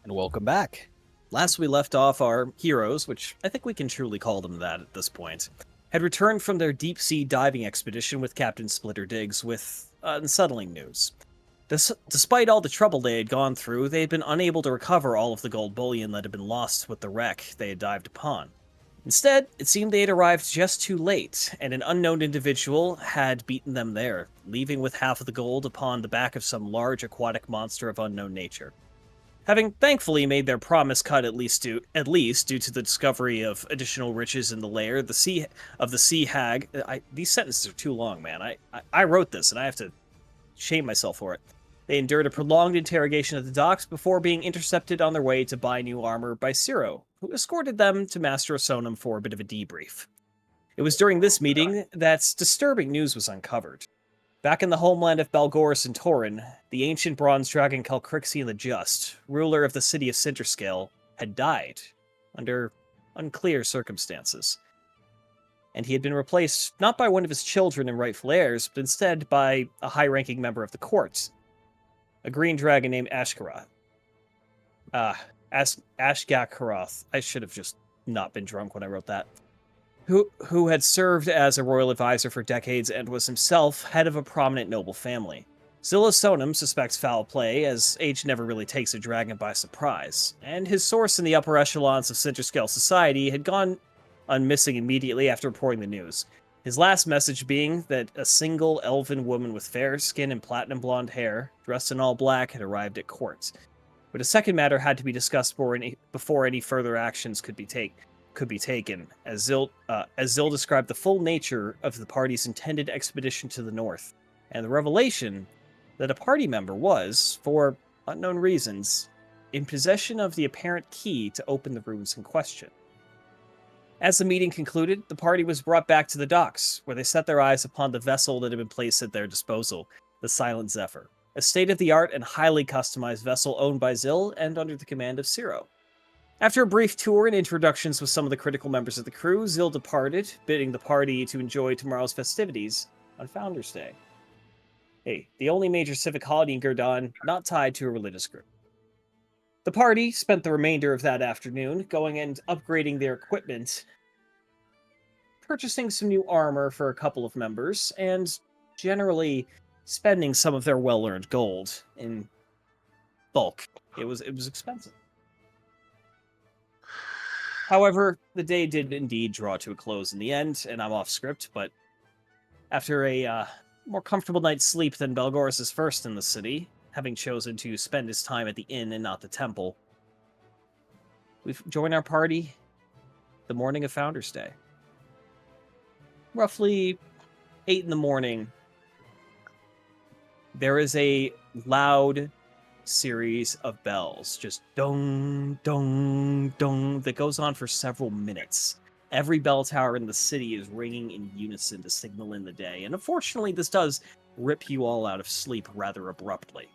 And welcome back. Last we left off, our heroes, which I think we can truly call them that at this point, had returned from their deep-sea diving expedition with Captain Splitter Diggs with unsettling news. Despite all the trouble they had gone through, they had been unable to recover all of the gold bullion that had been lost with the wreck they had dived upon. Instead, it seemed they had arrived just too late, and an unknown individual had beaten them there, leaving with half of the gold upon the back of some large aquatic monster of unknown nature. Having thankfully made their promise cut at least due to the discovery of additional riches in the lair, the sea hag. These sentences are too long, man. I wrote this and I have to shame myself for it. They endured a prolonged interrogation at the docks before being intercepted on their way to buy new armor by Ciro, who escorted them to Master Sonum for a bit of a debrief. It was during this meeting that disturbing news was uncovered. Back in the homeland of Balgoris and Tauren, the ancient bronze dragon Crisscrossing the Just, ruler of the city of Sinterscale, had died under unclear circumstances. And he had been replaced not by one of his children and rightful heirs, but instead by a high-ranking member of the court, a green dragon named Ashkaroth. Ashgakaroth. I should have just not been drunk when I wrote that. Who had served as a royal advisor for decades and was himself head of a prominent noble family. Zilla Sonum suspects foul play, as age never really takes a dragon by surprise, and his source in the upper echelons of Sinterscale society had gone unmissing immediately after reporting the news. His last message being that a single elven woman with fair skin and platinum blonde hair, dressed in all black, had arrived at court. But a second matter had to be discussed before any further actions could be taken, as Zil described the full nature of the party's intended expedition to the north, and the revelation that a party member was, for unknown reasons, in possession of the apparent key to open the rooms in question. As the meeting concluded, the party was brought back to the docks, where they set their eyes upon the vessel that had been placed at their disposal, the Silent Zephyr, a state-of-the-art and highly customized vessel owned by Zil and under the command of Ciro. After a brief tour and introductions with some of the critical members of the crew, Zil departed, bidding the party to enjoy tomorrow's festivities on Founders Day. Hey, the only major civic holiday in Gerdon not tied to a religious group. The party spent the remainder of that afternoon going and upgrading their equipment, purchasing some new armor for a couple of members, and generally spending some of their well-earned gold in bulk. It was expensive. However, the day did indeed draw to a close in the end, and I'm off script, but after a more comfortable night's sleep than Balgoris' first in the city, having chosen to spend his time at the inn and not the temple, we've joined our party the morning of Founders Day. Roughly 8 in the morning, there is a loud series of bells, just dong, dong, dong, that goes on for several minutes. Every bell tower in the city is ringing in unison to signal in the day, and unfortunately this does rip you all out of sleep rather abruptly.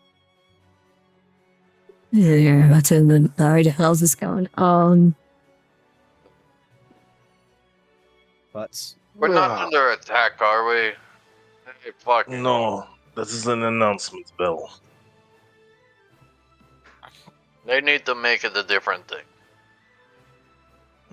Yeah, that's in the how's this going? But We're not under attack, are we? Hey, fucking No, this is an announcement bell. They need to make it a different thing.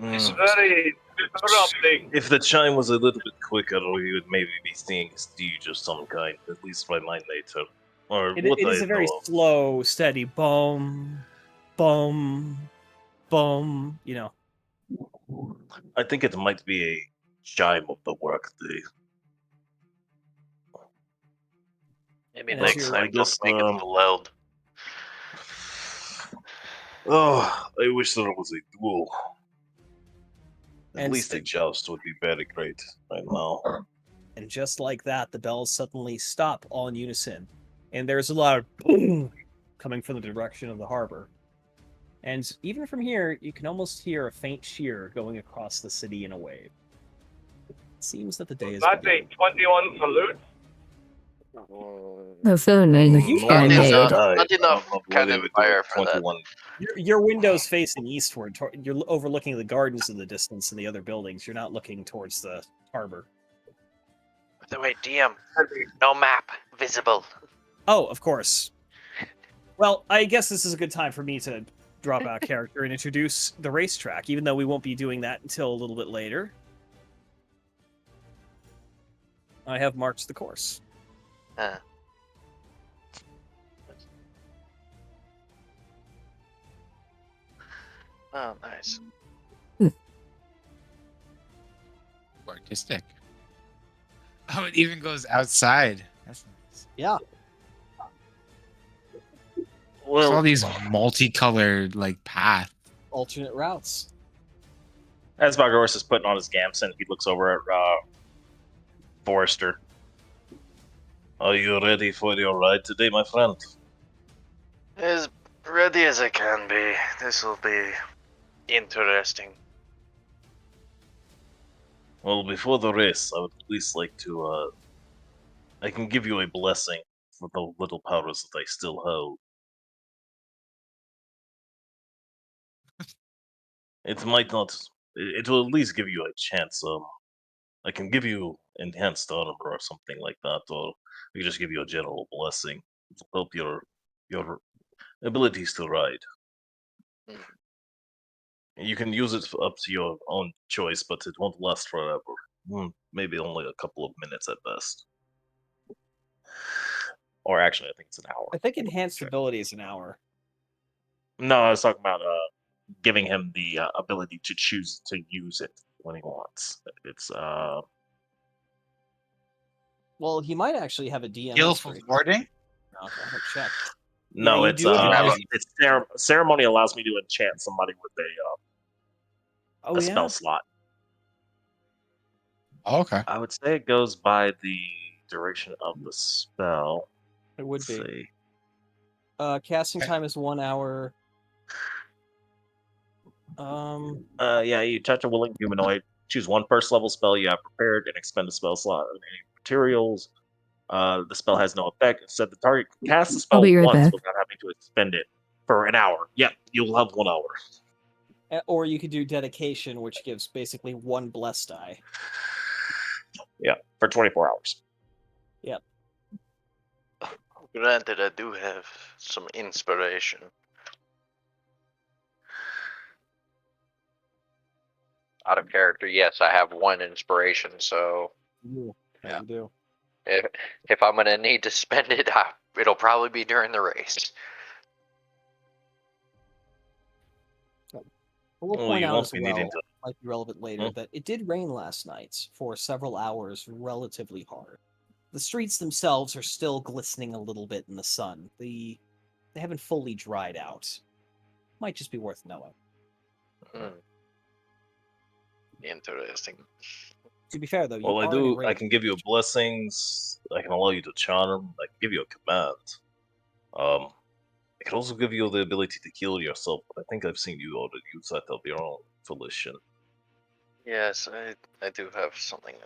It's very disrupting. If the chime was a little bit quicker, we would maybe be seeing a siege of some kind, at least by my nature. Or it what is I a very know of. slow, steady boom, boom, boom, you know. I think it might be a chime of the workday. Maybe And next as time I guess, don't make it so loud. Oh, I wish there was a duel. At And least a joust would be very great right now. And just like that, the bells suddenly stop all in unison. And there's a loud boom coming from the direction of the harbor. And even from here, you can almost hear a faint cheer going across the city in a wave. It seems that the day is That's a beginning. 21 salute. I'm feeling like You you Not guys- enough, I not enough don't know what cannon they would do fire with for that. 21. Your window's facing eastward. You're overlooking the gardens in the distance and the other buildings. You're not looking towards the harbor. By the way, DM, no map visible. Oh, of course. Well, I guess this is a good time for me to drop out a character and introduce the racetrack, even though we won't be doing that until a little bit later. I have marked the course. Huh. Oh, nice. Artistic. Oh, it even goes outside. That's nice. Yeah. It's Well, all these multicolored like paths. Alternate routes. as Bargoris is putting on his Gamson, he looks over at Forrester. Are you ready for your ride today, my friend? As ready as I can be. This will be interesting. Well, before the race, I would at least like to, I can give you a blessing for the little powers that I still hold. It might not, it will at least give you a chance, I can give you enhanced armor or something like that, or I can just give you a general blessing to help your abilities to ride. Hmm. You can use it up to your own choice, but it won't last forever. Maybe only a couple of minutes at best. Or actually, I think it's an hour. I think enhanced ability is an hour. No, I was talking about giving him the ability to choose to use it when he wants. It's Well, he might actually have a DM Guild of inspiration. Warding? I haven't checked. no, you it's do have- ceremony allows me to enchant somebody with Oh a yeah. spell slot. Oh, okay. I would say it goes by the duration of the spell. It would Let's be. see. Casting time is 1 hour. Yeah, you touch a willing humanoid. Choose one first level spell you have prepared and expend a spell slot on any materials. The spell has no effect. Instead, the target can cast the spell I'll be right once back. without having to expend it for an hour. Yep, you'll have 1 hour. Or you could do dedication, which gives basically 1 bless die. Yeah, for 24 hours. Granted, I do have some inspiration. Out of character, yes, I have 1 inspiration, so Yeah, you do. if I'm gonna need to spend it, it'll probably be during the race. We'll Oh, point you out won't as be well, needing to. might be relevant later, Hmm? that it did rain last night for several hours relatively hard. The streets themselves are still glistening a little bit in the sun. They haven't fully dried out. Might just be worth knowing. Interesting. To be fair, though, you Well, are in a I race. can give you blessings. I can allow you to charm. I can give you a command. I can also give you the ability to heal yourself, but I think I've seen you already use that of your own volition. Yes, I do have something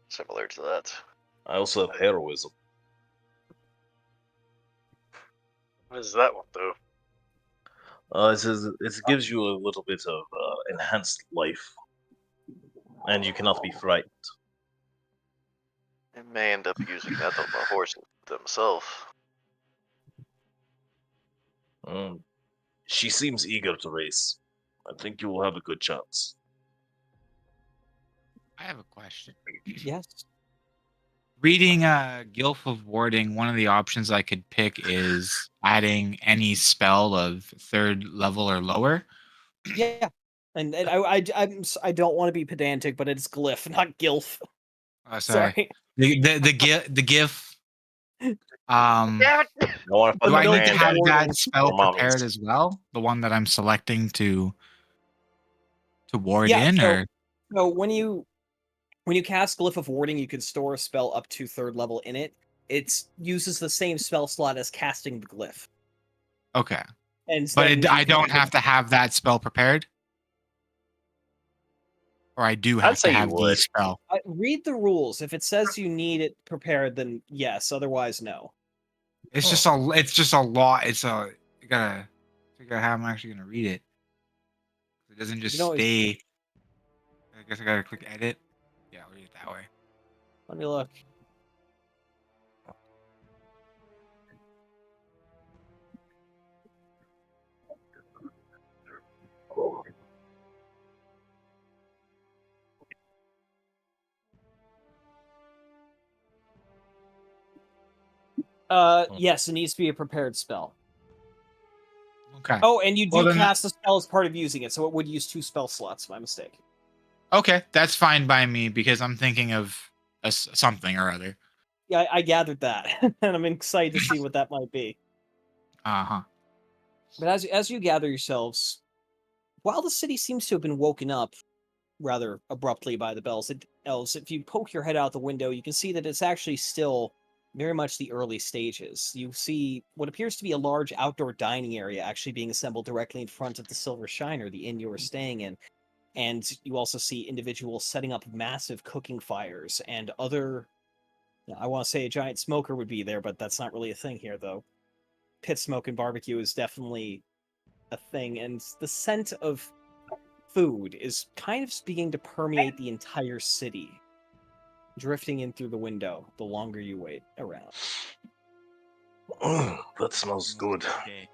similar to that. I also have heroism. What does that one do? It gives you a little bit of enhanced life, and you cannot be frightened. I may end up using that on the horse themselves. She seems eager to race. I think you will have a good chance. I have a question. Yes. Reading Guild of Warding, one of the options I could pick is adding any spell of 3rd level or lower. Yeah. And I don't want to be pedantic, but it's glyph, not gilf. Oh, sorry. The GIF. Damn it! I want to put Do my I need to hand have at that Warding. spell for mommies. prepared as well? The one that I'm selecting to ward Yeah, in, so- or So when you cast Glyph of Warding, you can store a spell up to 3rd level in it. It uses the same spell slot as casting the glyph. okay, And but then I don't have to have that spell prepared, or I do have to say you have the would. spell. read the rules. If it says you need it prepared, then yes. Otherwise, no. It's just a lot. You gotta figure out how I'm actually gonna read it. It doesn't just can always- stay. I guess I gotta click edit. Yeah, I'll read it that way. Let me look. Yes, it needs to be a prepared spell. Okay. Oh, and you do Well, then- cast a spell as part of using it, so it would use 2 spell slots. My mistake. Okay, that's fine by me because I'm thinking of something or other. Yeah, I gathered that, and I'm excited to see what that might be. Uh-huh. But as you gather yourselves, while the city seems to have been woken up rather abruptly by the elves, if you poke your head out the window, you can see that it's actually still very much the early stages. You see what appears to be a large outdoor dining area actually being assembled directly in front of the Silver Shiner, the inn you were staying in. And you also see individuals setting up massive cooking fires and other. I want to say a giant smoker would be there, but that's not really a thing here, though. Pit smoke and barbecue is definitely a thing, and the scent of food is kind of beginning to permeate the entire city, drifting in through the window the longer you wait around. That smells good. Okay.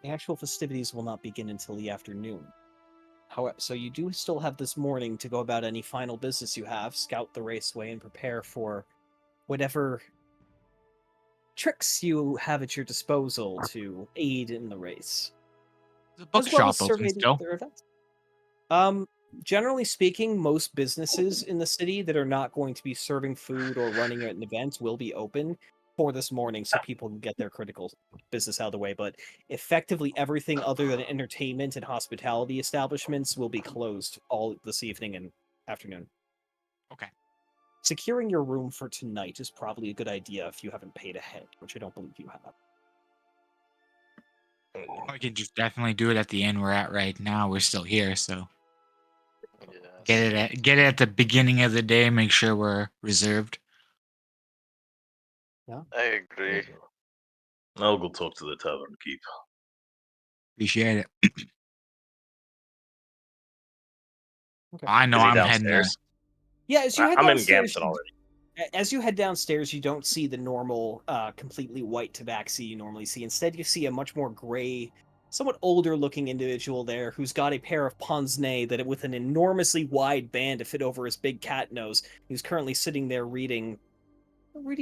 The actual festivities will not begin until the afternoon. However, so you do still have this morning to go about any final business you have, scout the raceway, and prepare for whatever tricks you have at your disposal to aid in the race. The As well as bookshop open survey the still. other events. Generally speaking, most businesses in the city that are not going to be serving food or running an event will be open for this morning so people can get their critical business out of the way. But effectively, everything other than entertainment and hospitality establishments will be closed all this evening and afternoon. Okay. Securing your room for tonight is probably a good idea if you haven't paid ahead, which I don't believe you have. I could just definitely do it at the inn we're at right now. We're still here, so Yes. get it at the beginning of the day. Make sure we're reserved. I agree. I'll go talk to the tavern keep. Appreciate it. Okay. I know Is he I'm heading there. downstairs? Yeah, as you head I'm in downstairs, Gampton already. as you head downstairs, you don't see the normal, completely white tabaxi you normally see. Instead, you see a much more gray, somewhat older-looking individual there who's got a pair of pince-nez that, with an enormously wide band to fit over his big cat nose, who's currently sitting there reading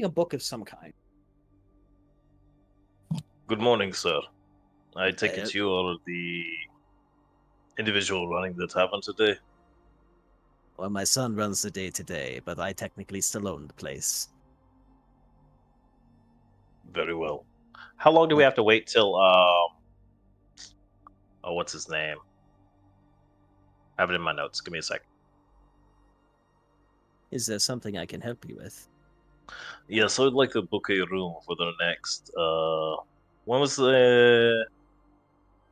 a book of some kind. Good morning, sir. I take Uh, it you are the individual running the tavern today? Well, my son runs the day today, but I technically still own the place. Very well. How long do we have to wait till, oh, what's his name? I have it in my notes. Give me a sec. Is there something I can help you with? Yeah, so I'd like to book a room for the next, when was the,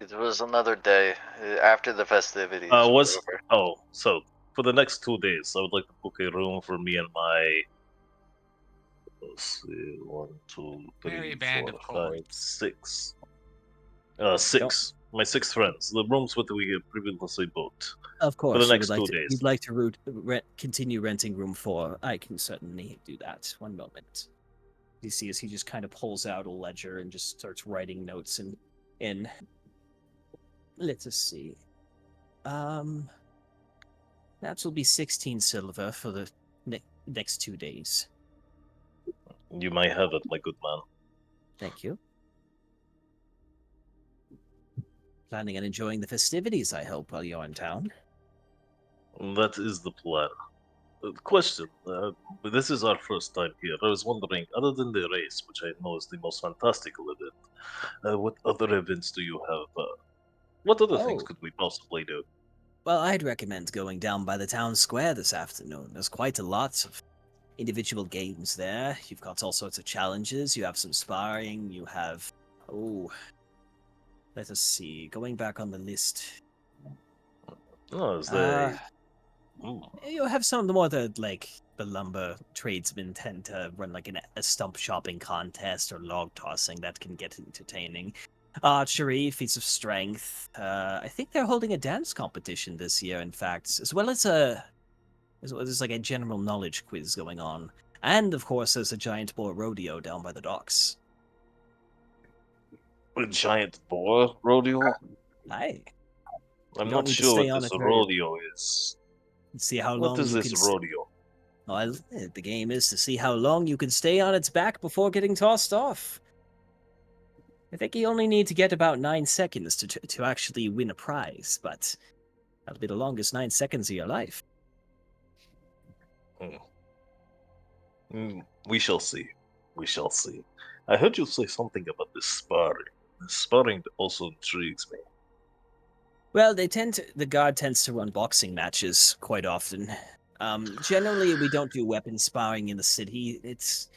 It was another day after the festivities. were was, over. oh, so for the next 2 days, I would like to book a room for me and my, let's see, 1, 2, Merry 3, band 4, of 5, cohorts. 6. 6. My 6 friends. The rooms that we had previously booked. Of For the course, you next would like 2 to, days. you'd like to continue renting room 4. I can certainly do that. One moment. You see as he just kind of pulls out a ledger and just starts writing notes in. Let us see. That will be 16 silver for the next 2 days. You may have it, my good man. Thank you. Planning on enjoying the festivities, I hope, while you're in town. That is the plan. Question. This is our first time here. I was wondering, other than the race, which I know is the most fantastical event, what other events do you have? What other things Oh. could we possibly do? Well, I'd recommend going down by the town square this afternoon. There's quite a lot of individual games there. You've got all sorts of challenges. You have some sparring. You have... Oh... Let us see. Going back on the list. Oh, is there You have some of the more the lumber tradesmen tend to run like a stump shopping contest or log tossing that can get entertaining. Archery, feats of strength. I think they're holding a dance competition this year, in fact, as well as there's like a general knowledge quiz going on. And of course, there's a giant boar rodeo down by the docks. a giant boar rodeo? Aye. I'm don't not need to sure stay what on this it very- rodeo is. See how What long is you this can. rodeo? Well, the game is to see how long you can stay on its back before getting tossed off. I think you only need to get about 9 seconds to actually win a prize, but that'll be the longest 9 seconds of your life. We shall see. We shall see. I heard you say something about this sparring. This sparring also intrigues me. Well, the guard tends to run boxing matches quite often. Generally, we don't do weapon sparring in the city. It's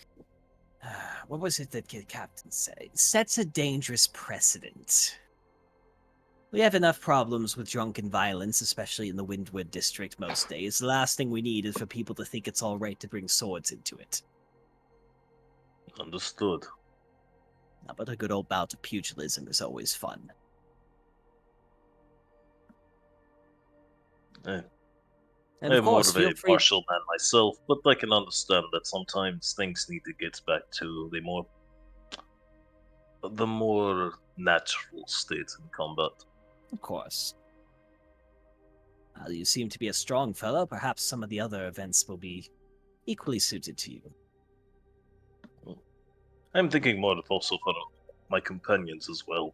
what was it that the captain said? It sets a dangerous precedent. We have enough problems with drunken violence, especially in the Windward district most days. The last thing we need is for people to think it's all right to bring swords into it. Understood. But a good old bout of pugilism is always fun. And I'm of more course, of feel a free. martial man myself, but I can understand that sometimes things need to get back to the more natural state in combat. Of course. You seem to be a strong fellow. Perhaps some of the other events will be equally suited to you. I'm thinking more of also for my companions as well.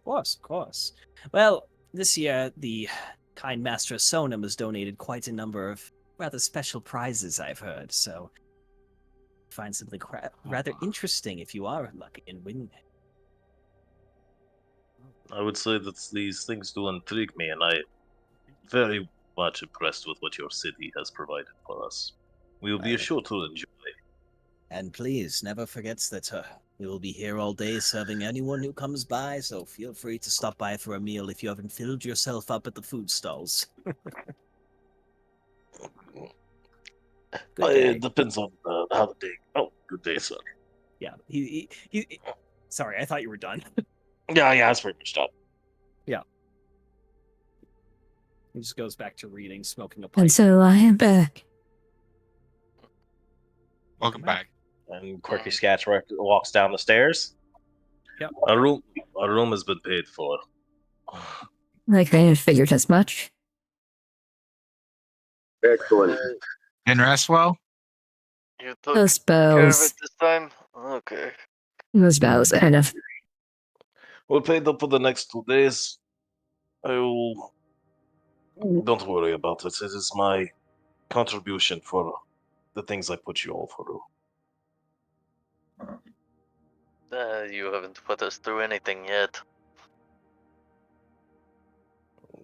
Of course. Well, this year, the kind Master Sonam has donated quite a number of rather special prizes, I've heard, so find something rather interesting if you are lucky and win. I would say that these things do intrigue me, and I'm very much impressed with what your city has provided for us. We will be Well, sure to enjoy. And please, never forget that we will be here all day serving anyone who comes by, so feel free to stop by for a meal if you haven't filled yourself up at the food stalls. Good day. It depends on how the day. Oh, good day, sir. Yeah, he sorry, I thought you were done. Yeah, that's pretty much done. He just goes back to reading, smoking a pipe. And so I am back. Welcome back. And Quirky Sketch walks down the stairs. Yep. A room has been paid for. I kind of figured as much. Excellent. Uh, And rest well? you took Those care of it bells. this time? Okay. Those bells, kind of. We're paid up for the next 2 days. Don't worry about it. It is my contribution for the things I put you all through. You haven't put us through anything yet.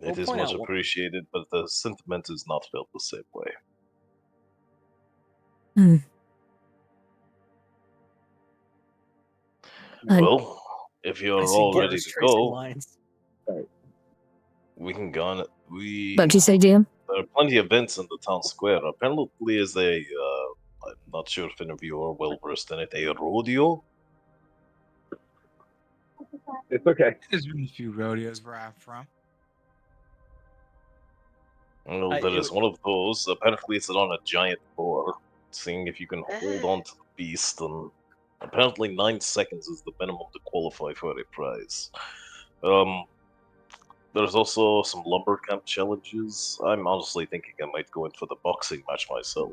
It is point much out one- appreciated, but the sentiment is not felt the same way. Hmm. Well, if I you're see all Garrus ready to tracing go, lines. we can go on. What'd you say, DM? There are plenty of events in the town square. Apparently, is I'm not sure if any of you are well versed in it, a rodeo. It's okay. There's been a few rodeos where I'm from. Well, I- there it is one of those. Apparently, it's on a giant boar. Seeing if you can hold on to the beast, and apparently 9 seconds is the minimum to qualify for a prize. There's also some lumber camp challenges. I'm honestly thinking I might go in for the boxing match myself.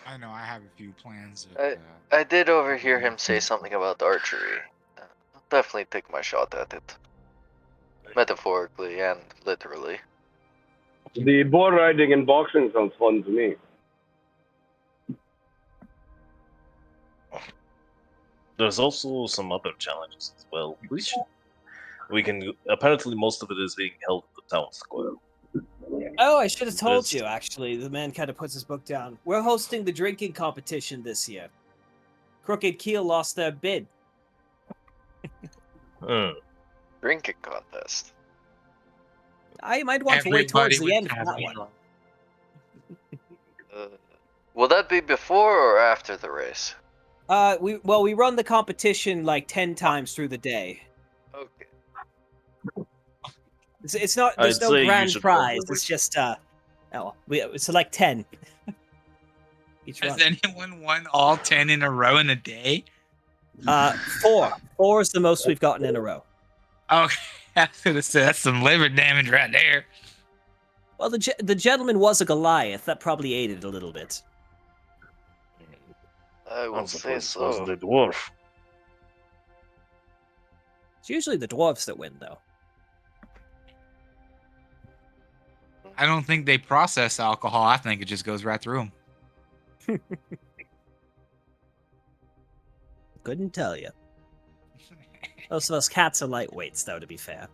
I know I have a few plans. Of, I did overhear him say something about archery. I'll definitely take my shot at it. Metaphorically and literally. The boar riding and boxing sounds fun to me. There's also some other challenges as well. We can. Apparently, most of it is being held at the town square. Oh, I should have told There's- you, actually. The man kind of puts his book down. We're hosting the drinking competition this year. Crooked Keel lost their bid. Drinking contest. I might want to wait towards the would end for have that me one. wrong. Will that be before or after the race? We run the competition like 10 times through the day. Okay. It's not. I'd There's no say you grand should prize. probably- It's just it's like 10. Each Has run. anyone won all 10 in a row in a day? 4. 4 is the most we've gotten in a row. Okay, I was gonna say that's some liver damage right there. Well, the gentleman was a Goliath. That probably aided a little bit. I I'm would say surprised it wasn't so. a dwarf. It's usually the dwarves that win, though. I don't think they process alcohol. I think it just goes right through them. Couldn't tell you. Most of us cats are lightweights, though, to be fair.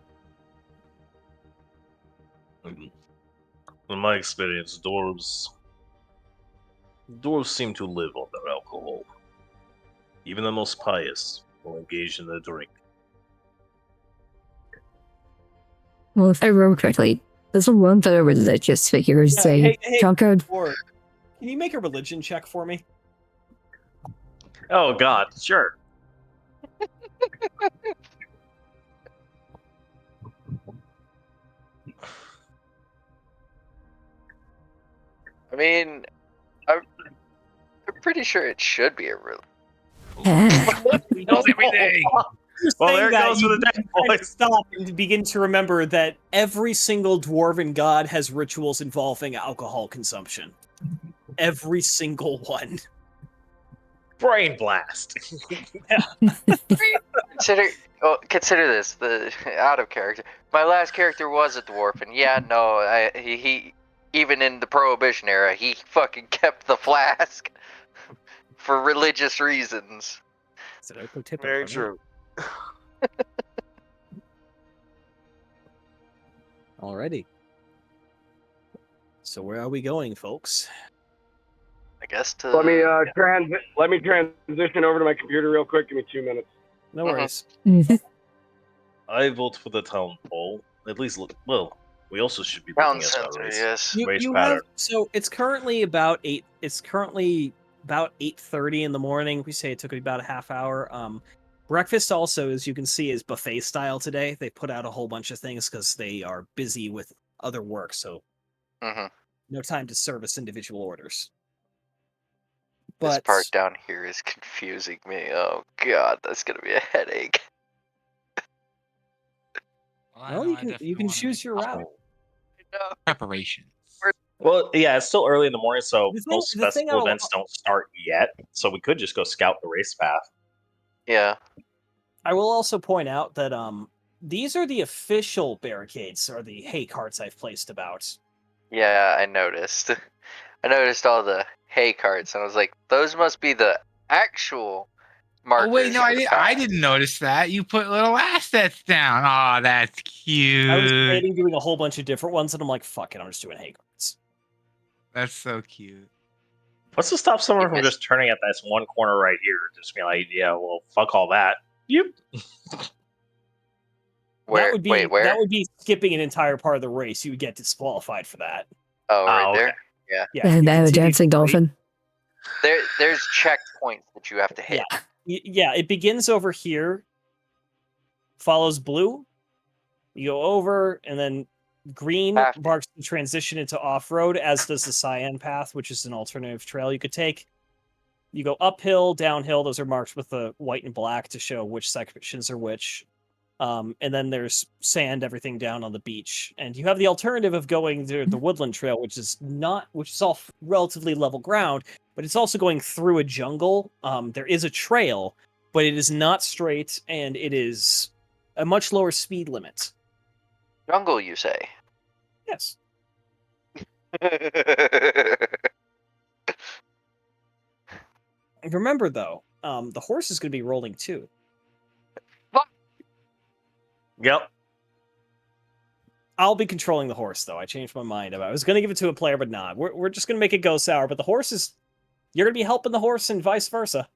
In my experience, dwarves seem to live on their alcohol. Even the most pious will engage in the drink. Well, if I remember correctly, there's one that religious figures say drunkard. Or, can you make a religion check for me? Oh God, sure. I mean, I'm pretty sure it should be a real. He knows everything. Well, Saying there that, goes you with the can deck, kind of boys. stop and begin to remember that every single dwarven god has rituals involving alcohol consumption. Every single one. Brain blast. Consider this the out of character. My last character was a dwarf, and yeah, no, he even in the Prohibition era, he fucking kept the flask for religious reasons. Very true. Alrighty. So where are we going, folks? I guess to Let me transition over to my computer real quick. Give me 2 minutes. No worries. I vote for the town hall. At least, well, we also should be town looking at that center. race. Yes. Race You pattern. have, so it's currently about 8. It's currently about 8:30 in the morning. We say it took about a half hour. Breakfast also, as you can see, is buffet style today. They put out a whole bunch of things because they are busy with other work, so no time to service individual orders. This But part down here is confusing me. Oh God, that's gonna be a headache. well, you can choose your route. Preparation. Well, yeah, it's still early in the morning, so most the thing festival I'll- events don't start yet. So we could just go scout the race path. Yeah. I will also point out that these are the official barricades, or the hay carts I've placed about. Yeah, I noticed. I noticed all the hay carts, and I was like, those must be the actual markers. Oh wait, no, for the I path. didn't notice that. You put little assets down. Oh, that's cute. I was debating doing a whole bunch of different ones, and I'm like, fuck it, I'm just doing hay carts. That's so cute. What's to stop someone from Yes. just turning at this one corner right here? Just being like, yeah, well, fuck all that. Yep. Where? That would be, Wait, where? That would be skipping an entire part of the race. You would get disqualified for that. Oh, right okay. there. Yeah. Yeah, And you now a continue dancing to- dolphin. There's checkpoints that you have to hit. Yeah, it begins over here, follows blue, you go over, and then green Have to. marks the transition into off-road, as does the Cyan Path, which is an alternative trail you could take. You go uphill, downhill, those are marked with the white and black to show which sections are which. And then there's sand, everything down on the beach. And you have the alternative of going to the woodland trail, which is all relatively level ground, but it's also going through a jungle. There is a trail, but it is not straight, and it is a much lower speed limit. Jungle, you say? Yes. Remember, though, the horse is going to be rolling too. Yep. I'll be controlling the horse, though. I changed my mind. I was going to give it to a player, but not. We're just going to make it go sour. But the horse is... You're going to be helping the horse and vice versa.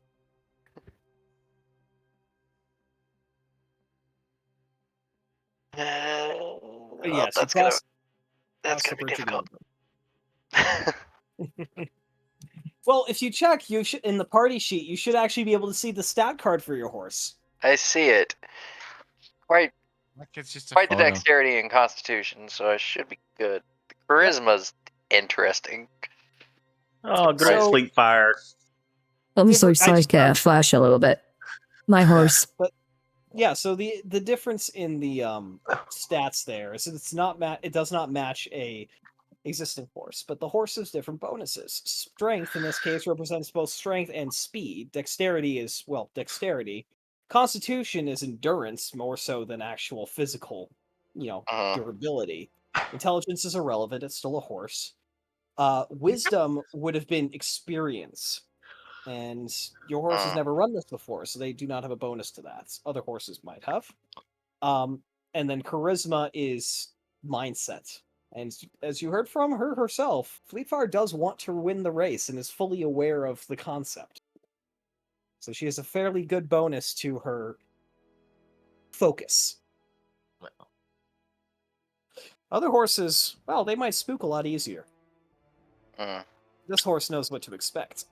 But yes, that's you gonna cross that's the gonna be bridge difficult. again. Well, if you check, you should in the party sheet, you should actually be able to see the stat card for your horse. I see it. Quite Like it's just a quite the photo. dexterity and constitution, so I should be good. The charisma's interesting. Oh, great So- sleep fire. Almost looks I just- like Flash a little bit. My horse. But yeah, so the difference in the stats there is that it does not match a existing horse, but the horse has different bonuses. Strength, in this case, represents both strength and speed. Dexterity is, well, dexterity. Constitution is endurance, more so than actual physical, durability. Intelligence is irrelevant, it's still a horse. Wisdom would have been experience. And your horse has never run this before, so they do not have a bonus to that. Other horses might have. And then charisma is mindset. And as you heard from her herself, Fleetfire does want to win the race and is fully aware of the concept. So she has a fairly good bonus to her focus. Other horses, well, they might spook a lot easier. This horse knows what to expect.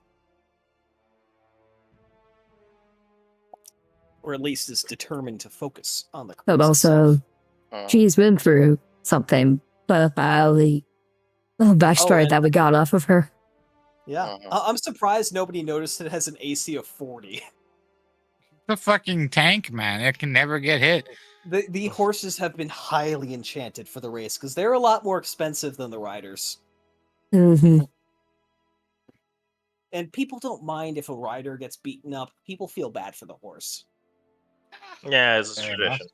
Or at least is determined to focus on the But crisis. also, she's been through something, but the backstory that we got off of her. Yeah, I'm surprised nobody noticed it has an AC of 40. The fucking tank, man. It can never get hit. The horses have been highly enchanted for the race because they're a lot more expensive than the riders. Mm-hmm. And people don't mind if a rider gets beaten up. People feel bad for the horse. Yeah, it's a Fair tradition.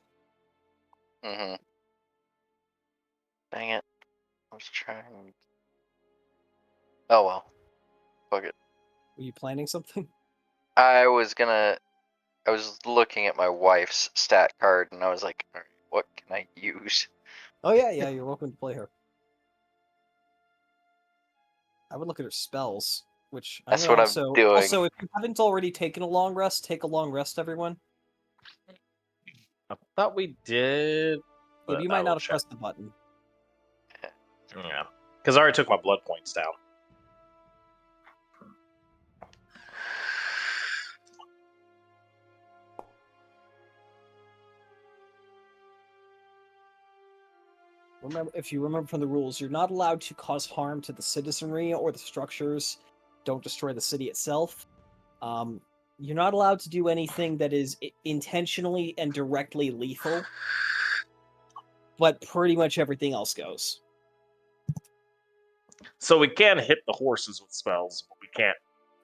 Dang it. I was trying. Oh well. Fuck it. Were you planning something? I was looking at my wife's stat card and I was like, all right, what can I use? Oh yeah, you're welcome to play her. I would look at her spells, which That's what I'm doing. Also, if you haven't already taken a long rest, take a long rest, everyone. I thought we did. But you might not have pressed the button. Yeah, because I already took my blood points down. If you remember from the rules, you're not allowed to cause harm to the citizenry or the structures. Don't destroy the city itself. You're not allowed to do anything that is intentionally and directly lethal. But pretty much everything else goes. So we can hit the horses with spells, but we can't.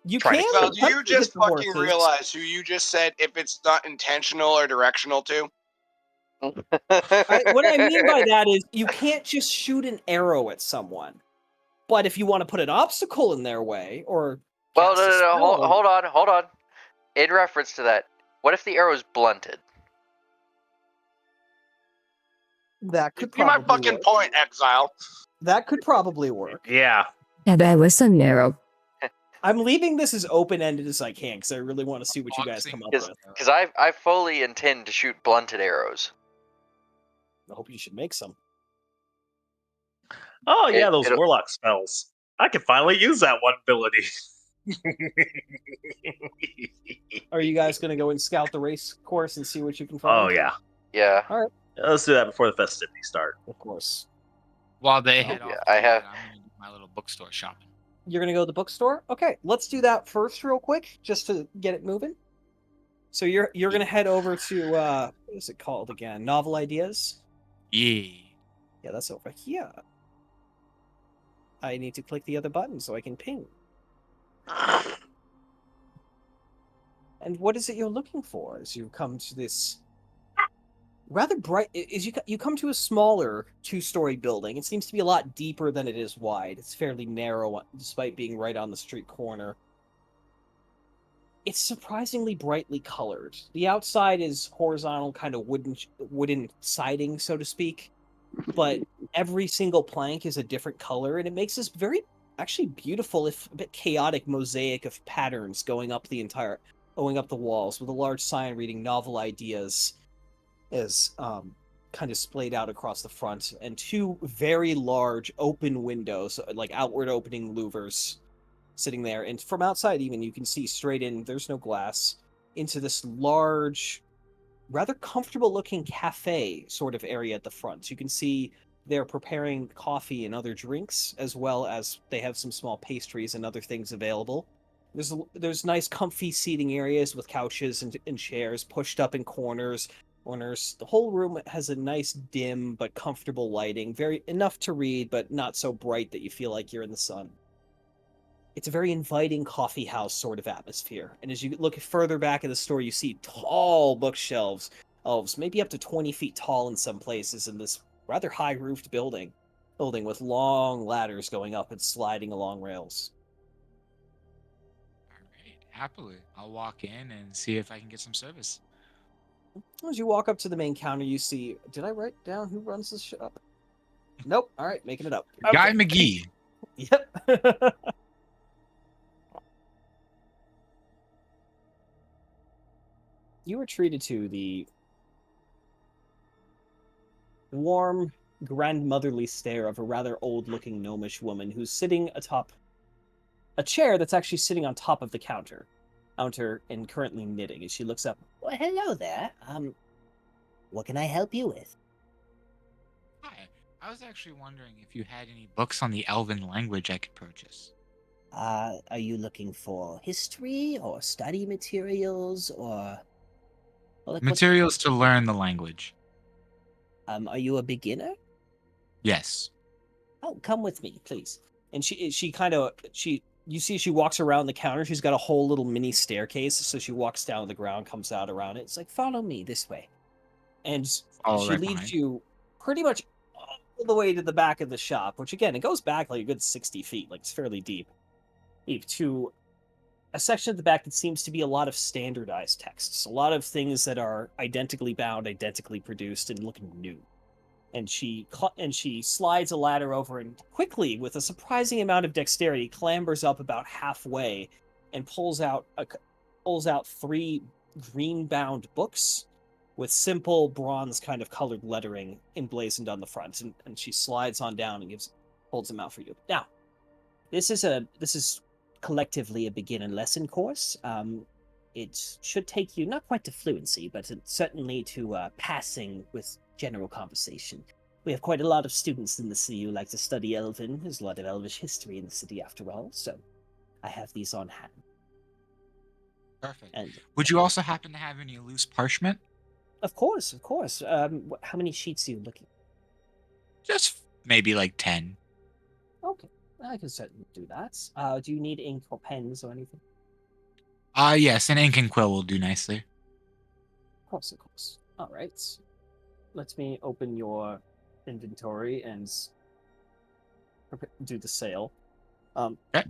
You Try to can. Well, attempt do you to just hit the fucking horses. realize who you just said if it's not intentional or directional to? What I mean by that is you can't just shoot an arrow at someone. But if you want to put an obstacle in their way, or Well, cast a no, spell- hold on. In reference to that, what if the arrow's blunted? that could See my probably fucking work. point, Exile. That could probably work. Yeah. And that was a narrow. I'm leaving this as open-ended as I can because I really want to see what you guys come up with. Because I fully intend to shoot blunted arrows. I hope you should make some. Oh yeah, those warlock spells. I can finally use that one ability. Are you guys going to go and scout the race course and see what you can find? Oh yeah. Yeah. All right. Let's do that before the festivities start. Of course. While they head off, yeah, to I do have- that, I'm gonna do my little bookstore shopping. You're going to go to the bookstore? Okay, let's do that first real quick, just to get it moving. So you're going to head over to, what is it called again? Novel Ideas? Yeah. Yeah, that's over here. I need to click the other button so I can ping. And what is it you're looking for as you come to this rather bright... You come to a smaller two-story building. It seems to be a lot deeper than it is wide. It's fairly narrow, despite being right on the street corner. It's surprisingly brightly colored. The outside is horizontal, kind of wooden siding, so to speak. But every single plank is a different color, and it makes this very, actually beautiful, if a bit chaotic mosaic of patterns going up the walls, with a large sign reading "Novel Ideas" is kind of splayed out across the front, and two very large open windows, like outward opening louvers, sitting there. And from outside, even you can see straight in. There's no glass into this large, rather comfortable looking cafe sort of area at the front. You can see they're preparing coffee and other drinks, as well as they have some small pastries and other things available. There's nice comfy seating areas with couches and chairs pushed up in corners. corners. The whole room has a nice dim but comfortable lighting, very enough to read, but not so bright that you feel like you're in the sun. It's a very inviting coffee house sort of atmosphere. And as you look further back in the store, you see tall bookshelves, elves, maybe up to 20 feet tall in some places, in this rather high roofed building with long ladders going up and sliding along rails. All right, happily. I'll walk in and see if I can get some service. As you walk up to the main counter, you see. Did I write down who runs this shop? Nope. All right, making it up. Guy Okay. McGee. Yep. You were treated to the warm, grandmotherly stare of a rather old-looking gnomish woman who's sitting atop a chair that's actually sitting on top of the counter and currently knitting. As she looks up, Well, hello there. What can I help you with? Hi. I was actually wondering if you had any books on the Elven language I could purchase. Are you looking for history or study materials or like what? Materials to learn the language. Are you a beginner? Yes. "Oh, come with me, please." And you see she walks around the counter. She's got a whole little mini staircase, so she walks down the ground, comes out around it. It's like, "Follow me this way." And All she right leads behind. you pretty much all the way to the back of the shop, which again, it goes back like a good 60 feet, like it's fairly deep to a section at the back that seems to be a lot of standardized texts, a lot of things that are identically bound, identically produced, and looking new. And she slides a ladder over and quickly, with a surprising amount of dexterity, clambers up about halfway and pulls out three green-bound books with simple bronze kind of colored lettering emblazoned on the front, and she slides on down and holds them out for you. Now, this is collectively a beginner lesson course. It should take you not quite to fluency, but certainly to passing with general conversation. We have quite a lot of students in the city who like to study Elven. There's a lot of Elvish history in the city, after all, so I have these on hand. Perfect. And Would you also happen to have any loose parchment? of course. How many sheets are you looking? Just maybe like 10. Okay, I can certainly do that. Do you need ink or pens or anything? Yes, an ink and quill will do nicely. Of course, of course. All right. Let me open your inventory and do the sale. Okay.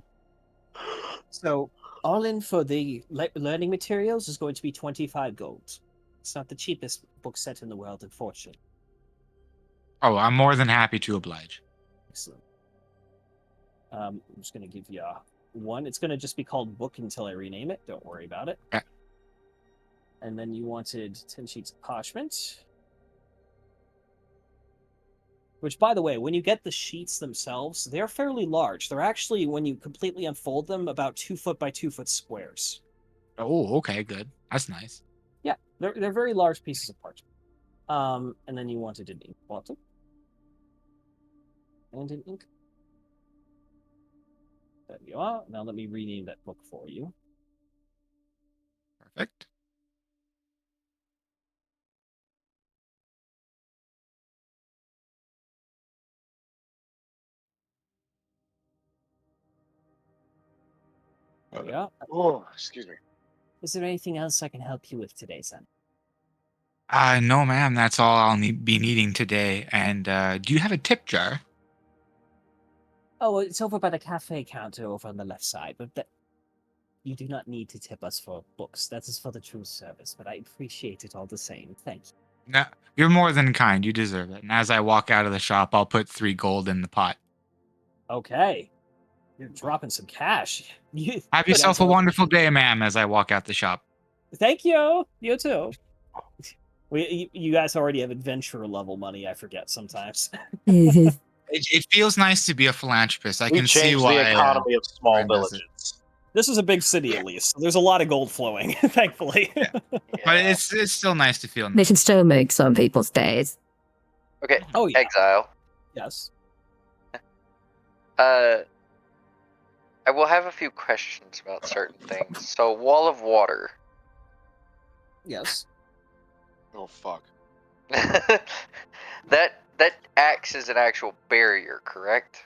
So all in for the learning materials is going to be 25 gold. It's not the cheapest book set in the world, unfortunately. Oh, I'm more than happy to oblige. Excellent. I'm just going to give you one. It's going to just be called book until I rename it. Don't worry about it. Okay. And then you wanted 10 sheets of parchment. Which, by the way, when you get the sheets themselves, they're fairly large. They're actually, when you completely unfold them, about 2 foot by 2 foot squares. Oh, okay, good. That's nice. Yeah, they're very large pieces of parchment. And then you wanted an ink bottle. And an ink. There you are. Now let me rename that book for you. Perfect. There you are. Oh, excuse me. Is there anything else I can help you with today, son? No, ma'am. That's all I'll be needing today. And do you have a tip jar? Oh, it's over by the cafe counter over on the left side, but you do not need to tip us for books. That is for the true service, but I appreciate it all the same. Thank you. No, you're more than kind. You deserve it. And as I walk out of the shop, I'll put 3 gold in the pot. Okay. You're dropping some cash. You Have go down yourself to a wonderful day, ma'am, as I walk out the shop. Thank you. You too. You guys already have adventurer level money. I forget sometimes. It feels nice to be a philanthropist. I We can see changed why. the economy of small Brian does it. villages. This is a big city, at least. So there's a lot of gold flowing, thankfully. Yeah. But it's still nice to feel They nice. can still make some people's days. Okay, Oh yeah. Exile. Yes. I will have a few questions about certain things. So, Wall of Water. Yes. Oh fuck. that acts as an actual barrier, correct?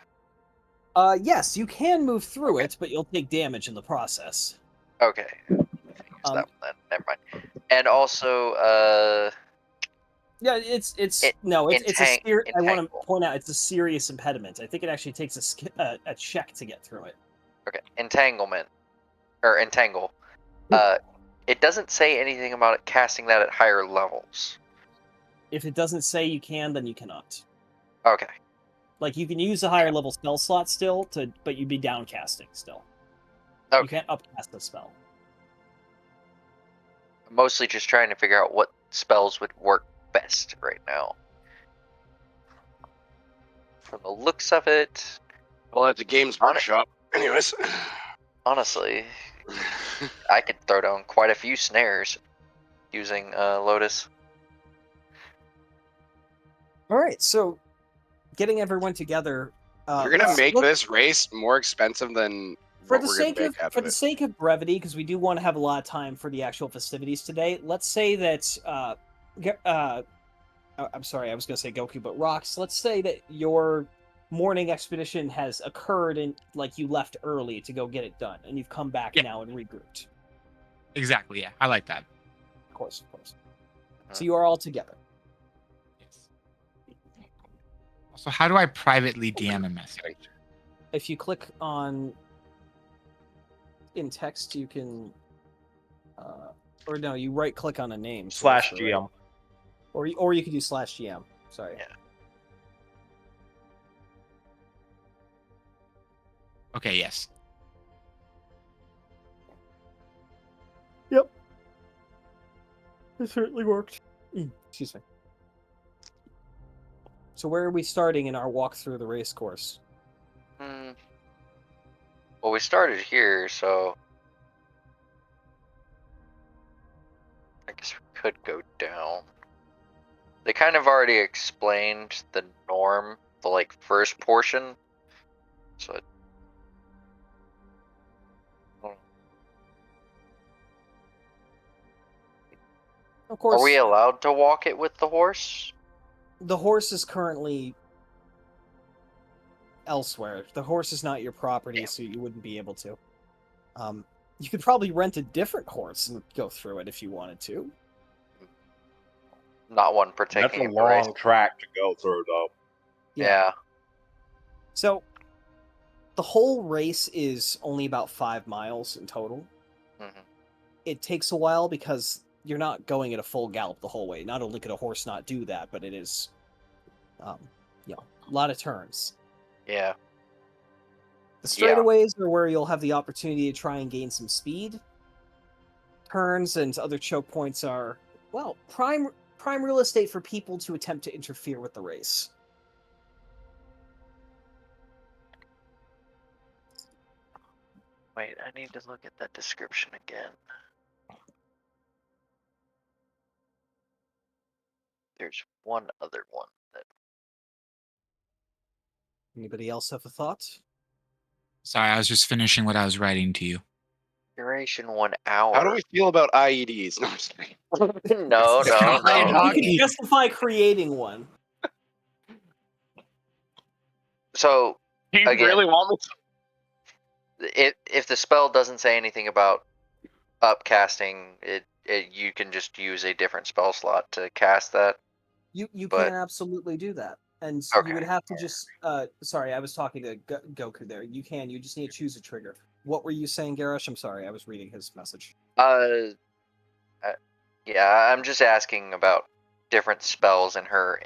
Yes, you can move through it, but you'll take damage in the process. Okay. Use that one then. Never mind. And also, Yeah, it's It- no, it's a serious. I want to entangle. point out it's a serious impediment. I think it actually takes a check to get through it. Okay, entanglement or entangle. It doesn't say anything about it casting that at higher levels. If it doesn't say you can, then you cannot. Okay. Like you can use a higher level spell slot still, but you'd be downcasting still. You Okay. can't upcast the spell. I'm mostly just trying to figure out what spells would work best right now. From the looks of it, Well, at the Games Workshop. Anyways. honestly, I could throw down quite a few snares using Lotus. All right, so getting everyone together. You're gonna let's make look- this race more expensive than for what the we're gonna sake make of out for of the it. sake of brevity, because we do want to have a lot of time for the actual festivities today. Let's say that I'm sorry, I was going to say Goku, but Rox, let's say that your morning expedition has occurred and like you left early to go get it done, and you've come back Yeah. now and regrouped. Exactly. Yeah, I like that. Of course. So you are all together. Yes. Also, how do I privately DM a message? If you click on in text, you can, or no, you right click on a name. so Slash that's the right- GM. or you could do /GM. Sorry. Yeah. Okay. Yes. Yep. It certainly worked. Excuse me. So where are we starting in our walk through the race course? Well, we started here, so I guess we could go down. They kind of already explained the norm, the like first portion. So Of course, are we allowed to walk it with the horse? the horse is currently elsewhere. The horse is not your property, Damn. so you wouldn't be able to. You could probably rent a different horse and go through it if you wanted to. Not one That's partaking a in the race. long track to go through, though. Yeah. So the whole race is only about 5 miles in total. Mhm. It takes a while because you're not going at a full gallop the whole way. Not only could a horse not do that, but it is, a lot of turns. Yeah. The Yeah. straightaways are where you'll have the opportunity to try and gain some speed. Turns and other choke points are, well, prime real estate for people to attempt to interfere with the race. Wait, I need to look at that description again. There's one other one that Anybody else have a thought? Sorry, I was just finishing what I was writing to you. duration 1 hour. How do we feel about IEDs? No, I'm just kidding. No, no, Ryan no. Hawk- You can justify creating one. So Do you Again. really want me to? if the spell doesn't say anything about upcasting, you can just use a different spell slot to cast that. You But- can absolutely do that. And you would Okay. have to just sorry, I was talking to Goku there. You just need to choose a trigger. What were you saying, Garish? I'm sorry, I was reading his message. Yeah, I'm just asking about different spells in her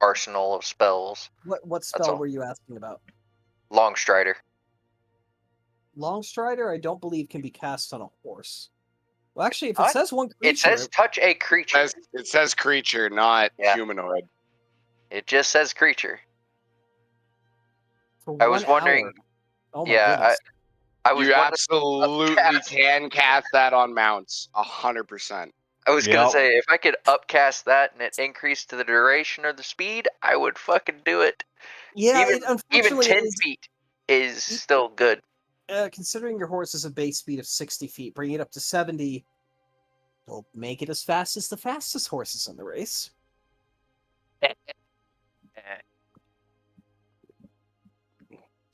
arsenal of spells. What spell all. were you asking about? Longstrider. Longstrider, I don't believe can be cast on a horse. Well, actually, if it What? says one creature, It says touch a creature. It says creature, not Yeah. humanoid. It just says creature. for I was 1 wondering- hour. Oh my Yeah, goodness. I was You wondering- absolutely upcast. can cast that on mounts. 100%. I was gonna Yep. say if I could upcast that and it increased to the duration or the speed, I would fucking do it. Yeah, even it, unfortunately, 10 it is, feet is still good. considering your horse has a base speed of 60 feet, bringing it up to 70 They'll make it as fast as the fastest horses in the race.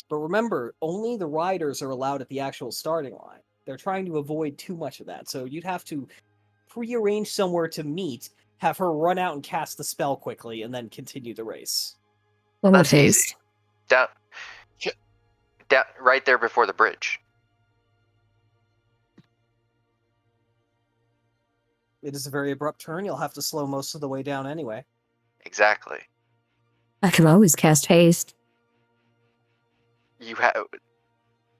But remember, only the riders are allowed at the actual starting line. They're trying to avoid too much of that. So you'd have to prearrange somewhere to meet, have her run out and cast the spell quickly, and then continue the race. Well, That's easy. haste. Down, right there before the bridge. It is a very abrupt turn. You'll have to slow most of the way down anyway. Exactly. I can always cast haste. You have.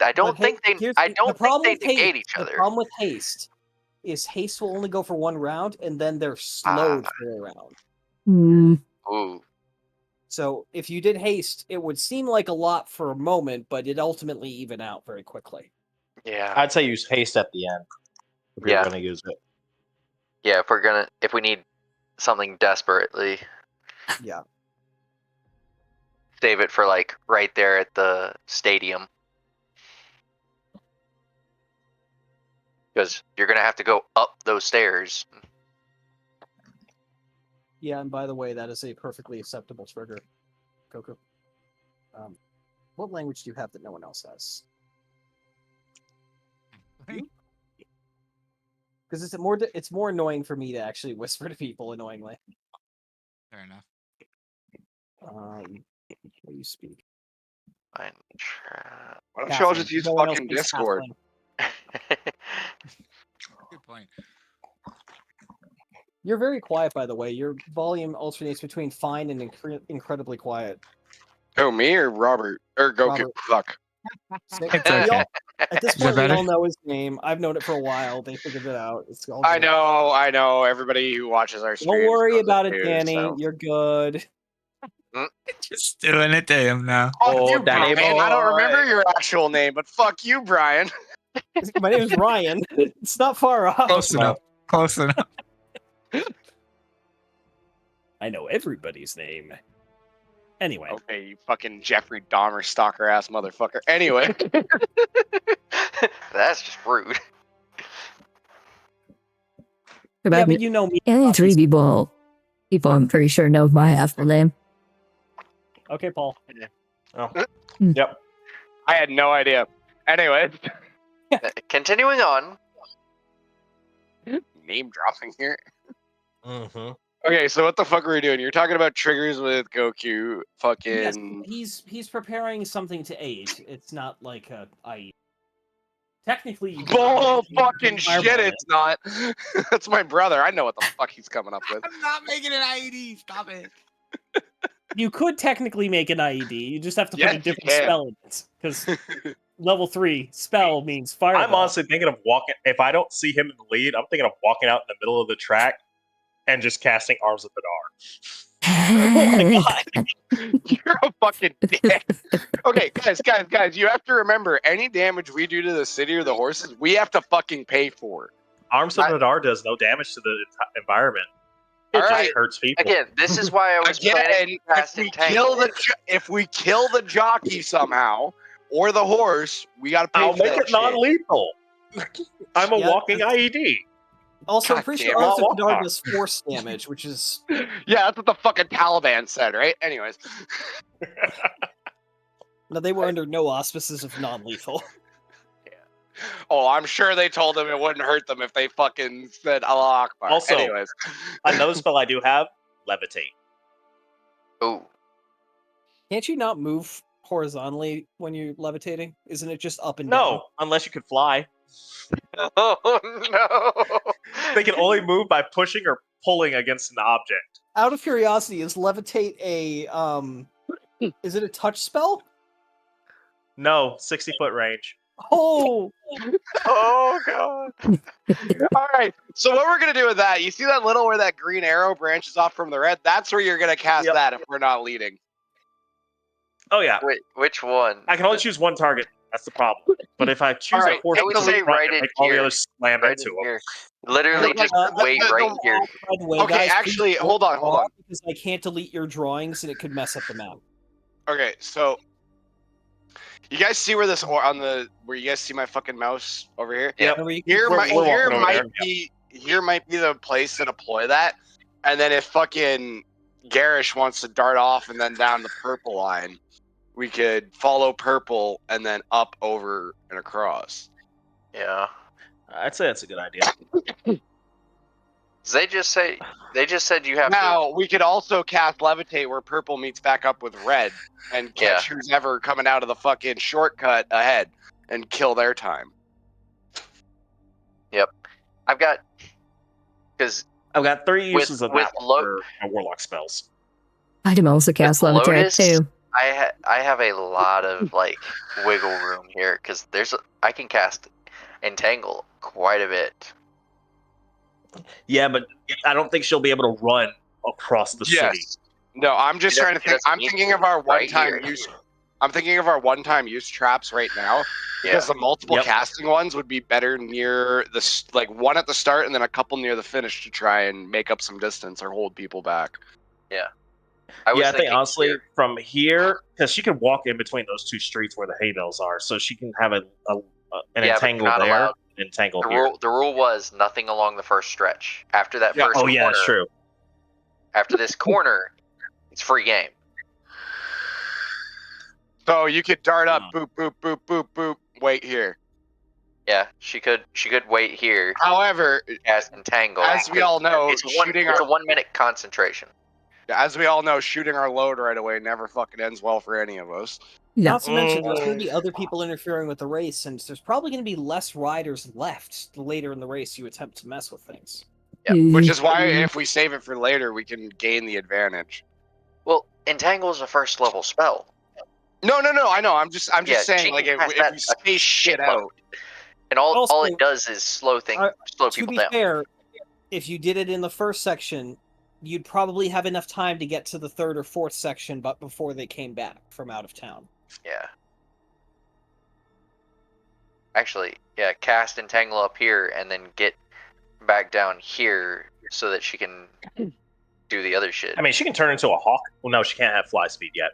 I don't think they. I don't think they negate each The other. problem with haste is haste will only go for one round, and then they're slowed for a round. Hmm. Ooh. So if you did haste, it would seem like a lot for a moment, but it ultimately even out very quickly. Yeah. I'd say use haste at the end if you're going to use it. Yeah. If we need something desperately, Yeah. save it for like right there at the stadium. Because you're gonna have to go up those stairs. Yeah, and by the way, that is a perfectly acceptable trigger, Coco. What language do you have that no one else has? Because it's more annoying for me to actually whisper to people annoyingly. Fair enough. What do you speak? Why don't you all just Halfling. use No one else fucking speaks Discord? Halfling. Good point. You're very quiet, by the way. Your volume alternates between fine and incredibly quiet. Oh, me or Robert? Or Goku? Robert. Fuck. It's We okay. all- at this Is that point, we better? all know his name. I've known it for a while. They figured it out. It's all I good. know. Everybody who watches our streams Don't worry knows about it, too, Danny. so. You're good. Just doing it to him now. Fuck you, Danny Brian. I don't remember boy. your actual name, but fuck you, Brian. My name is Ryan. It's not far off. Close enough. Close enough. I know everybody's name. Anyway. Okay, you fucking Jeffrey Dahmer stalker ass motherfucker. Anyway. That's just rude. Yeah, but you know me. Only three people I'm pretty sure know my actual name. Okay, Paul. Oh. Yep. I had no idea. Anyway. Continuing on. Name dropping here. Mm-hmm. Okay, so what the fuck were we doing? You're talking about triggers with Goku. Fucking. Yes, he's preparing something to aid. It's not like technically you Bull can fucking fireball shit, it. it's not. That's my brother. I know what the fuck he's coming up with. I'm not making an IED. Stop it. You could technically make an IED. You just have to Yes, put a you different can. spell in it. Because level 3 spell means fireball. I'm honestly thinking of walking. If I don't see him in the lead, I'm thinking of walking out in the middle of the track and just casting Arms of Hadar. You're a fucking dick. Okay, guys, you have to remember, any damage we do to the city or the horses, we have to fucking pay for. Arms of Hadar does no damage to the environment. It All just right. hurts people. Again, this is why I was planning to cast Entangle. If we kill the jockey somehow, or the horse, we gotta pay I'll for make that it non-lethal. I'm a Yeah, walking IED. Also, I'm God pretty damn sure it. Arms of Walk Hadar on. does force damage, which is... Yeah, that's what the fucking Taliban said, right? Anyways. No, they were under no auspices of non-lethal. Oh, I'm sure they told him it wouldn't hurt them if they fucking said Allah Akbar. Also, anyways. Another spell I do have, Levitate. Oh, Can't you not move horizontally when you're levitating? Isn't it just up and down? No, unless you could fly. oh no! They can only move by pushing or pulling against an object. Out of curiosity, is levitate a is it a touch spell? No, 60-foot range. Oh, Oh god! All right. So what we're gonna do with that? You see that little where that green arrow branches off from the red? That's where you're gonna cast Yep. that if we're not leading. Oh yeah, Wait, which one? I can only choose one target. That's the problem. But if I choose Alright, a horse, I would from the say front, right and in make all the here. others slam Right into in them. here. Literally, just wait the- right here. by the way, Okay, guys, actually, please hold on, hold on. because I can't delete your drawings and it could mess up the map. Okay, so you guys see where this where you guys see my fucking mouse over here? Yeah. Remember, you Here can- might we're walking over might there, be here might be the place to deploy that. And then if fucking Garish wants to dart off and then down the purple line, we could follow purple and then up, over, and across. Yeah. I'd say that's a good idea. They just said you have to. Now, we could also cast Levitate where purple meets back up with red and catch who's ever coming out of the fucking shortcut ahead and kill their time. Yep. I've got 3 uses of with that for my warlock spells. I can also cast With Levitate Lotus, too. I have a lot of like wiggle room here because I can cast Entangle quite a bit. Yeah, but I don't think she'll be able to run across the city. No, I'm just trying to think. I'm thinking of our one-time here. use. I'm thinking of our one-time use traps right now because the multiple casting ones would be better near the like one at the start and then a couple near the finish to try and make up some distance or hold people back. Yeah. I think honestly from here, because she can walk in between those two streets where the hay bales are, so she can have an entangle not there, allowed. entangle here. The rule was nothing along the first stretch. After that first corner, that's true. After this corner, it's free game. So you could dart up, boop, boop, boop, boop, boop, wait here. Yeah, she could wait here. However, cast Entangle. As we all know, it's a 1 minute concentration. As we all know, shooting our load right away never fucking ends well for any of us. No. Not to mention, there's going to be other people interfering with the race, and there's probably going to be less riders left later in the race you attempt to mess with things. Yep. Which is why if we save it for later, we can gain the advantage. Well, Entangle is a first level spell. No, I know. I'm just saying, like, if we space shit out. And all it does is slow people down. To be fair, if you did it in the first section, you'd probably have enough time to get to the third or fourth section, but before they came back from out of town. Yeah. Actually, cast Entangle up here and then get back down here so that she can do the other shit. I mean, she can turn into a hawk. Well, no, she can't have fly speed yet.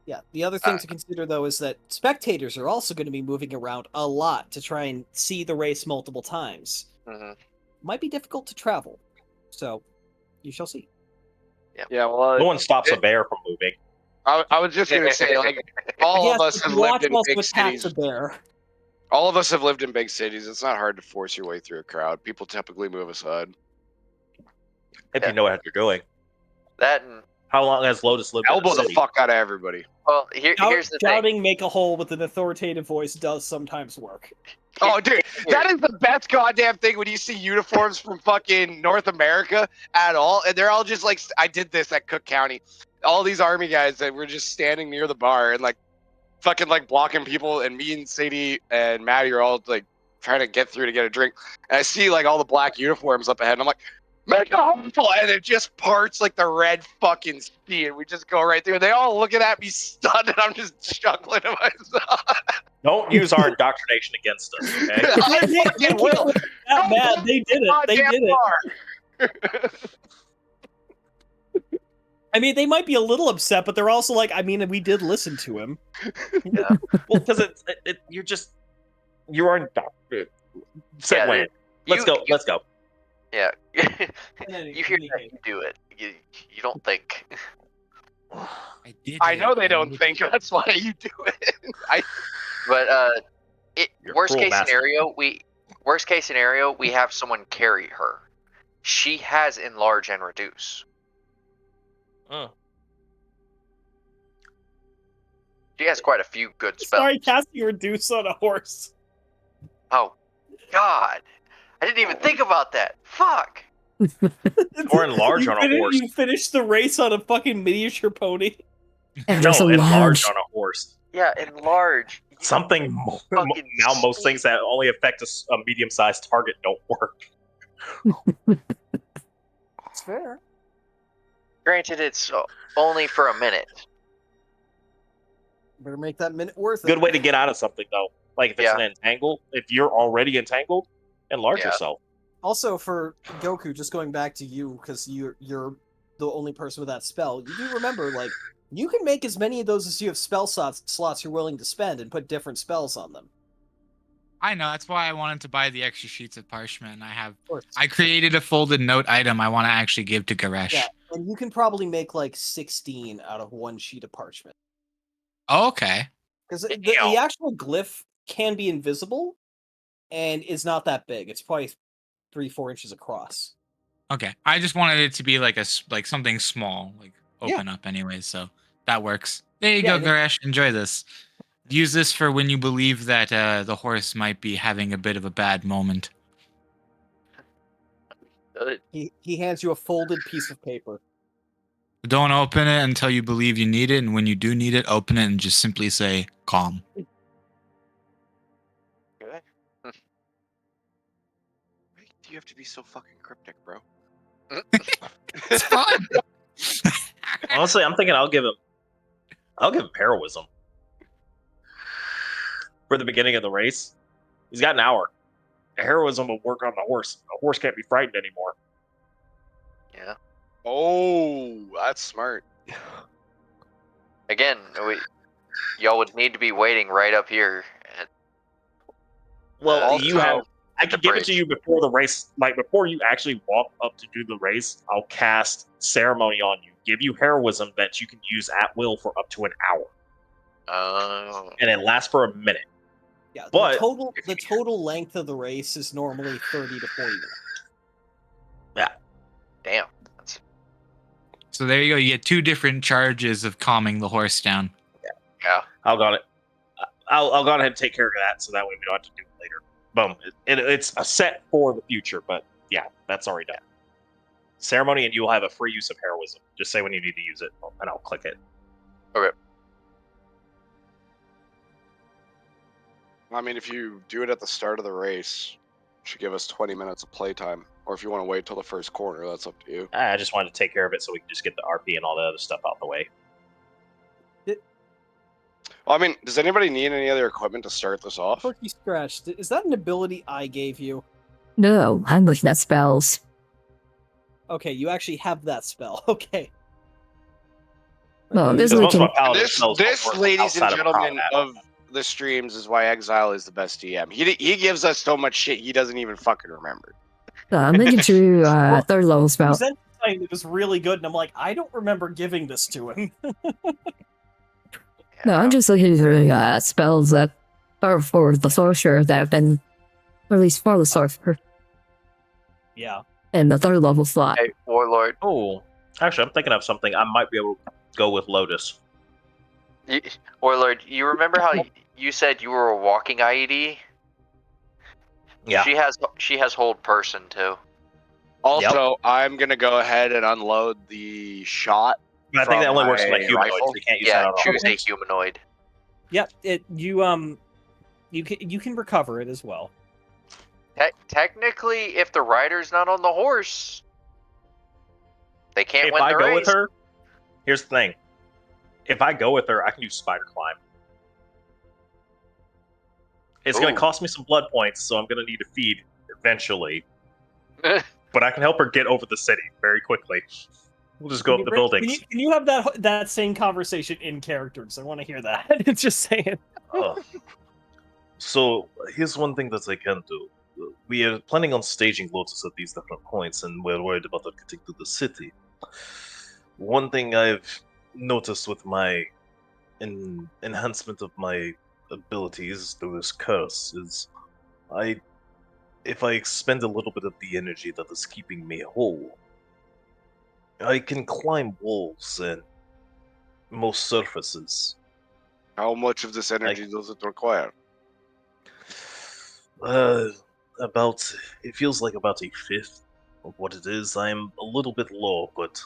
Yeah, the other thing to consider, though, is that spectators are also going to be moving around a lot to try and see the race multiple times. Mm-hmm. Might be difficult to travel, so you shall see. Yeah, well, no one stops a bear from moving. I was just gonna say, like, all of us have lived in big cities. All of us have lived in big cities. It's not hard to force your way through a crowd. People typically move aside. If you know what you're doing. That and how long has Lotus lived? Elbow the fuck out of everybody. Well, here's the shouting "make a hole" with an authoritative voice does sometimes work. Oh, dude, that is the best goddamn thing when you see uniforms from fucking North America at all, and they're all just like, I did this at Cook County. All these army guys that were just standing near the bar and like fucking like blocking people, and me and Sadie and Maddie are all like trying to get through to get a drink. And I see like all the black uniforms up ahead, and I'm like, make a hole, and it just parts like the red fucking sea, and we just go right through. And they all looking at me stunned, and I'm just chuckling to myself. Don't use our indoctrination against us, okay? I fucking will. Not bad. They did it. They did it. I mean, they might be a little upset, but they're also like, I mean, we did listen to him. Yeah. Well, because you're indoctrinated. Segue. Let's go. Yeah. You hear that, you do it. You don't think. I know they don't think. That's why you do it. Worst case scenario, we have someone carry her. She has enlarge and reduce. She has quite a few good spells. Sorry, casting reduce on a horse. Oh, God. I didn't even think about that. Fuck. Or enlarge on a horse. You finished the race on a fucking miniature pony. And enlarge on a horse. Yeah, enlarge. Something now most things that only affect a medium-sized target don't work. It's fair. Granted, it's only for a minute. Better make that minute worth it. Good way to get out of something, though. Like if it's an entangle, if you're already entangled, enlarge yourself. Also, for Goku, just going back to you, because you're the only person with that spell, you do remember, like, you can make as many of those as you have spell slots you're willing to spend and put different spells on them. I know. That's why I wanted to buy the extra sheets of parchment. Of course. I created a folded note item I want to actually give to Garesh. Yeah, and you can probably make like 16 out of one sheet of parchment. Oh, okay. Because the actual glyph can be invisible, and it's not that big. It's probably 3-4 inches across. Okay. I just wanted it to be like something small, like open up anyway. So that works. There you go, Garesh. Enjoy this. Use this for when you believe that the horse might be having a bit of a bad moment. He hands you a folded piece of paper. Don't open it until you believe you need it, and when you do need it, open it and just simply say calm. Okay. Why do you have to be so fucking cryptic, bro? It's fun. Honestly, I'm thinking I'll give him heroism for the beginning of the race. He's got an hour. Heroism will work on the horse. The horse can't be frightened anymore. Yeah. Oh, that's smart. Again, y'all would need to be waiting right up here. Well, you have. I at the can give it to bridge. you before the race, like before you actually walk up to do the race. I'll cast ceremony on you, give you heroism that you can use at will for up to an hour, Oh. and it lasts for a minute. Yeah, But the total length of the race is normally 30 to 40 minutes. Yeah. Damn. So there you go. You get 2 different charges of calming the horse down. Yeah. I'll go ahead and take care of that, so that way we don't have to do it later. Boom. It's a set for the future, but yeah, that's already done. Ceremony, and you will have a free use of heroism. Just say when you need to use it, and I'll click it. Okay. I mean, if you do it at the start of the race, it should give us 20 minutes of playtime. Or if you want to wait till the first corner, that's up to you. I just wanted to take care of it so we can just get the RP and all the other stuff out the way. Well, I mean, does anybody need any other equipment to start this off? Turkey Scratch, is that an ability I gave you? No, I'm looking at spells. Okay, you actually have that spell. Okay. Well, this Because we most of can. my paladin spells don't This, work ladies and outside of gentlemen combat. of the streams, is why Exile is the best DM. He gives us so much shit he doesn't even fucking remember. I'm looking through third level spell. It was really good, and I'm like, I don't remember giving this to him. No, I'm just looking through spells that are for the sorcerer that have been released for the sorcerer Yeah. in the third level slot. Hey, Warlord. Oh, actually, I'm thinking of something. I might be able to go with Lotus. Warlord, you remember how you said you were a walking IED? Yeah. She has hold person too. Also, I'm gonna go ahead and unload the shot. But I think that from only works for my like humanoids. rifle. We can't use that Yeah, on choose a horse. humanoid. Yep. You can recover it as well. Technically, if the rider's not on the horse, they can't If win I the go race. with her, here's the thing. If I go with her, I can do spider climb. It's going Ooh. to cost me some blood points, so I'm going to need to feed eventually. But I can help her get over the city very quickly. We'll just go up the buildings. Can you have that same conversation in characters? I want to hear that. It's just saying. So here's one thing that I can do. We are planning on staging Lotus at these different points, and we're worried about her getting to the city. One thing I've noticed with my enhancement of my abilities through this curse is if I expend a little bit of the energy that is keeping me whole, I can climb walls and most surfaces. How much of this energy does it require? It feels like about a fifth of what it is. I'm a little bit low, but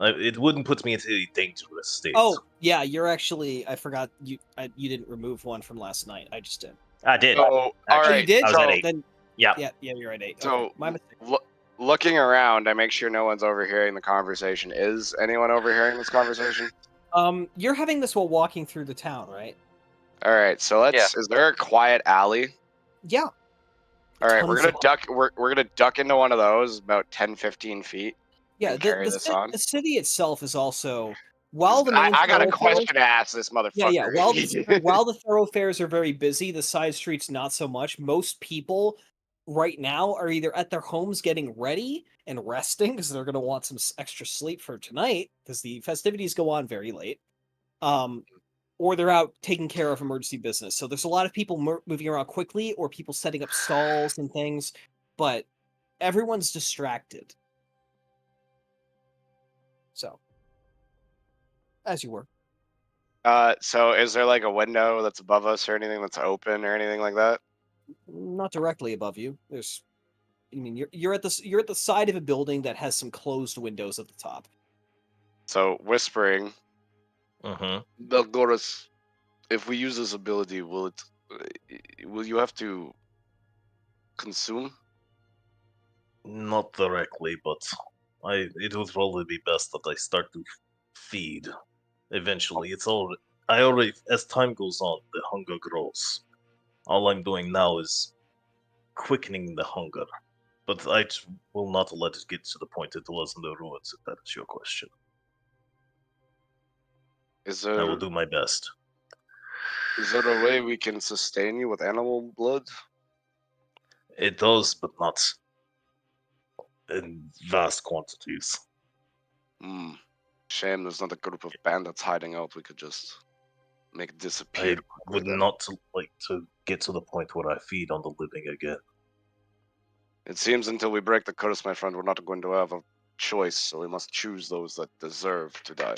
it wouldn't put me into a dangerous state. Oh, yeah, you're actually. I forgot you didn't remove one from last night. I just did. I did. So, all Oh, right. you did? I was at 8. Then, Yeah. yeah, you're at 8. So, Okay, my mistake. looking around, I make sure no one's overhearing the conversation. Is anyone overhearing this conversation? You're having this while walking through the town, right? All right. So let's. Yeah. Is there a quiet alley? Yeah. All right. We're Tons gonna of- duck. We're gonna duck into one of those, about 10, 15 feet. Yeah, and carry this on. the city itself is also while the main I got a thoroughfare- question to ask this motherfucker. Yeah. While the thoroughfares are very busy, the side streets not so much. Most people right now are either at their homes getting ready and resting because they're going to want some extra sleep for tonight because the festivities go on very late. Or they're out taking care of emergency business. So there's a lot of people moving around quickly or people setting up stalls and things, but everyone's distracted. So, as you were. So is there like a window that's above us or anything that's open or anything like that? Not directly above you. You're at the side of a building that has some closed windows at the top. So whispering, Belgoris, if we use this ability, will you have to consume? Not directly, but it would probably be best that I start to feed. Eventually, as time goes on, the hunger grows. All I'm doing now is quickening the hunger, but will not let it get to the point it was in the ruins. If that is your question, I will do my best. Is there a way we can sustain you with animal blood? It does, but not in vast quantities. Shame there's not a group of bandits hiding out we could just make disappear. I would not like to get to the point where I feed on the living again. It seems until we break the curse, my friend, we're not going to have a choice, so we must choose those that deserve to die.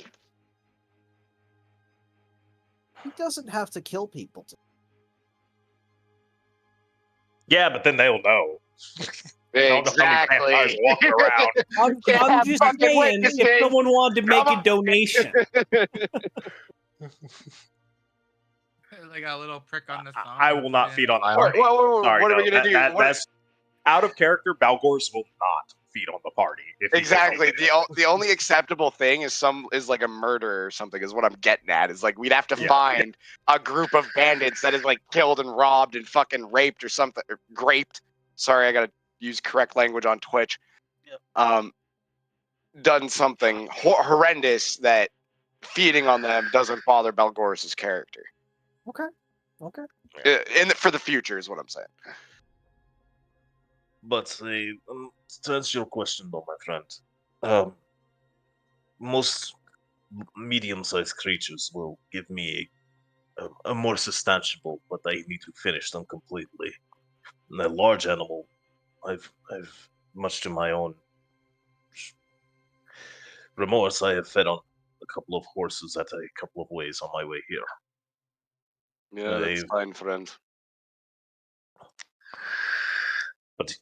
He doesn't have to kill people. Yeah, but then they'll know. Exactly. Walking around. I'm just saying, if someone wanted to make a donation. Like a little prick on the thumb. I will not feed on the What, party. Sorry, what are we no, gonna do? That's out of character. Balgors will not feed on the party. Exactly. The only acceptable thing is like a murder or something. Is what I'm getting at. Is like we'd have to find a group of bandits that is like killed and robbed and fucking raped or something. Or graped. Sorry, I gotta use correct language on Twitch. Done something horrendous that feeding on them doesn't bother Balgoris's character. Okay. For the future is what I'm saying. But to answer your question, though, my friend, most medium-sized creatures will give me a more substantial, but I need to finish them completely. And a large animal, I've much to my own remorse, I have fed on a couple of horses at a couple of ways on my way here. Yeah, that's fine, friend. But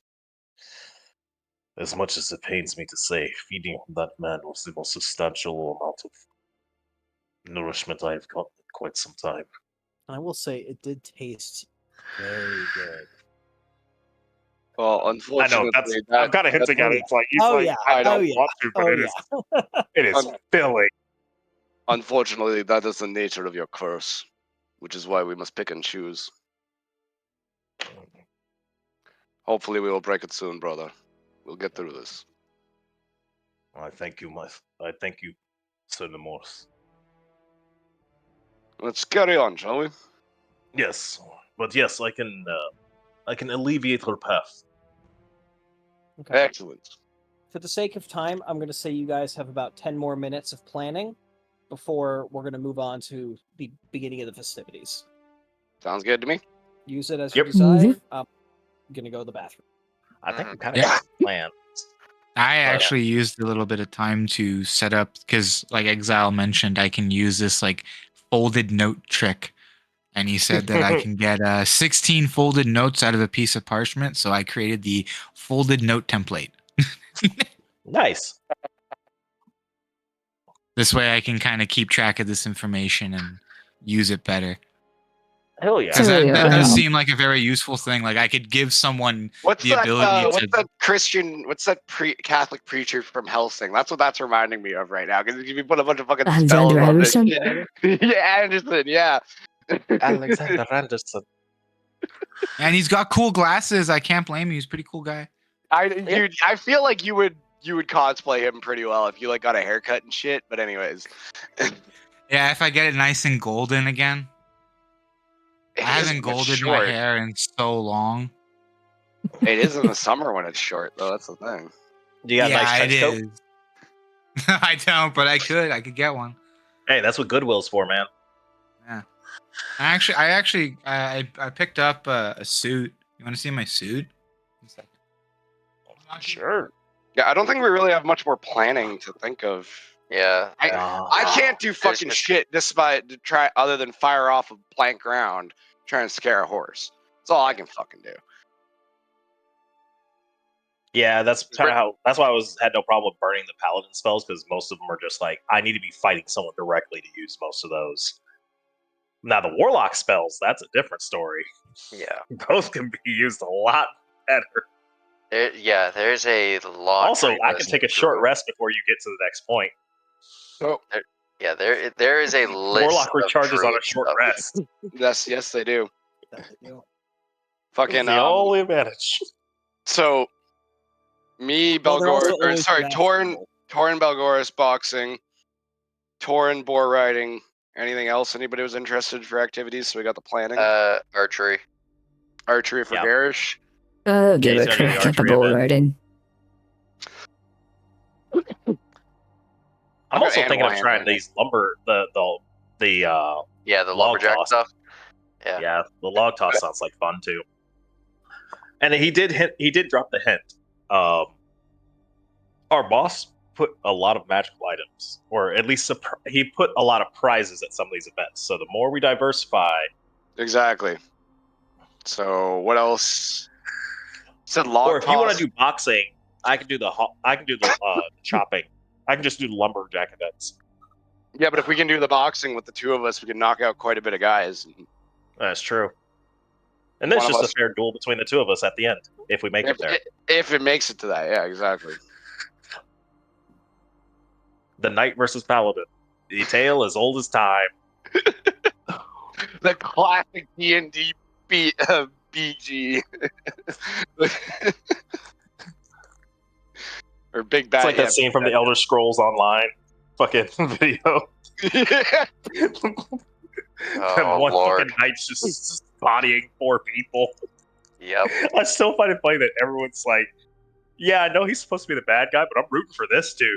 as much as it pains me to say, feeding that man was the most substantial amount of nourishment I have gotten in quite some time. I will say it did taste very good. Well, unfortunately, I'm kind of hinting at it. It's like I don't want to, but it is filling. Unfortunately, that is the nature of your curse, which is why we must pick and choose. Hopefully, we will break it soon, brother. We'll get through this. I thank you, Sir Lemorse. Let's carry on, shall we? Yes, but yes, I can alleviate her path. Okay. Excellent. For the sake of time, I'm going to say you guys have about 10 more minutes of planning before we're going to move on to the beginning of the festivities. Sounds good to me. Use it as you desire. I'm going to go to the bathroom. I think we kind of got a plan. I actually used a little bit of time to set up because, like Exile mentioned, I can use this like folded note trick, and he said that I can get 16 folded notes out of a piece of parchment. So I created the folded note template. Nice. This way, I can kind of keep track of this information and use it better. Hell yeah! Because that does seem like a very useful thing. Like I could give someone ability to. What's that Christian? What's that Catholic preacher from Helsing? That's what that's reminding me of right now. Because if you put a bunch of fucking spells on this, yeah, Anderson, yeah. Alexander Anderson. And he's got cool glasses. I can't blame him. He's a pretty cool guy. I feel like you you would cosplay him pretty well if you like got a haircut and shit. But anyways, Yeah, if I get it nice and golden again. I it haven't is when it's golded my short. hair in so long. It is in the summer when it's short, though. That's the thing. Do you got a nice it trench coat? is. I don't, but I could get one. Hey, that's what Goodwill's for, man. Yeah. I picked up a suit. You want to see my suit? One second. Sure. Yeah, I don't think we really have much more planning to think of. Yeah. I can't do fucking just- shit despite to try other than fire off a blank round trying to scare a horse. That's all I can fucking do. Yeah, that's kind of how. That's why had no problem with burning the paladin spells, because most of them are just like, I need to be fighting someone directly to use most of those. Now the warlock spells, that's a different story. Yeah. Those can be used a lot better. There's a lot. Also, I can take a short rest before you get to the next point. Oh, Yeah, there is a list. Warlock of recharges on a druid short stuff. rest. yes, they do. That they do. Fucking the only advantage. So, me, Well, they're also Belgor, or always sorry, masterful. Torin Belgoris boxing, Torin boar riding. Anything else anybody was interested for activities? So we got the planning. Archery. Archery for Yeah. Garish. Give he's a gonna do the crack at the archery bull event. riding. I'm got also thinking animal of trying handling. these lumber the Yeah, the log lumberjack toss. stuff. Yeah. Yeah, the log toss sounds like fun too. And he did drop the hint. Our boss put a lot of magical items, or at least he put a lot of prizes at some of these events. So the more we diversify, Exactly. So what else? Said log or if you want toss. to do boxing, I can do the chopping. I can just do the lumberjack events. Yeah, but if we can do the boxing with the two of us, we can knock out quite a bit of guys. That's true. And then it's One of just us- a fair duel between the two of us at the end, if we make it there. If it makes it to that, yeah, exactly. The knight versus paladin. The tale as old as time. The classic D&D BG. Or big bad. It's like that scene from the Elder Scrolls Online fucking video. Oh, One Lord. fucking knight's just bodying 4 people. Yep. I still find it funny that everyone's like, yeah, I know he's supposed to be the bad guy, but I'm rooting for this dude.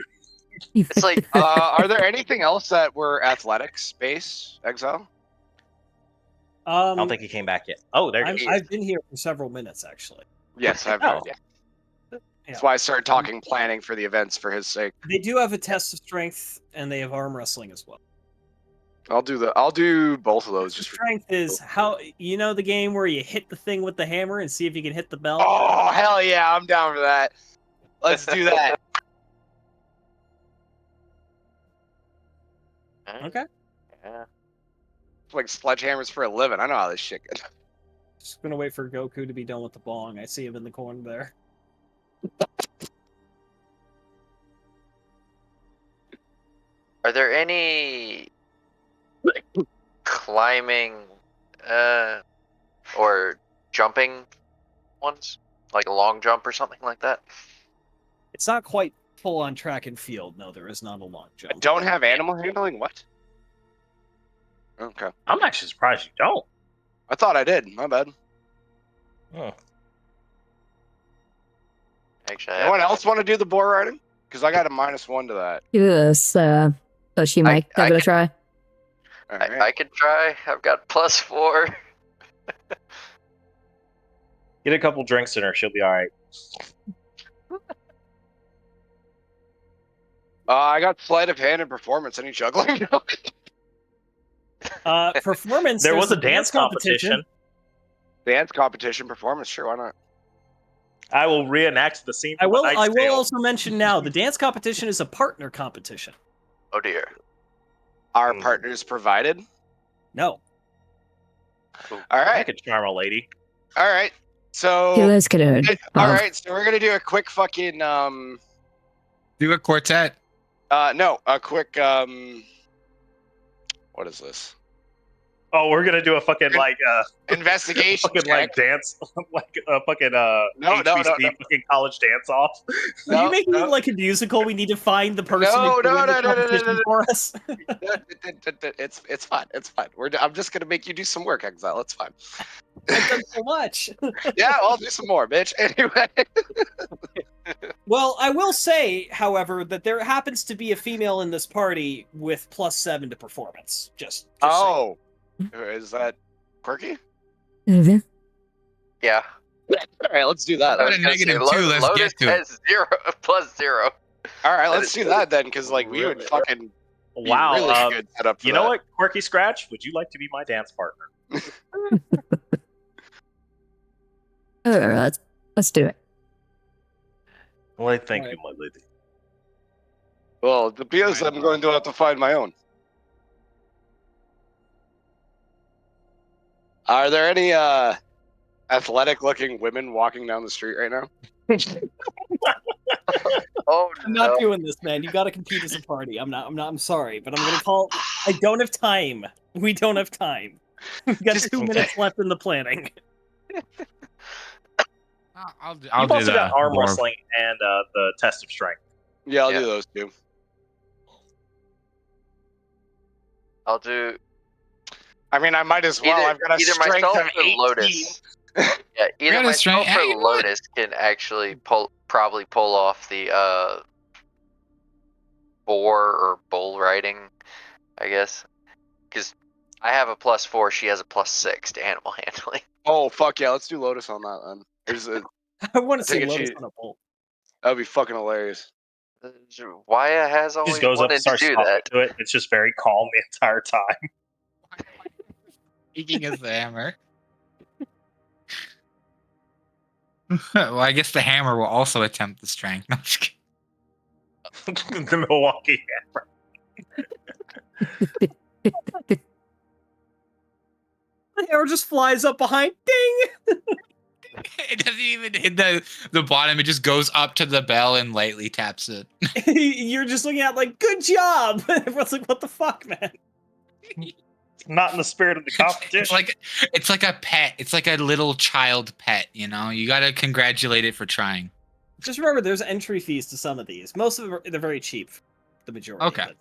It's like Are there anything else that were athletics based, Exile? I don't think he came back yet. Oh, there he is. I've been here for several minutes, actually. Yes, I've Oh. heard. Yeah. That's why I started talking planning for the events for his sake. They do have a test of strength, and they have arm wrestling as well. I'll do both of those. Test of Just for, strength is how the game where you hit the thing with the hammer and see if you can hit the bell. oh hell yeah, I'm down for that. Let's do that. Okay. Yeah. It's like sledgehammers for a living. I know how this shit goes. Just gonna wait for Goku to be done with the bong. I see him in the corner there. Are there any climbing or jumping ones? Like a long jump or something like that? It's not quite full on track and field. No, there is not a long I jump. don't have animal handling. What? Okay, I'm actually surprised you don't. I thought I did. My bad. Oh. Actually, Anyone else want to do the boar riding? Because I got a -1 to that. Yes, so she might give I it a can- try. All right. I could try. I've got +4. Get a couple drinks in her, she'll be alright. I got sleight of hand and performance. Any juggling? Performance. There there's was a the dance competition. Dance competition, performance. Sure, why not? I will reenact the scene I from will. A Knight's I will Tale. also mention now the dance competition is a partner competition. Oh dear. Our partners provided. No. All I right. could charm a lady. All right. So. He was gonna. All right. So we're gonna do a quick fucking Do a quartet. no, a quick what is this? Oh, we're gonna do a fucking Investigation fucking like check. dance, like a fucking No, HBC fucking college dance off. Are you No, making no. it like a musical? We need to find the person No, who can no, win the no, no, no, no, competition no, for us. It's fine. It's fine. I'm just gonna make you do some work, Exile. It's fine. I've done so much. Yeah, I'll do some more, bitch. Anyway. Well, I will say, however, that there happens to be a female in this party with +7 to performance. Just saying. Oh, is that quirky? Mhm. Yeah. All right, let's do that. I Got was a gonna say, -2, let's Lotus get to it. has +0. All right, That let's is do that then, because like we would really fucking be Wow. really good setup for You know that. what, Quirky Scratch? Would you like to be my dance partner? All right, let's do it. Well, thank Right. you, my lady. Well, the BS I'm going to have to find my own. Are there any athletic-looking women walking down the street right now? Oh I'm no. not doing this, man. You got to compete as a party. I'm not. I'm sorry, but I'm gonna call. I don't have time. We don't have time. We've got Just- 2 minutes left in the planning. I'll do You've also the got arm dwarf. wrestling and the test of strength. Yeah, I'll Yeah. do those two. I'll do I mean, I might as well. I've got a either strength myself of or 18. Lotus. Yeah, either got a myself strength- or hey, you know what? Lotus can actually probably pull off the boar or bull riding, I guess. Because I have a +4, she has a +6 to animal handling. Oh fuck yeah, let's do Lotus on that then. There's a, I want to Take see a Lotus cheat. on a bull. that'd be fucking hilarious. Waya has He always just goes up and wanted to starts do talking that. to it. It's just very calm the entire time. Speaking as the hammer. Well, I guess the hammer will also attempt the strength. No, I'm just kidding. The Milwaukee The arrow just flies up behind. Ding! It doesn't even hit the bottom. It just goes up to the bell and lightly taps it. You're just looking at like, good job. Everyone's like, what the fuck, man? Not in the spirit of the competition. It's like a pet. It's like a little child pet. You know, you gotta congratulate it for trying. Just remember, there's entry fees to some of these. Most of them they're very cheap. The majority. Okay. Of it.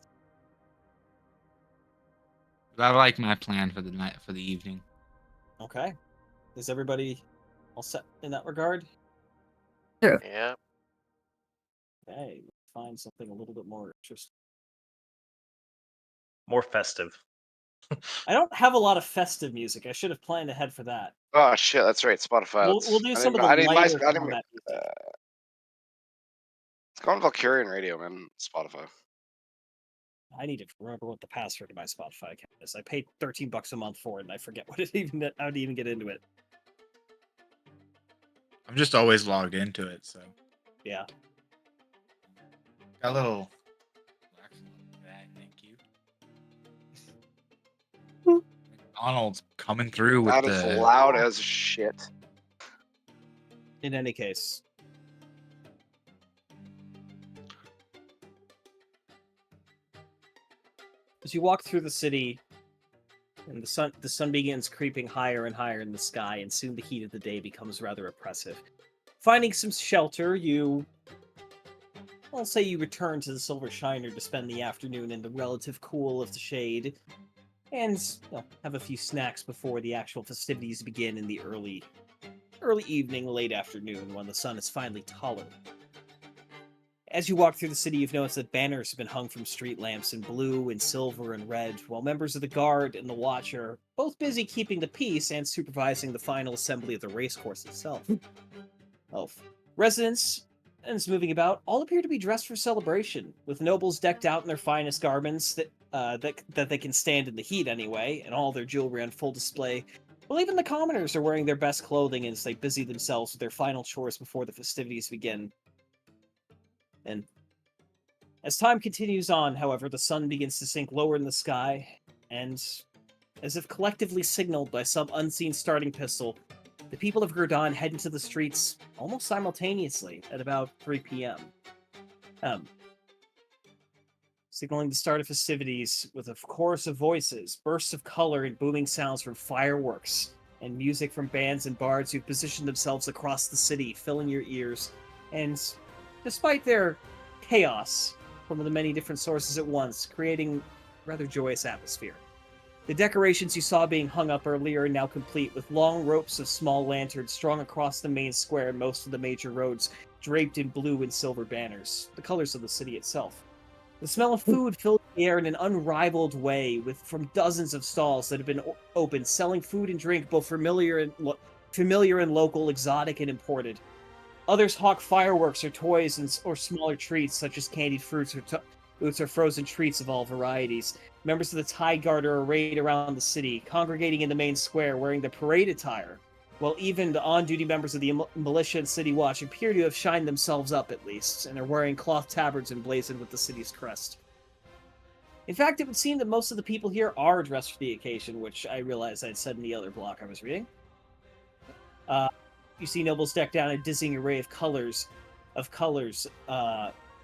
I like my plan for the night for the evening. Okay. Is everybody all set in that regard? Yeah. Okay. Let's find something a little bit more interesting. More festive. I don't have a lot of festive music. I should have planned ahead for that. Oh shit, that's right. Spotify. We'll do some of the lighter combat music. It's going Valkyrian Radio, man. Spotify. I need to remember what the password to my Spotify account is. I paid $13 a month for it, and I forget what it even how to even get into it. I'm just always logged into it, so Yeah. got a little. Thank you. McDonald's coming through with That is the. loud as shit. In any case. As you walk through the city, and the sun begins creeping higher and higher in the sky, and soon the heat of the day becomes rather oppressive. Finding some shelter, I'll say you return to the Silver Shiner to spend the afternoon in the relative cool of the shade, and have a few snacks before the actual festivities begin in the early evening, late afternoon, when the sun is finally tolerant. As you walk through the city, you've noticed that banners have been hung from street lamps in blue and silver and red, while members of the Guard and the Watch are both busy keeping the peace and supervising the final assembly of the racecourse itself. Residents moving about all appear to be dressed for celebration, with nobles decked out in their finest garments that they can stand in the heat anyway, and all their jewelry on full display. Well, even the commoners are wearing their best clothing as they busy themselves with their final chores before the festivities begin. And as time continues on, however, the sun begins to sink lower in the sky, and as if collectively signaled by some unseen starting pistol, the people of Gurdon head into the streets almost simultaneously at about 3 p.m. signaling the start of festivities with a chorus of voices, bursts of color, and booming sounds from fireworks, and music from bands and bards who've positioned themselves across the city, filling your ears. And despite their chaos from the many different sources at once, creating a rather joyous atmosphere. The decorations you saw being hung up earlier are now complete, with long ropes of small lanterns strung across the main square and most of the major roads, draped in blue and silver banners, the colors of the city itself. The smell of food filled the air in an unrivaled way, from dozens of stalls that have been open, selling food and drink, both familiar and local, exotic and imported. Others hawk fireworks or toys or smaller treats, such as candied fruits or frozen treats of all varieties. Members of the Tie Guard are arrayed around the city, congregating in the main square, wearing the parade attire, while even the on-duty members of the militia and city watch appear to have shined themselves up at least, and are wearing cloth tabards emblazoned with the city's crest. In fact, it would seem that most of the people here are dressed for the occasion, which I realized I'd said in the other block I was reading. You see nobles decked out in a dizzying array of colors.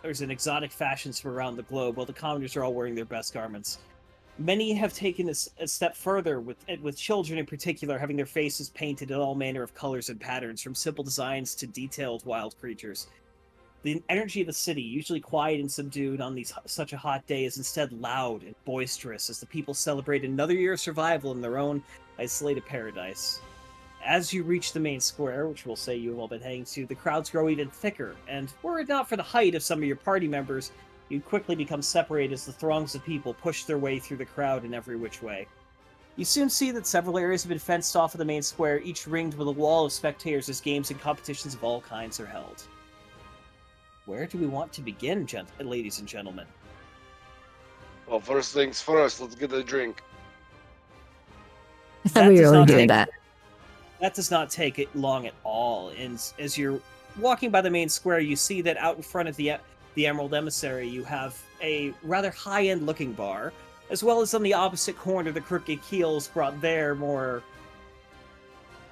There's an exotic fashions from around the globe, while the commoners are all wearing their best garments. Many have taken a step further, with children in particular having their faces painted in all manner of colors and patterns, from simple designs to detailed wild creatures. The energy of the city, usually quiet and subdued on such a hot day, is instead loud and boisterous as the people celebrate another year of survival in their own isolated paradise. As you reach the main square, which we'll say you've all been heading to, the crowds grow even thicker, and were it not for the height of some of your party members, you'd quickly become separated as the throngs of people push their way through the crowd in every which way. You soon see that several areas have been fenced off of the main square, each ringed with a wall of spectators as games and competitions of all kinds are held. Where do we want to begin, ladies and gentlemen? Well, first things first, let's get a drink. I thought we were already doing that. That does not take it long at all. And as you're walking by the main square, you see that out in front of the Emerald Emissary, you have a rather high-end looking bar, as well as on the opposite corner, the Crooked Keels brought their more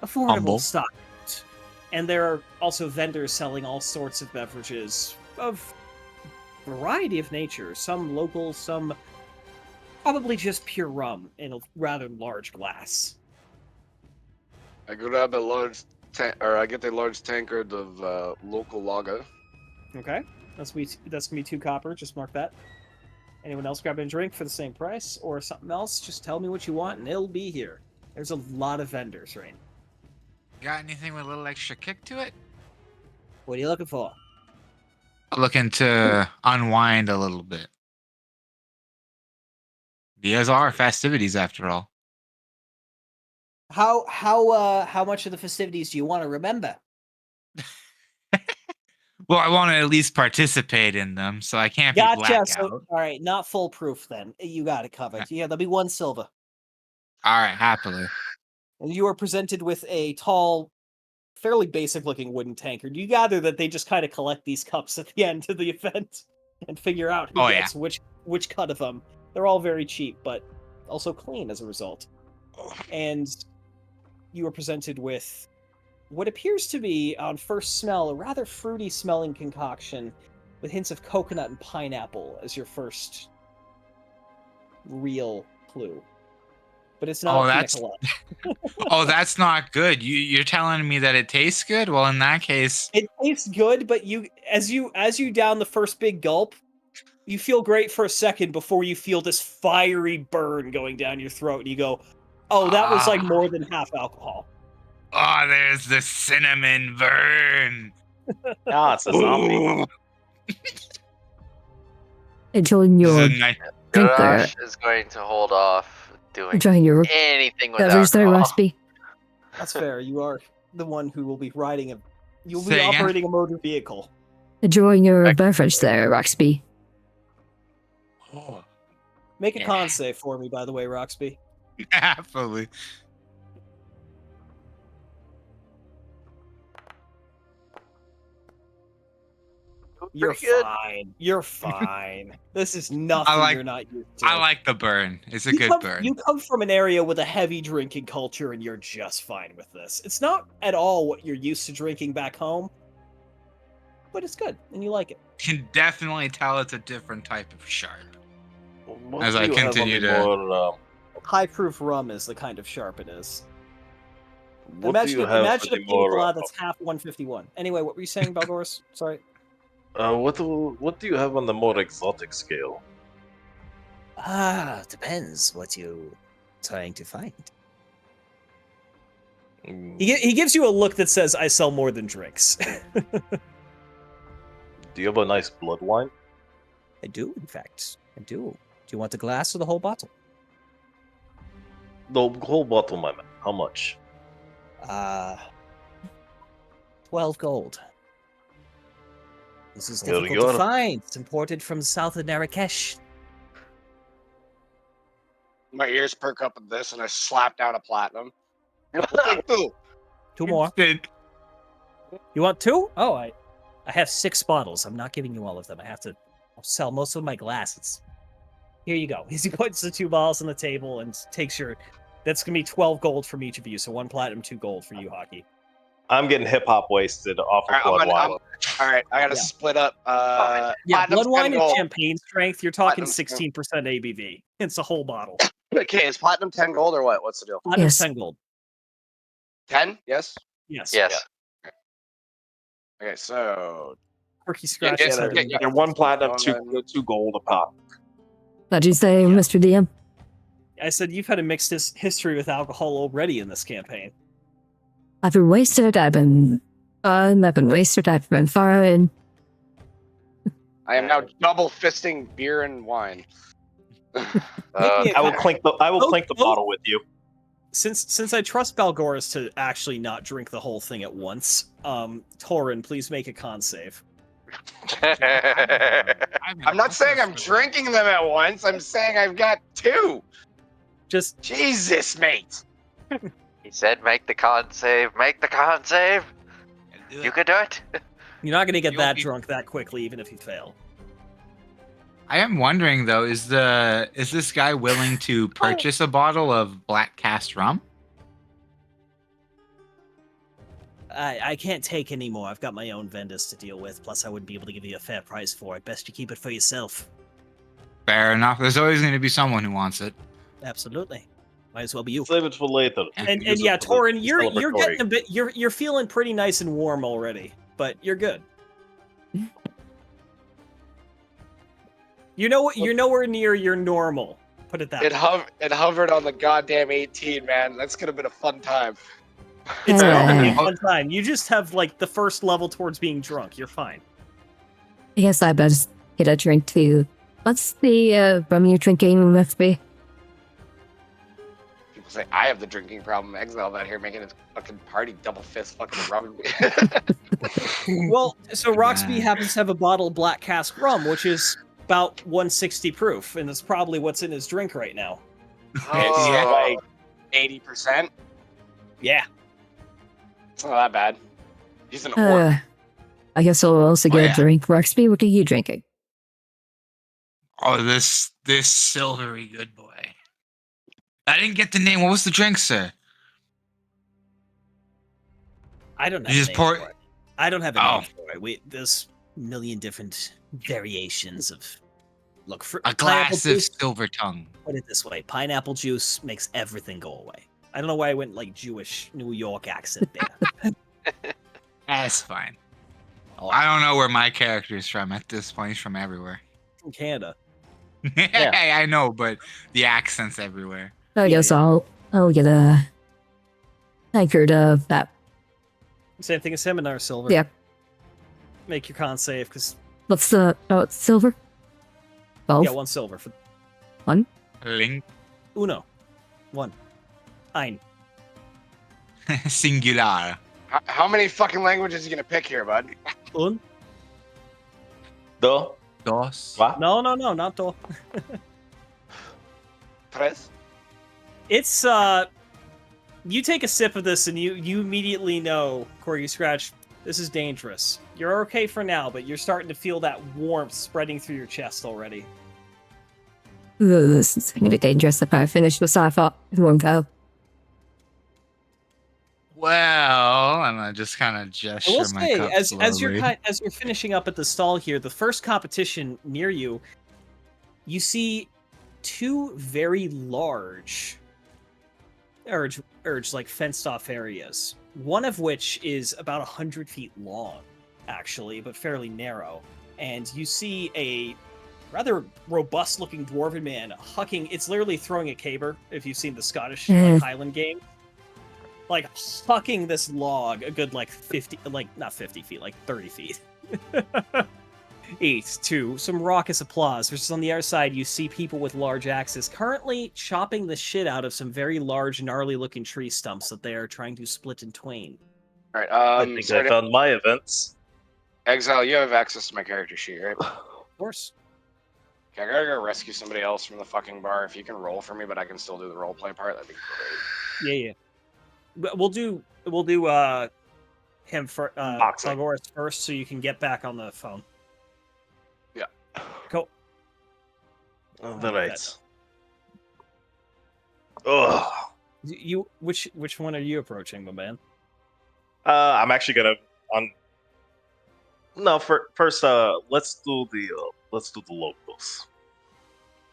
affordable stock. And there are also vendors selling all sorts of beverages of variety of nature. Some local, some probably just pure rum in a rather large glass. I grab a large I get a large tankard of local lager. Okay, that's gonna be 2 copper. Just mark that. Anyone else grabbing a drink for the same price or something else? Just tell me what you want, and it'll be here. There's a lot of vendors, right? Got anything with a little extra kick to it? What are you looking for? Looking to unwind a little bit. These are festivities, after all. How much of the festivities do you want to remember? Well, I want to at least participate in them, so I can't be Gotcha. blackout. So, all right, not foolproof then. You got it covered. Yeah, there'll be 1 silver. All right, happily. And you are presented with a tall, fairly basic-looking wooden tankard. You gather that they just kind of collect these cups at the end of the event and figure out who gets which cut of them. They're all very cheap, but also clean as a result. And you are presented with what appears to be, on first smell, a rather fruity-smelling concoction with hints of coconut and pineapple as your first real clue. But it's not a pina colada. Oh, that's not good. You're telling me that it tastes good? Well, in that case, it tastes good, but as you down the first big gulp, you feel great for a second before you feel this fiery burn going down your throat, and you go, "Oh, that was like more than half alcohol." Oh, there's the cinnamon burn. Ah, it's a zombie. Enjoying your drink there. Garage is going to hold off doing Enjoying your anything with beverage there, alcohol. Roxby. That's fair. You are the one who will be you'll be Say again? operating a motor vehicle. Enjoying your beverage there, Roxby. Oh, Make a con save for me, by the way, Roxby. happily. You're Pretty good. fine. You're fine. This is nothing you're not used to. I like the burn. It's a good burn. You come from an area with a heavy drinking culture, and you're just fine with this. It's not at all what you're used to drinking back home, but it's good, and you like it. Can definitely tell it's a different type of sharp. What As do I you have on continue the to- more, High proof rum is the kind of sharp it is. what do Imagine, you have imagine for a the pina more? colada that's half 151. Anyway, what were you saying, Balgoris? Sorry. What do you have on the more exotic scale? Depends what you trying to find. He gives you a look that says, "I sell more than drinks." Do you have a nice blood wine? I do, in fact. I do. Do you want a glass or the whole bottle? The whole bottle, my man. How much? 12 gold. This is Here you difficult to go. find. It's imported from south of Marrakesh. My ears perk up at this, and I slap down a platinum. We'll take two. 2 more. Instant. You want 2? Oh, I have 6 bottles. I'm not giving you all of them. I'll sell most of my glasses. Here you go. He puts the 2 bottles on the table and takes your. That's gonna be 12 gold from each of you. So 1 platinum, 2 gold for you, Hockey. I'm getting hip hop wasted off of All right, blood wine. all right, I gotta Yeah. split up. Yeah, Platinum's blood wine 10 and gold. champagne strength. You're talking Platinum's 16% ABV. It's a whole bottle. Okay, is platinum 10 gold or what? What's the deal? Platinum Yes. 10 gold. 10? Yes. Yes. Yes. Okay, so Quirky scratch. yeah, his head yeah, and- yeah. They're 1 platinum, Going 2 gold a pop. What'd you say, Mr. DM? I said you've had a mixed history with alcohol already in this campaign. I've been wasted, I've been fun, I've been wasted, I've been foreign. I am now double fisting beer and wine. Yeah, I will clink the Both- bottle with you. Since I trust Balgoris to actually not drink the whole thing at once, Torin, please make a con save. I'm not saying I'm drinking them at once. I'm saying I've got 2. Just Jesus, mate. He said, "Make the con save. Make the con save. You can do it." you're not gonna get You'll that be- drunk that quickly, even if you fail. I am wondering though, is this guy willing to purchase a bottle of black cast rum? I can't take any more. I've got my own vendors to deal with. Plus, I wouldn't be able to give you a fair price for it. Best you keep it for yourself. Fair enough. There's always going to be someone who wants it. Absolutely. Might as well be you. Save it for later. We And can use yeah, it for the Torin, you're celebratory. getting a bit. You're feeling pretty nice and warm already, but you're good. You're nowhere near your normal. Put it that It way. hovered on the goddamn 18, man. That's gonna been a fun time. It's not gonna be a Uh, fun time. You just have like the first level towards being drunk. You're fine. I guess I better get a drink too. What's the rum you're drinking with me? People say I have the drinking problem. Exile out here making his fucking party double fist fucking rum. Well, so Roxby Yeah. happens to have a bottle of black cask rum, which is about 160 proof, and it's probably what's in his drink right now. Oh, like 80%. Yeah. It's not that bad. He's an orc. I guess I'll also Oh, get yeah. a drink. Roxby, what are you drinking? Oh, this silvery good boy. I didn't get the name. What was the drink, sir? I don't have You a just name pour- for it. I don't have a Oh. name for it. There's a million different variations of. Look, for A pineapple glass of juice, silver tongue. put it this way: pineapple juice makes everything go away. I don't know why I went like Jewish New York accent there. That's fine. Oh, I don't know where my character is from at this point. He's from everywhere. From Canada. I know, but the accent's everywhere. I guess I'll get a tankard of that. Same thing as him and our silver. Yeah. Make your con save, because What's the it's silver? Both? yeah, 1 silver for Link. uno. 1. Ein. Singular. How many fucking languages are you gonna pick here, bud? Un? Duh. Dos. What? No, not do. Tres? It's you take a sip of this and you immediately know, Corgi Scratch, this is dangerous. You're okay for now, but you're starting to feel that warmth spreading through your chest already. Ooh, this is going to be dangerous if I finish this. I thought it won't go. Well, and I just kind of I gesture will my say, cup as you're slowly. as you're finishing up at the stall here, the first competition near you, you see two very large urge like fenced off areas. One of which is about 100 feet long, actually, but fairly narrow. And you see a rather robust-looking dwarven man hucking. It's literally throwing a caber. If you've seen the Scottish Highland game, like hucking this log a good like 50, like not 50 feet, like 30 feet. 8 to some raucous applause. Versus on the other side, you see people with large axes currently chopping the shit out of some very large, gnarly-looking tree stumps that they are trying to split in twain. All right. I think I found my events. Exile, you have access to my character sheet, right? Of course. Okay, I gotta go rescue somebody else from the fucking bar. If you can roll for me, but I can still do the role play part, that'd be great. Yeah. We'll do him for Algoris first, so you can get back on the phone. Yeah. Cool. All right. Ugh. You which one are you approaching, my man? I'm actually gonna first let's do the locals.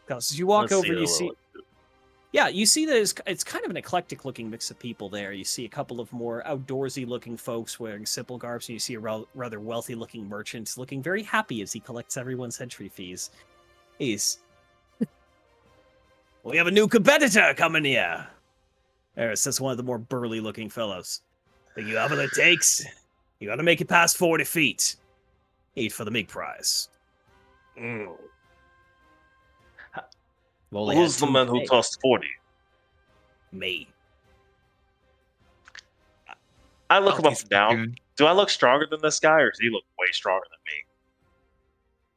Because you walk Let's over, see you what see. we do. Yeah, you see that it's kind of an eclectic-looking mix of people there. You see a couple of more outdoorsy-looking folks wearing simple garbs, and you see a rather wealthy-looking merchant looking very happy as he collects everyone's entry fees. We have a new competitor coming here. There, says one of the more burly-looking fellows. Think you have what it takes? You gotta make it past 40 feet. 8 for the big prize. Who's the man who tossed 40? Me. I look him up and down. Do I look stronger than this guy, or does he look way stronger than me?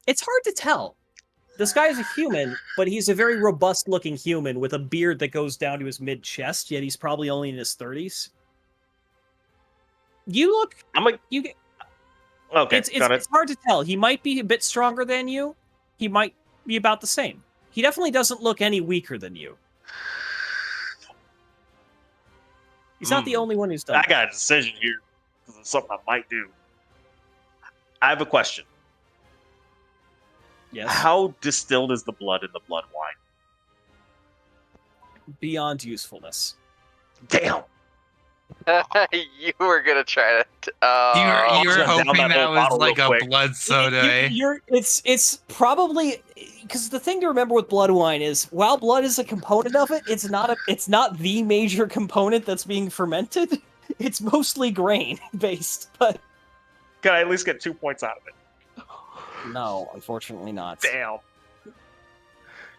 It's hard to tell. This guy is a human, but he's a very robust-looking human with a beard that goes down to his mid-chest, yet he's probably only in his 30s. You look... Okay, it's hard to tell. He might be a bit stronger than you. He might be about the same. He definitely doesn't look any weaker than you. He's not the only one who's done I got a decision here. This is something I might do. I have a question. Yes? How distilled is the blood in the blood wine? Beyond usefulness. Damn! You were gonna try to. You were hoping that was like a blood soda. Eh? It's probably because the thing to remember with blood wine is while blood is a component of it, it's not the major component that's being fermented. It's mostly grain based. But can I at least get 2 points out of it? No, unfortunately not. Damn.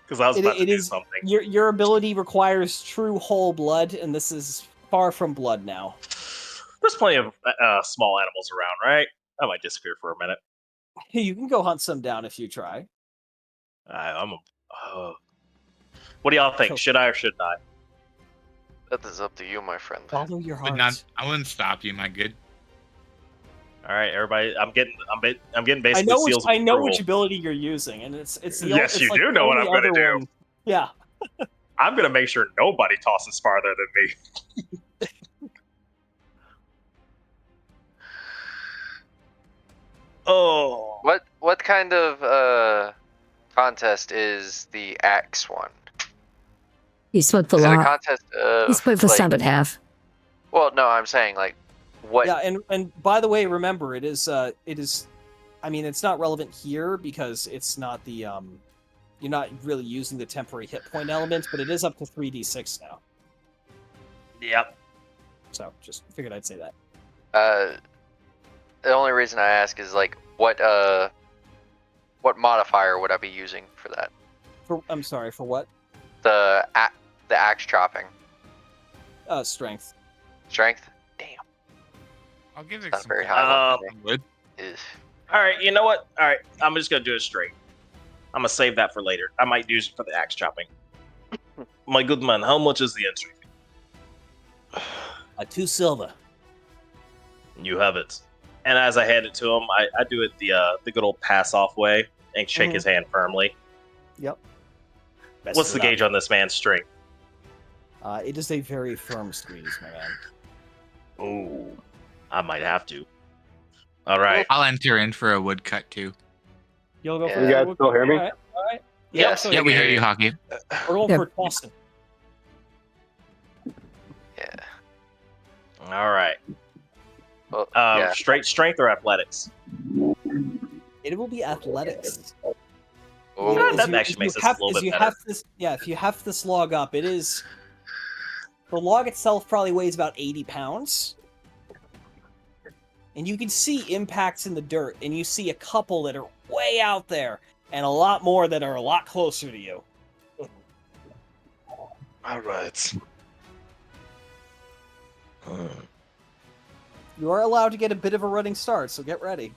Because I was about to do something. Your ability requires true whole blood, and this is far from blood now. There's plenty of small animals around, right? I might disappear for a minute. You can go hunt some down if you try. What do y'all think? Should I or should I? That is up to you, my friend. Follow your heart. I wouldn't stop you, my good. All right, everybody. I'm getting basically seals. I know which ability you're using, and it's the yes, you do know what I'm gonna do. One. Yeah. I'm gonna make sure nobody tosses farther than me. Oh. What kind of contest is the axe one? He split the Is it a lot. contest of, He split the sub in half. Well, no, I'm saying like what? Yeah, and by the way, remember it is. I mean, it's not relevant here because it's not the You're not really using the temporary hit point element, but it is up to 3d6 now. Yep. So just figured I'd say that. The only reason I ask is like what modifier would I be using for that? I'm sorry, for what? The axe chopping. Strength. Strength? Damn. I'll give it Not some very high. wood. All right, you know what? All right, I'm just gonna do it straight. I'm gonna save that for later. I might use it for the axe chopping. My good man, how much is the entry fee? 2 silver. You have it. And as I hand it to him, I do it the good old pass off way and shake his hand firmly. Yep. What's the gauge on this man's strength? It is a very firm squeeze, my man. Oh, I might have to. All right. I'll enter in for a woodcut too. You'll go for You guys still hear me? All right. Yes. Yeah, we hear you, Hockey. We're going Yep. for tossing. Yeah. All right. Well, yeah. Straight strength or athletics? It will be athletics. Oh, that actually makes this a little bit better. If you have this log up, it is. The log itself probably weighs about 80 pounds. And you can see impacts in the dirt, and you see a couple that are way out there, and a lot more that are a lot closer to you. All right. You are allowed to get a bit of a running start, so get ready.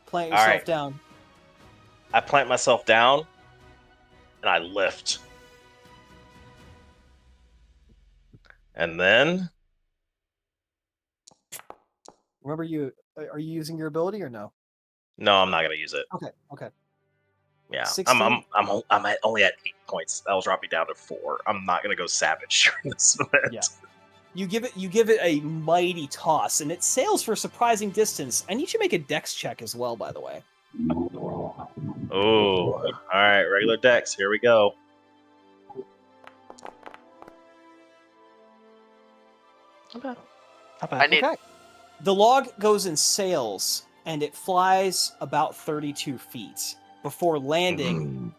Plant All yourself right. down. I plant myself down, and I lift. And then Remember, are you using your ability or no? no, I'm not gonna use it. Okay. Yeah, 16? I'm only at 8 points. That'll drop me down to 4. I'm not gonna go savage during this event. Yeah. You give it a mighty toss, and it sails for a surprising distance. I need you to make a dex check as well, by the way. Oh, all right, regular dex. Here we go. Not bad. I need. Okay. The log goes and sails, and it flies about 32 feet before landing.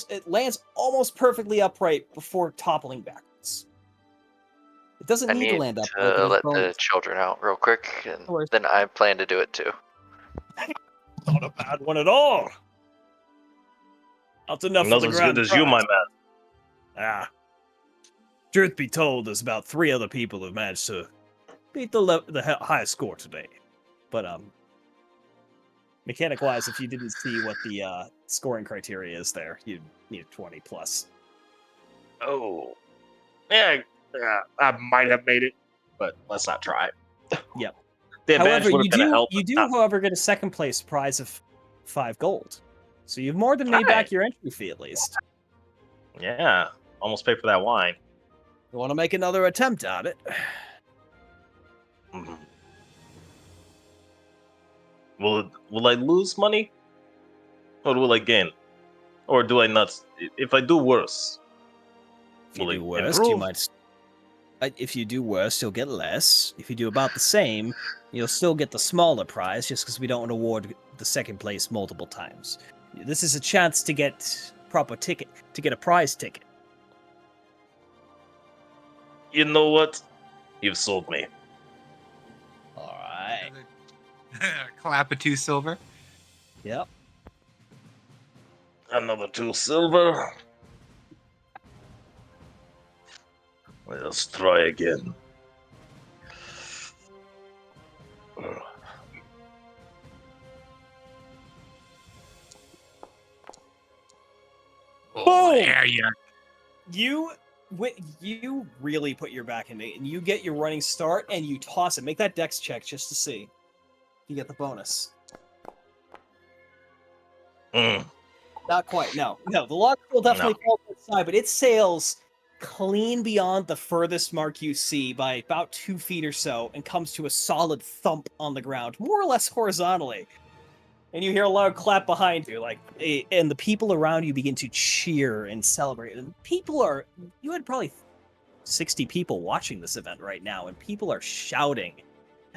It lands almost perfectly upright before toppling backwards. It doesn't I need to need land upright. to It is let the bonus. children out real quick, and worries. then I plan to do it too. Not a bad one at all. Not enough Not for the as grand good as you, prize. my man. Ah. Truth be told, there's about 3 other people who've managed to beat the highest score today. But, mechanic-wise, if you didn't see what the scoring criteria is there, you'd need 20 plus. Oh, yeah, I might have made it, but let's not try. Yep. The advantage However, would have been a help. you do, but not- however, get a second place prize of 5 gold. So you've more than made back Alright. your entry fee, at least. Yeah, almost paid for that wine. You want to make another attempt at it? Mhm. Will I lose money, or will I gain, or do I not? If I do worse, If you will do it worse, improve? you might. If you do worse, you'll get less. If you do about the same, you'll still get the smaller prize, just because we don't award the second place multiple times. This is a chance to get to get a prize ticket. You know what? You've sold me. All right. Clap of 2 silver. Yep. Another 2 silver. Let's try again. Oh, Boom! there you You really put your back into it, and you get your running start, and you toss it. Make that dex check just to see. You get the bonus. Mm. Not quite. No. The log will definitely fall to the side, but it sails clean beyond the furthest mark you see by about 2 feet or so, and comes to a solid thump on the ground, more or less horizontally. And you hear a loud clap behind you, and the people around you begin to cheer and celebrate. And you had probably 60 people watching this event right now, and people are shouting,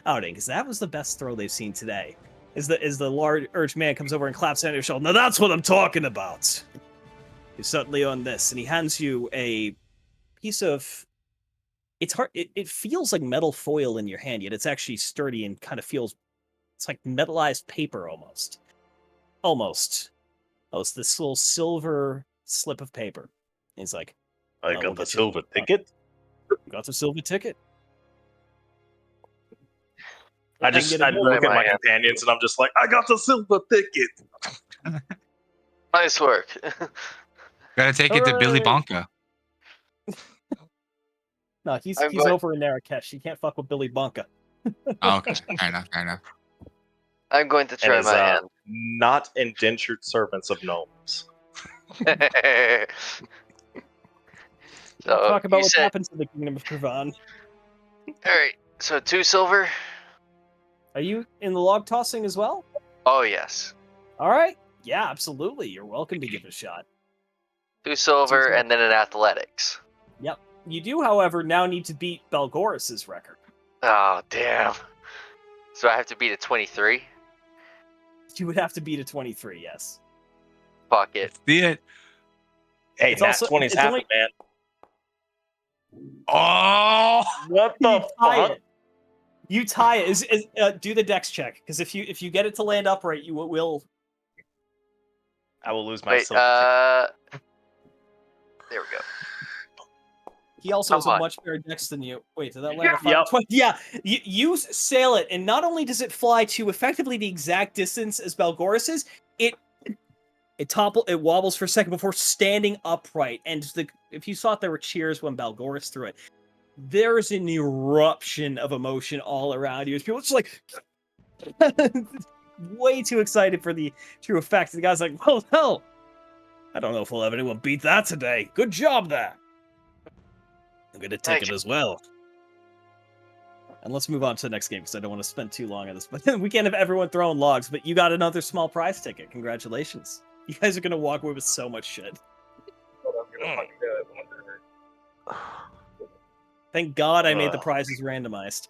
because that was the best throw they've seen today. As the large man comes over and claps on your shoulder. Now that's what I'm talking about. You certainly earned this, and he hands you a piece of. It's hard. It feels like metal foil in your hand, yet it's actually sturdy and kind of feels. It's like metallized paper almost. Almost. Oh, it's this little silver slip of paper. And he's like, I we'll got the get you- silver ticket. You got the silver ticket. I can just get it I more look in at my my hand. companions and I'm just like, I got the silver ticket. Nice work. Gotta take it to Billy Hooray! Bonka. No, he's I'm going- over in Marrakesh. You can't fuck with Billy Bunka. Oh, okay, fair enough. I'm going to And try is my hand. not indentured servants of gnomes. So Talk about you what said, happened to the Kingdom of Kurvan. all right. So 2 silver. Are you in the log tossing as well? Oh yes. All right. Yeah, absolutely. You're welcome to give it a shot. 2 silver, Seems and then an athletics. Yep. You do, however, now need to beat Belgoris's record. Oh, damn. So I have to beat a 23? You would have to beat a 23, yes. Fuck it. See it. Hey, It's Nat also- 20s it's happen, only- man. Oh, What You the tie fuck? it. You tie it. Do the dex check, because if you get it to land upright, you will. I will lose my Wait, silver. there we go. He also has Come a on. much better dex than you. Wait, did that land a 5? Yep. 20? Yeah, you sail it, and not only does it fly to effectively the exact distance as Belgoris's, it wobbles for a second before standing upright. And if you thought there were cheers when Belgoris threw it, there's an eruption of emotion all around you. As people just like way too excited for the true effect. The guy's like, "Well, hell, I don't know if we'll have anyone beat that today. Good job there. I'm gonna take Thank it as well." And let's move on to the next game because I don't want to spend too long on this. But we can't have everyone throwing logs. But you got another small prize ticket. Congratulations. You guys are gonna walk away with so much shit. Thank God I made the prizes randomized.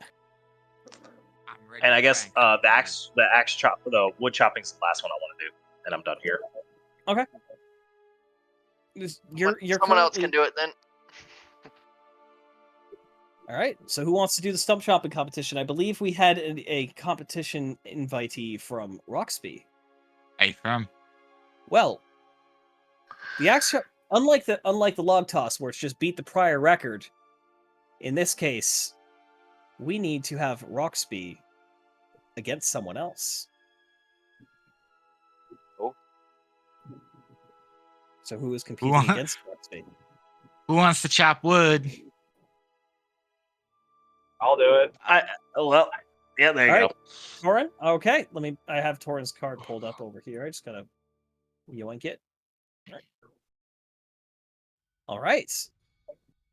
I'm ready And I to guess crank. the wood chopping's the last one I want to do, and I'm done here. You're Someone else currently- can do it then. All right. So who wants to do the stump chopping competition? I believe we had a competition invitee from Roxby. Hey, from. Well, the axe unlike the log toss where it's just beat the prior record, in this case, we need to have Roxby against someone else. Oh. So who is competing want- against Roxby? Who wants to chop wood? I'll do it. Yeah, there you All go. right. Torin? Okay, I have Torin's card pulled up over here. I just gotta yoink it. All right.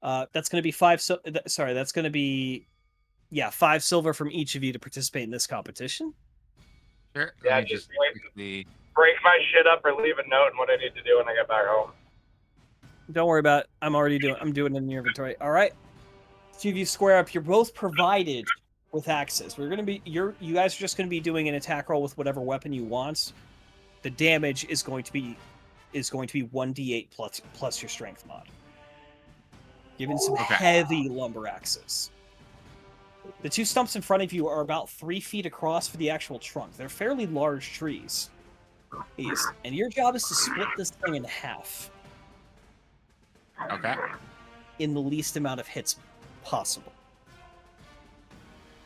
That's gonna be 5. Sorry, that's gonna be 5 silver from each of you to participate in this competition. Sure. Yeah, Let me just just wait. quickly. Break my shit up or leave a note on what I need to do when I get back home. Don't worry about it. I'm doing it in your inventory. All right. So if you square up, you're both provided with axes. You guys are just gonna be doing an attack roll with whatever weapon you want. The damage is going to be 1d8 plus your strength mod. Given some Okay. heavy lumber axes. The 2 stumps in front of you are about 3 feet across for the actual trunk. They're fairly large trees. And your job is to split this thing in half Okay. in the least amount of hits possible.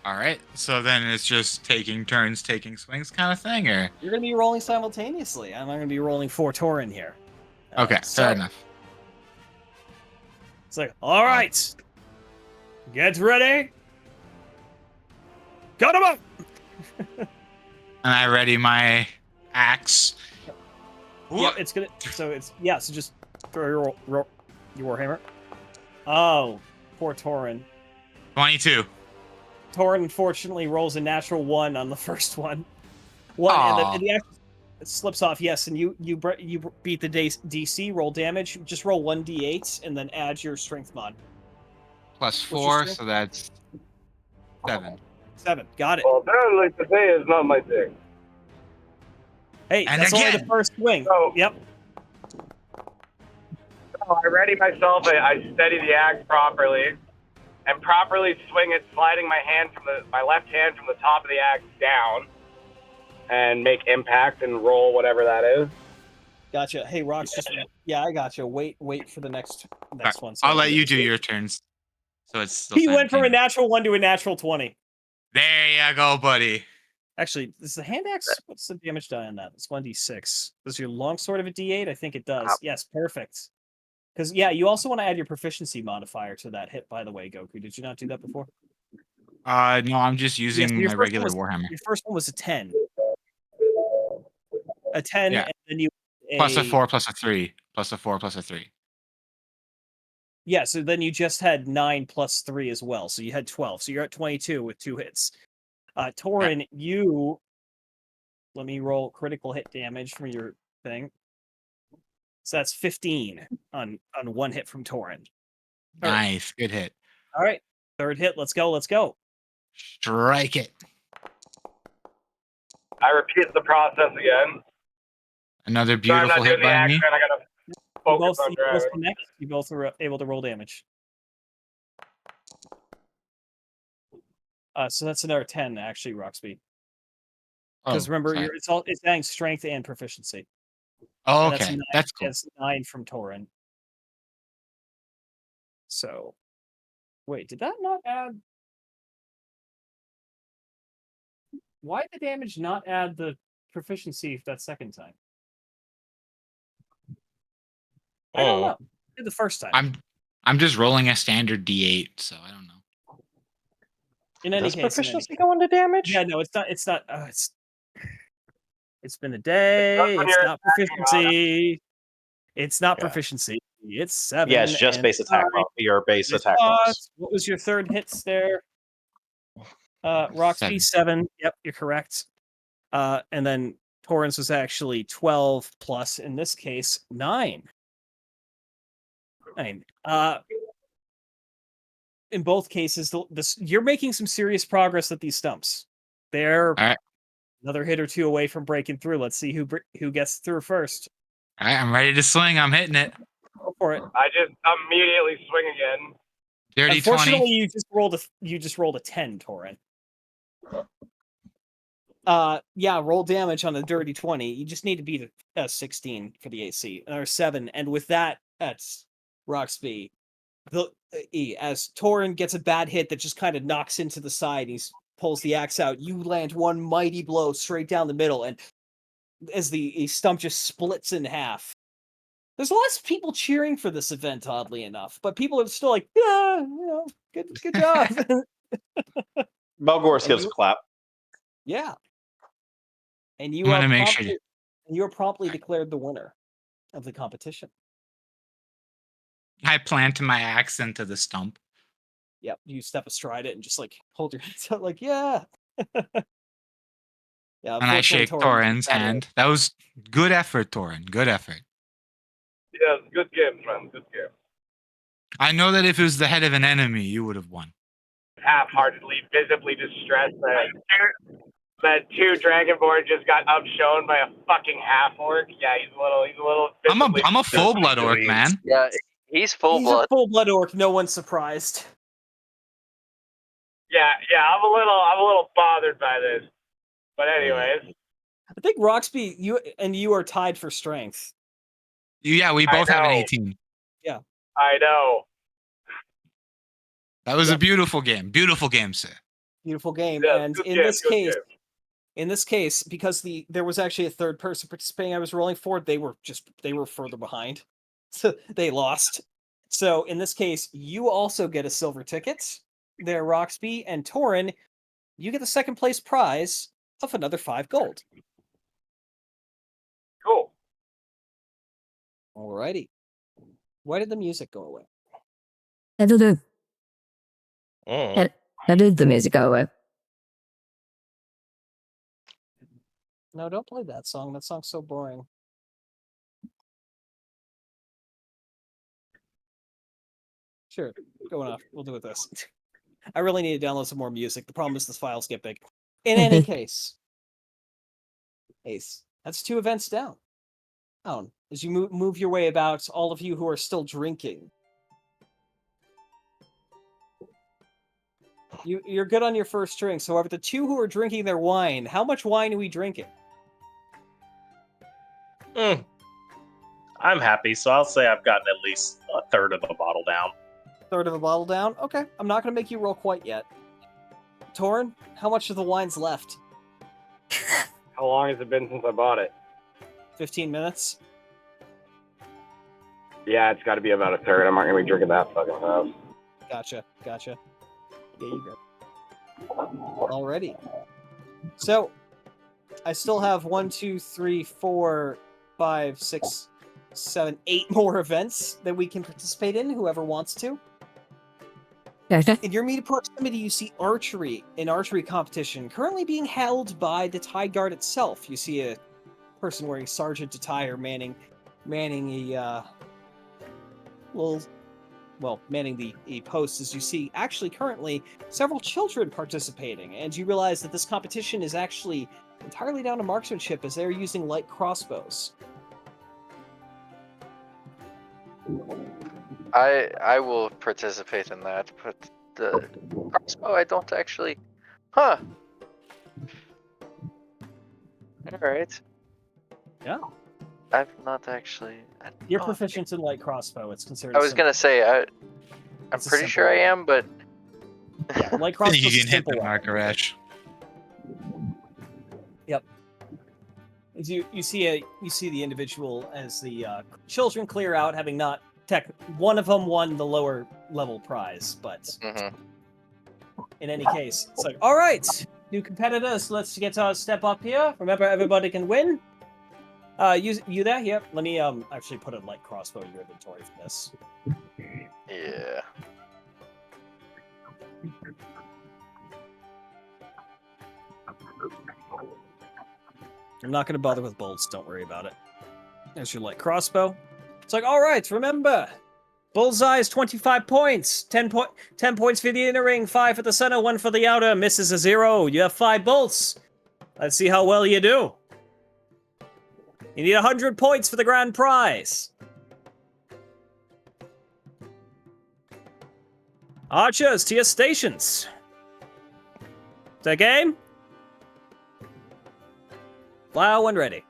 All right. So then it's just taking turns, taking swings kind of thing, or? You're going to be rolling simultaneously. I'm not going to be rolling for Torin here. Okay. So, Fair enough. It's like, all right, get ready. Got him up. And I ready my axe. Yeah, it's gonna. So it's So just throw your warhammer. Oh, poor Torin. 22. Torin unfortunately rolls a natural 1 on the first one. And the axe slips off. Yes, and you beat the DC. Roll damage. Just roll 1d8 and then add your strength mod. Plus your 4, strength? so that's 7. 7. Got it. Well, apparently today is not my day. Hey, And that's only the again. first swing. So- Yep. So I ready myself. I steady the axe properly, and properly swing it, sliding my left hand from the top of the axe down, and make impact and roll whatever that is. Gotcha. Hey, Rox, I gotcha. Wait for the next one. I'll let you do your turns. So it's still He went from a simultaneous. natural 1 to a natural 20. There you go, buddy. Actually, is the hand axe? What's the damage die on that? It's 1d6. Does your longsword have a d8? I think it does. Yes, perfect. Because you also want to add your proficiency modifier to that hit. By the way, Goku, did you not do that before? No, I'm just using your my first regular one Warhammer. Your first one was a 10. A 10, Yeah. and then you Plus a 4, plus a 3. Plus a 4, plus a 3. Yeah, so then you just had 9 plus 3 as well. So you had 12. So you're at 22 with 2 hits. Torin, let me roll critical hit damage from your thing. So that's 15 on one hit from Torin. Or- Nice. Good hit. All right, third hit. Let's go. Let's go. Strike it. I repeat the process again. Another Sorry, I'm beautiful not doing hit the by accent. me. I gotta You focus both, on you both driving. connect. You both were able to roll damage. So that's another 10 actually, Roxby. Because Oh, remember, sorry. it's adding strength and proficiency. Oh, And that's okay. nine, That's cool. That's 9 from Torin. So, wait, did that not add? Why did the damage not add the proficiency that second time? I don't know. Did the first time. I'm just rolling a standard D8, so I don't know. In any Does case, proficiency go into damage? yeah, no, it's not. It's not. It's been a day. when It's you're not attacking, proficiency. It's not Yeah. proficiency. It's 7. Yeah, it's just and base attack. Your base attack bonus. What was your third hits there? Roxby 7. 7. Yep, you're correct. And then Torrance was actually 12 plus, in this case, 9. 9. In both cases, you're making some serious progress at these stumps. They're All right. another hit or two away from breaking through. Let's see who gets through first. All right, I'm ready to swing. I'm hitting it. Go for it. I just immediately swing again. Dirty Unfortunately, 20. you just rolled a 10, Torrin. Yeah, roll damage on a dirty 20. You just need to beat a 16 for the AC, or 7. And with that, that's Roxby. As Torin gets a bad hit that just kind of knocks into the side, he pulls the axe out. You land one mighty blow straight down the middle, and as the stump just splits in half. There's lots of people cheering for this event, oddly enough, but people are still like, yeah, good job. Belgor's gives a clap. Yeah. And I'm gonna make sure. you are promptly declared the winner of the competition. I plant my axe into the stump. Yep, you step astride it and just like hold your hands out, like yeah. Yeah, And I shake Torin's hand. That was good effort, Torin. Good effort. Yes, good game, friend. Good game. I know that if it was the head of an enemy, you would have won. Half-heartedly, visibly distressed that two Dragonborn just got upshown by a fucking half-orc. Yeah, he's a little. I'm a full blood orc, man. Yeah, he's full He's blood. a full-blood orc. No one's surprised. Yeah, I'm a little bothered by this. But anyways, I think Roxby, you are tied for strength. Yeah, we both have an 18. I know. That was a beautiful game. Beautiful game, sir. Beautiful game. Yeah, And good in game, this good case, game. because there was actually a third person participating I was rolling for, they were further behind. So they lost. So in this case, you also get a silver ticket there, Roxby, and Torin, you get the second place prize of another 5 gold. Cool. Alrighty. Why did the music go away? I don't know. Mm. How did the music go away? No, don't play that song. That song's so boring. Sure, going off. We'll do it this. I really need to download some more music. The problem is the files get big. In any case, Ace, that's 2 events down. As you move your way about, all of you who are still drinking, you're good on your first drink. However, the 2 who are drinking their wine, how much wine are we drinking? I'm happy, so I'll say I've gotten at least a third of a bottle down. Third of a bottle down? Okay, I'm not going to make you roll quite yet. Torrin, how much of the wine's left? How long has it been since I bought it? 15 minutes? Yeah, it's got to be about a third. I'm not gonna be drinking that fucking fast. Gotcha. Yeah, you good. Alrighty. So, I still have 1, 2, 3, 4, 5, 6, 7, 8 more events that we can participate in, whoever wants to. Gotcha. In your immediate proximity, you see an archery competition currently being held by the Tide Guard itself. You see a person wearing sergeant attire manning a manning the post, as you see actually currently several children participating, and you realize that this competition is actually entirely down to marksmanship, as they're using light crossbows. I will participate in that, but the crossbow I don't actually. Huh. All right. Yeah. I've not actually. You're proficient in light crossbow. It's considered. I was gonna say I'm It's a pretty simple sure I weapon. am, but Yeah, light I crossbow think you is a can hit simple the weapon. marker, Ash. As you see the individual as the children clear out, having not one of them won the lower level prize, but in any case, it's like, all right, new competitors, let's get our step up here. Remember, everybody can win. You there? Yep. Let me actually put a light crossbow in your inventory for this. yeah. I'm not going to bother with bolts. Don't worry about it. There's your light crossbow. It's like, all right, remember, bullseye is 25 points. 10 points for the inner ring, 5 for the center, 1 for the outer. Misses a 0. You have 5 bolts. Let's see how well you do. You need 100 points for the grand prize. Archers, to your stations. Is that game? Fire when ready.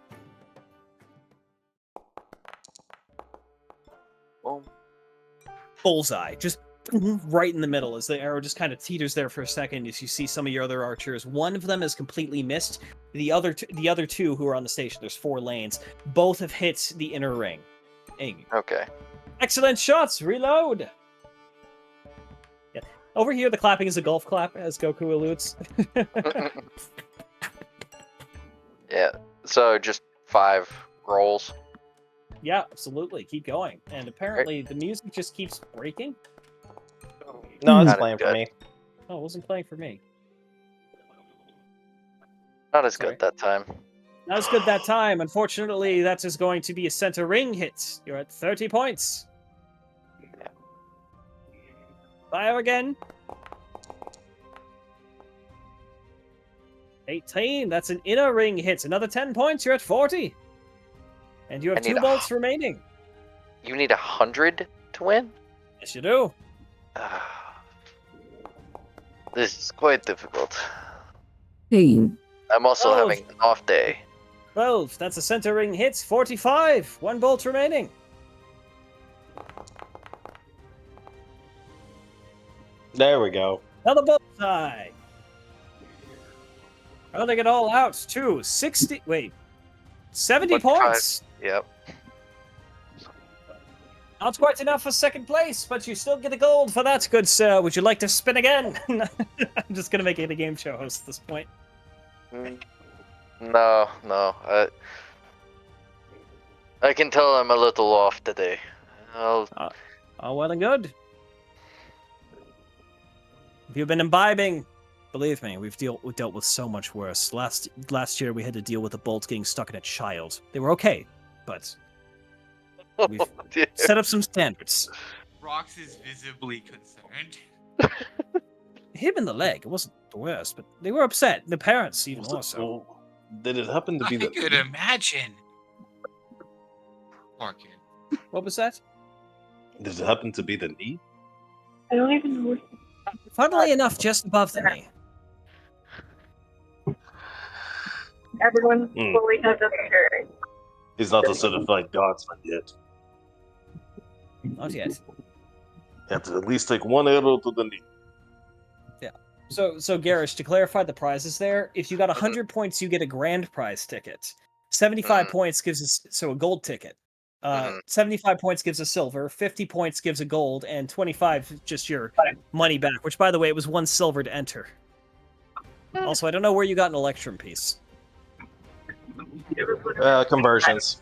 Boom. Bullseye, just right in the middle, as the arrow just kind of teeters there for a second. As you see some of your other archers, one of them is completely missed. The other two who are on the station, there's 4 lanes, both have hit the inner ring. Okay. Excellent shots. Reload. Yeah. Over here, the clapping is a golf clap, as Goku alludes. Yeah. So just 5 rolls. Yeah, absolutely. Keep going. And apparently, the music just keeps breaking. No, it's Not playing for good. me. Oh, it wasn't playing for me. Not as Sorry. good that time. Not as good that time. Unfortunately, that is going to be a center ring hit. You're at 30 points. Fire again. 18. That's an inner ring hit. Another 10 points. You're at 40. And you have 2 bolts remaining. You need 100 to win? Yes, you do. This is quite difficult. Hey, I'm also 12. having an off day. 12. That's a center ring hit. 45. 1 bolt remaining. There we go. Another bullseye. Running it all out to 60. Wait. 70 points. Yep. Not quite enough for second place, but you still get a gold for that, good sir. Would you like to spin again? I'm just going to make it a game show host at this point. No. I can tell I'm a little off today. Oh, well and good. If you've been imbibing, believe me, we dealt with so much worse. Last year we had to deal with a bolt getting stuck in a child. They were okay, but we've set up some standards. Rox is visibly concerned. Hit him in the leg. It wasn't the worst, but they were upset. The parents even more so. Did it happen to be I the? could imagine. Poor kid. What was that? Did it happen to be the knee? I don't even know. Funnily enough, just above the knee. Everyone fully has a turn. He's not a certified guardsman yet. Not yet. You have to at least take 1 arrow to the knee. Yeah. So Garish, to clarify the prizes there, if you got 100 points, you get a grand prize ticket. 75 points gives us a gold ticket. 75 points gives a silver, 50 points gives a gold, and 25 just your money back, which, by the way, it was 1 silver to enter. Also, I don't know where you got an Electrum piece. Conversions.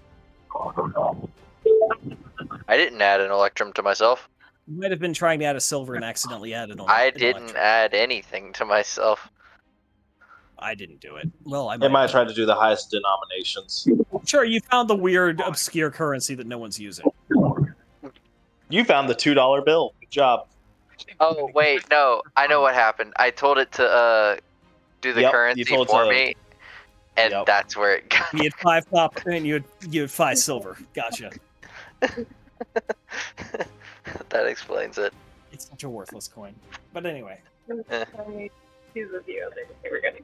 I didn't add an Electrum to myself. You might have been trying to add a silver and accidentally added on. I didn't add anything to myself. I didn't do it. Well, I It might have have. tried to do the highest denominations. Sure, you found the weird, obscure currency that no one's using. You found the $2 bill. Good job. Oh wait, no, I know what happened. I told it to do the Yep, you currency told it for to- me, and Yep. that's where it got. You had 5 copper and you had 5 silver. Gotcha. That explains it. It's such a worthless coin. But anyway, Choose a few others. They were getting.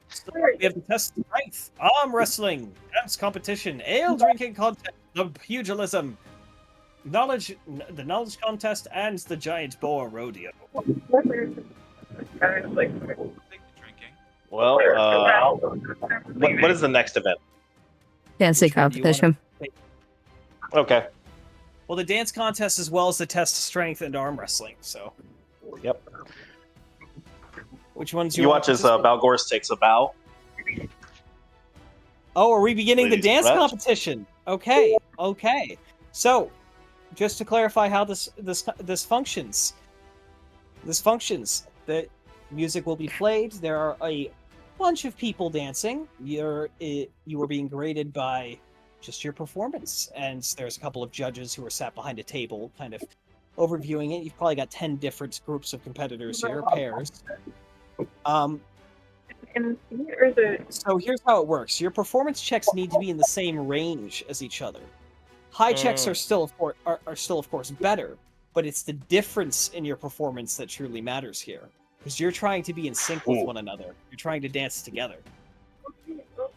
so we have the test of strength, arm wrestling, dance competition, ale drinking contest, the pugilism, the knowledge contest, and the giant boar rodeo. Well, what is the next event? Dancing Which one do you wanna competition. pick? Okay. Well, the dance contest as well as the test of strength and arm wrestling. So, Yep. which ones You wanna watch as participate? Balgors takes a bow. Oh, are we beginning the Ladies dance first. competition? Okay, okay. So, just to clarify how this functions. This functions. The music will be played. There are a bunch of people dancing. You are being graded by just your performance, and there's a couple of judges who are sat behind a table, kind of overviewing it. You've probably got 10 different groups of competitors here, pairs. And or is it? So here's how it works. Your performance checks need to be in the same range as each other. High checks are still of course better, but it's the difference in your performance that truly matters here. Because you're trying to be in sync with one another. You're trying to dance together.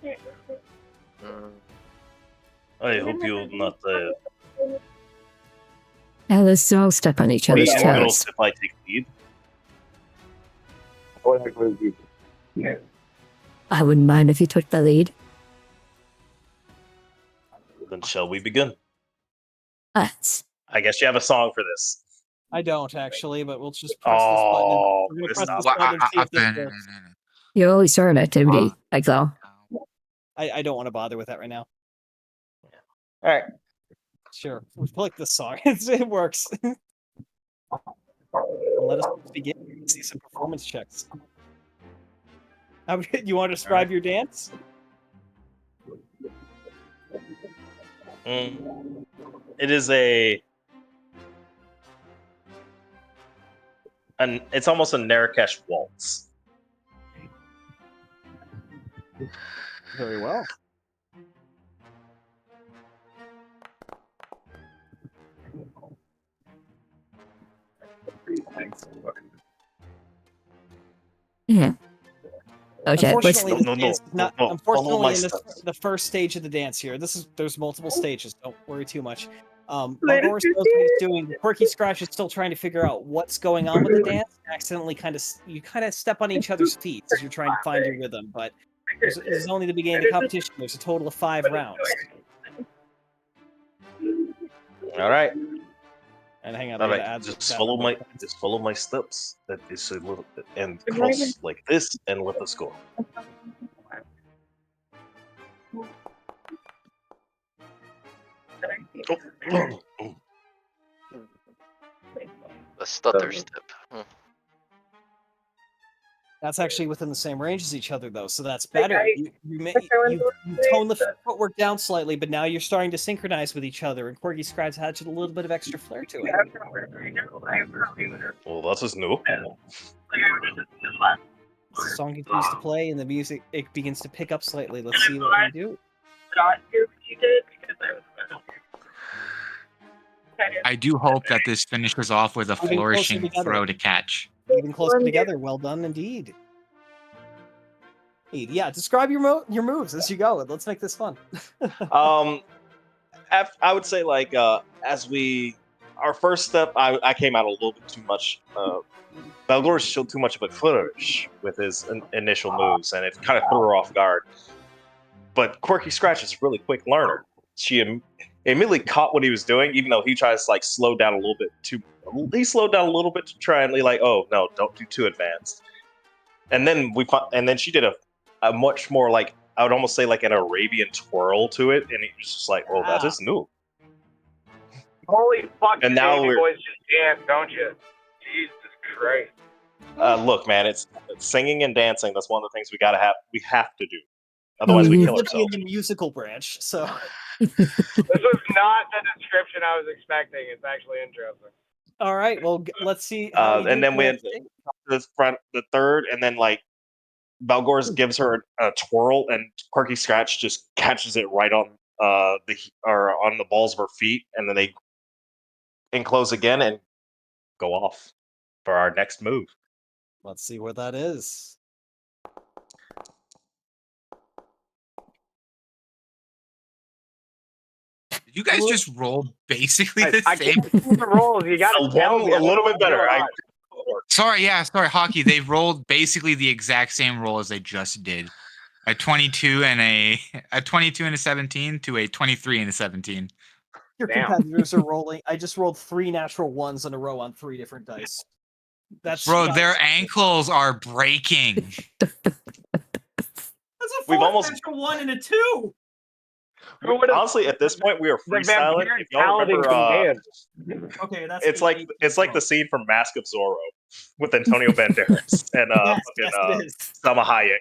Okay. I hope you'll not. Yeah, let's don't step on each Be other's engrossed toes. if I take lead. I wouldn't mind if you took the lead. Then shall we begin? Let's. I guess you have a song for this. I don't actually, but we'll just press this button. Oh, We're gonna missed press out. this button and see if this works. You always start an activity, Exile. I don't want to bother with that right now. All right. Sure, we'll click this song. It works. Let us begin. See some performance checks. You want to describe your dance? It is it's almost a Marrakesh waltz. Very well. Yeah. Okay, let's. Unfortunately, No, this is not. follow Unfortunately, my in steps. the first stage of the dance here, there's multiple stages. Don't worry too much. Later, Balgors knows what he's doing. Quirky Scratch is still trying to figure out what's going on with the dance. Accidentally, you kind of step on each other's feet as you're trying to find your rhythm. But this is only the beginning of the competition. There's a total of 5 rounds. All right. And hang on, All I gotta right, add just that follow number. follow my steps. That is a little bit, and cross like this, and let us go. A stutter step. That's actually within the same range as each other, though, so that's better. I- You tone the footwork down slightly, but now you're starting to synchronize with each other, and Quirky Scribes adds a little bit of extra flair to it. Well, that is new. The song continues to play, and the music it begins to pick up slightly. Let's see what we do. Not do what you did because I was. I do hope that this finishes off with a Moving closer flourishing together. throw to catch. Even closer together. Well done, indeed. Yeah, describe your moves as you go. Let's make this fun. I would say like our first step, I came out a little bit too much. Balgors showed too much of a flourish with his initial moves, and it kind of threw her off guard. But Quirky Scratch is a really quick learner. She immediately caught what he was doing, even though he tries to like slow down a little bit he slowed down a little bit to try and be like, oh no, don't do too advanced. And then she did a much more like, I would almost say like an Arabian twirl to it, and it was just like, oh, that is new. Holy fuck! And You now baby we're- boys just dance, don't you? Jesus Christ! Look, man, it's singing and dancing. That's one of the things we gotta have. We have to do. Otherwise, we kill Living in ourselves. the musical branch, so This was not the description I was expecting. It's actually interesting. all right. Well, let's see. How you do And then for we the had next day. the third, and then like Balgors gives her a twirl, and Quirky Scratch just catches it right on on the balls of her feet, and then they enclose again and go off for our next move. Let's see what that is. Did you guys just roll basically the I same? can't see the rolls. You got to tell me. A little bit better. Sorry, Hockey. They rolled basically the exact same roll as they just did. A 22 and a 22 and a 17 to a 23 and a 17. Your Damn. competitors are rolling. I just rolled 3 natural ones in a row on 3 different dice. That's Bro, not their acceptable. ankles are breaking. That's a We've 4 almost- natural 1 and a 2. Who would've- Honestly, at this point, we are The freestyling. vampire If y'all paladin remember, can dance. Okay, that's it's like the scene from Mask of Zorro with Antonio Banderas and yes, fucking it is. Salma Hayek.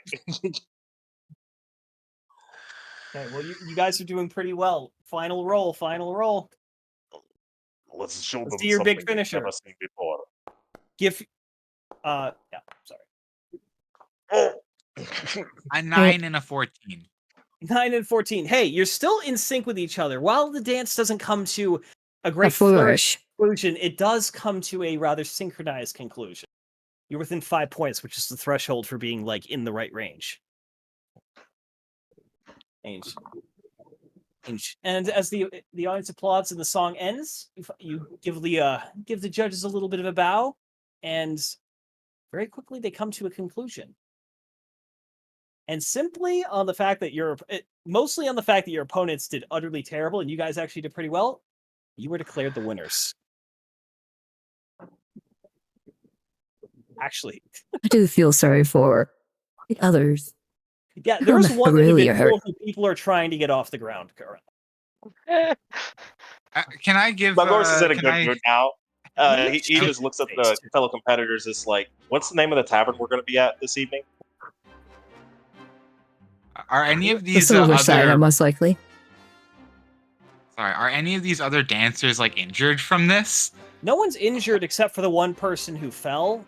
Okay, well you guys are doing pretty well. Final roll. Let's show Let's them see your big something they've finisher. never seen before. Give yeah, sorry. A 9 and a 14. 9 and 14. Hey, you're still in sync with each other. While the dance doesn't come to a A great flourish. conclusion, it does come to a rather synchronized conclusion. You're within 5 points, which is the threshold for being like in the right range. And as the audience applauds and the song ends, you give the judges a little bit of a bow, and very quickly they come to a conclusion. And simply on the fact that mostly on the fact that your opponents did utterly terrible and you guys actually did pretty well, you were declared the winners. Actually, I do feel sorry for the others. yeah, there's one really individual who people are trying to get off the ground currently. Can I give? Balgors is in a can good I- mood now. He Sure. just looks at the fellow competitors. It's like, what's the name of the tavern we're going to be at this evening? Are any of The these silver side, other? most likely. Sorry, are any of these other dancers like injured from this? No one's injured except for the one person who fell.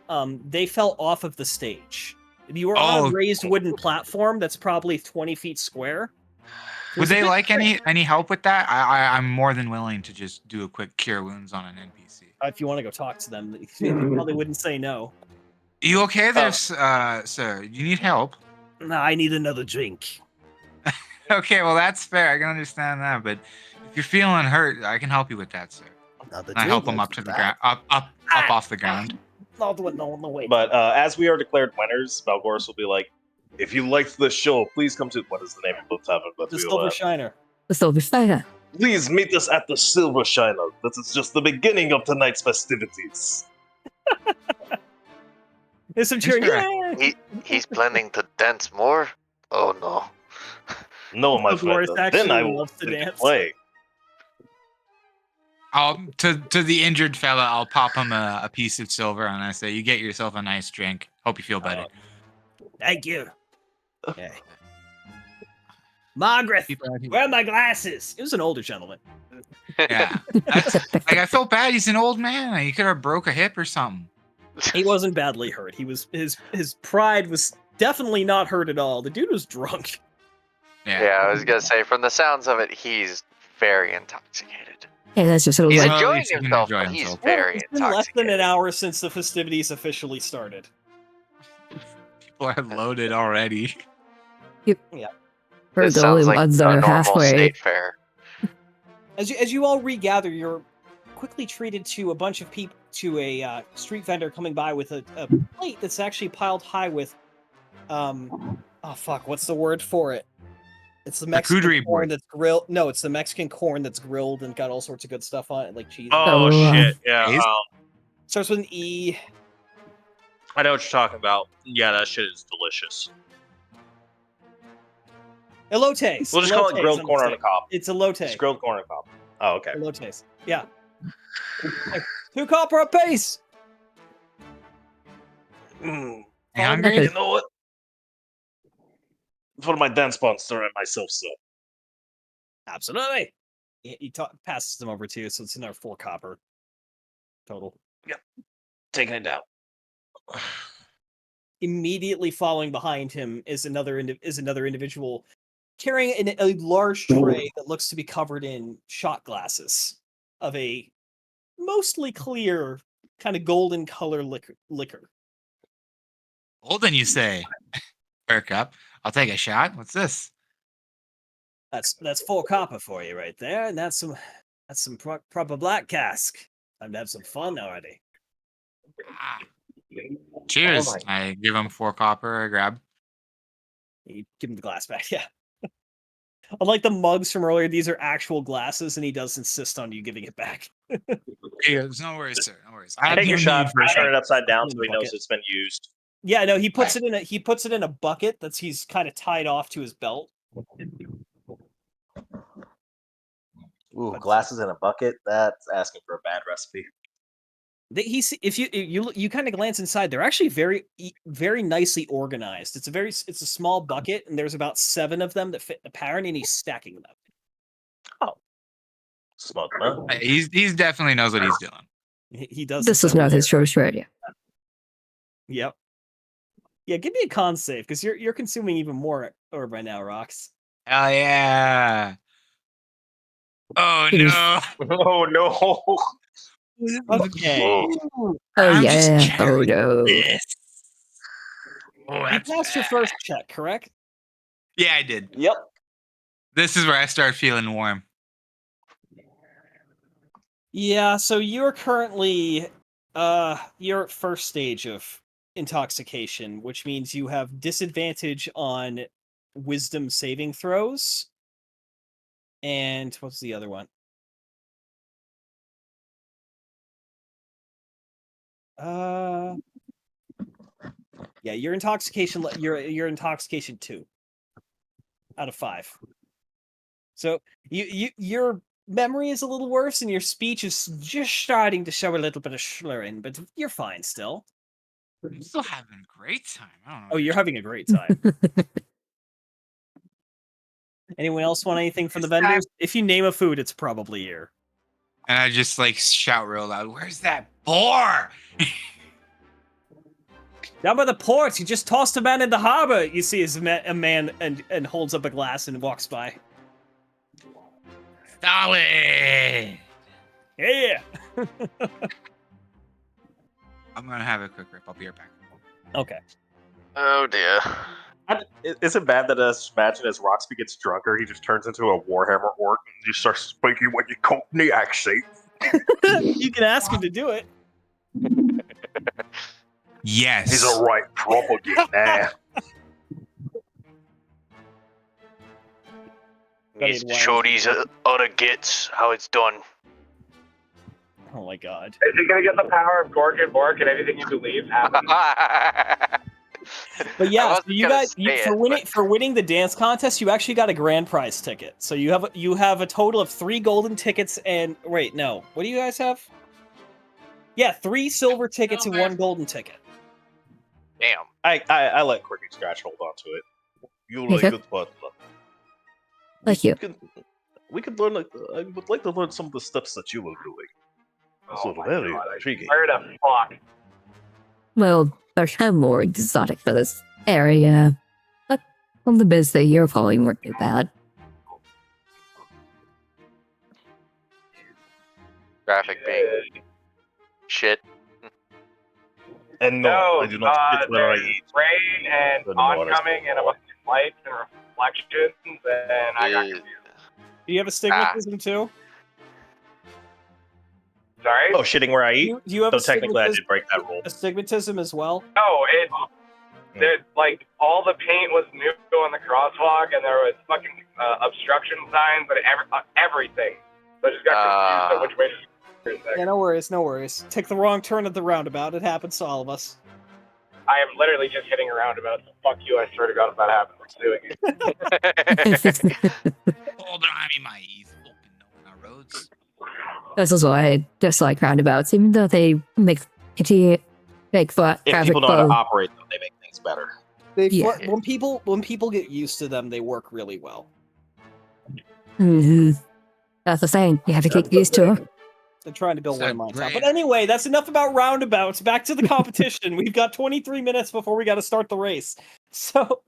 They fell off of the stage. You were on a raised wooden platform that's probably 20 feet square. Would they like any help with that? I'm more than willing to just do a quick cure wounds on an NPC. If you want to go talk to them, they probably wouldn't say no. You okay there, sir? You need help? No, I need another drink. Okay, well that's fair. I can understand that, but if you're feeling hurt, I can help you with that, sir. Another I help him up to the ground, up off the ground. No, wait. But as we are declared winners, Balgors will be like, if you liked the show, please come to what is the name of the tavern? The Silver Shiner. The silver side. Please meet us at the Silver Shiner. This is just the beginning of tonight's festivities. There's some cheering. Yeah. He's planning to dance more? Oh no. No, my friend. Balgors Then I actually will loves to dance. play. To the injured fella, I'll pop him a piece of silver, and I say, "You get yourself a nice drink. Hope you feel better." Thank you. Okay. Margaret, where are my glasses? It was an older gentleman. Yeah, like I felt bad. He's an old man. He could have broke a hip or something. He wasn't badly hurt. He was his pride was definitely not hurt at all. The dude was drunk. Yeah, I was gonna say, from the sounds of it, he's very intoxicated. Hey, that's just sort of He's like enjoying he can himself, enjoy but he's himself. very It's been less than intoxicated. an hour since the festivities officially started. People are loaded already. we're This the only sounds like ones a that are normal halfway. state fair. As you all regather, you're quickly treated to a bunch of people, to a street vendor coming by with a plate that's actually piled high with, oh fuck, what's the word for it? It's the Mexican Charcuterie corn board. that's grilled. No, it's the Mexican corn that's grilled and got all sorts of good stuff on it, like cheese. Oh, Oh, shit. Yeah. Is- Starts with an E. I know what you're talking about. Yeah, that shit is delicious. Elotes. We'll just call it Elotes, grilled I'm corn on a mistaken. cob. It's elote. Just grilled corn on a cob. Oh, okay. Elotes. Yeah. 2 copper apiece. Mm, You hungry? you know what? For my dance sponsor and myself, so. Absolutely. He passes them over to you, so it's another 4 copper total. Taking it down. Immediately following behind him is another individual carrying a large tray that looks to be covered in shot glasses of a mostly clear, kind of golden color liquor. Golden, you say? Perk up. I'll take a shot. What's this? That's 4 copper for you right there, and that's some proper black cask. Time to have some fun already. Ah. Cheers. Oh I give him 4 copper. I grab. You give him the glass back, yeah. Unlike the mugs from earlier, these are actual glasses, and he does insist on you giving it back. Yeah, no worries, sir. No worries. I Take your have no need shot. for a I turn shot. it upside down In so the he knows bucket. it's been used. Yeah, no, he puts it in a bucket he's kind of tied off to his belt. Ooh, glasses in a bucket? That's asking for a bad recipe. If you kind of glance inside, they're actually very nicely organized. It's a small bucket, and there's about 7 of them that fit in a pattern, and he's stacking them. Oh. Smart man. He's definitely knows what he's doing. He does. This is not his first rodeo. Yep. Yeah, give me a con save because you're consuming even more ore by now, Rox. Hell yeah. Oh It is- no. Oh no. Okay. Oh I'm just yeah. Oh carrying no. this. Oh, You that's passed your bad. first check, correct? Yeah, I did. Yep. This is where I start feeling warm. Yeah, so you're currently you're at first stage of intoxication, which means you have disadvantage on wisdom saving throws. And what's the other one? Yeah, your intoxication your intoxication 2 out of 5. So your memory is a little worse, and your speech is just starting to show a little bit of slurring, but you're fine still. I'm still having a great time. I don't know. Oh, you're having a great time. Anyone else want anything from the vendors? If you name a food, it's probably here. And I just like shout real loud, "Where's that boar?" Down by the port, you just tossed a man in the harbor. You see a man and holds up a glass and walks by. Solid. Yeah. I'm gonna have a quick rip. I'll be right back. Okay. Oh dear. Is it bad that imagine as Roxby gets drunker, he just turns into a Warhammer orc and just starts speaking with your Cockney accent? You can ask him to do it. Yes. He's a right proper now. He's to show these other gits how it's done. Oh my god. Is he gonna get the power of Gork and Bork and anything you believe happens? But I yeah, so wasn't you gonna guys say it, for winning the dance contest, you actually got a grand prize ticket. So you have a total of 3 golden tickets and wait, no. What do you guys have? Yeah, 3 silver tickets and 1 golden ticket. Damn. I let Quirky Scratch hold on to it. You're Okay. a good partner. Thank you. We could learn. I would like to learn some of the steps that you were doing. So my very God, I intriguing. swear to fuck. Well, there's kind of more exotic for this area. But on the biz that you're following weren't too bad. Traffic being shit. And no, I do not fit where I there's eat. rain and Good Lord. oncoming and a bunch of lights and reflections, and I got Ew. confused. Do you have a stigmatism too? Sorry? Oh, shitting where I eat? Do you have So a technically, I stigmatism, did break that rule. a stigmatism as well? No, there's like all the paint was new on the crosswalk, and there was fucking obstruction signs and everything. So I just got confused at which way to for a second. Yeah, no worries. Take the wrong turn at the roundabout. It happens to all of us. I am literally just hitting a roundabout, so fuck you, I swear to God if that happens, I'm doing it. Hold on, I mean my ease open on our roads. This is why I dislike roundabouts, even though they make pity Big flat If traffic people know how to flow. operate them, they make things better. Yeah. When people get used to them, they work really well. Mhm. That's the thing. You have to get used to it. They're trying to build It's one a in my town. great- But anyway, that's enough about roundabouts. Back to the competition. We've got 23 minutes before we got to start the race. So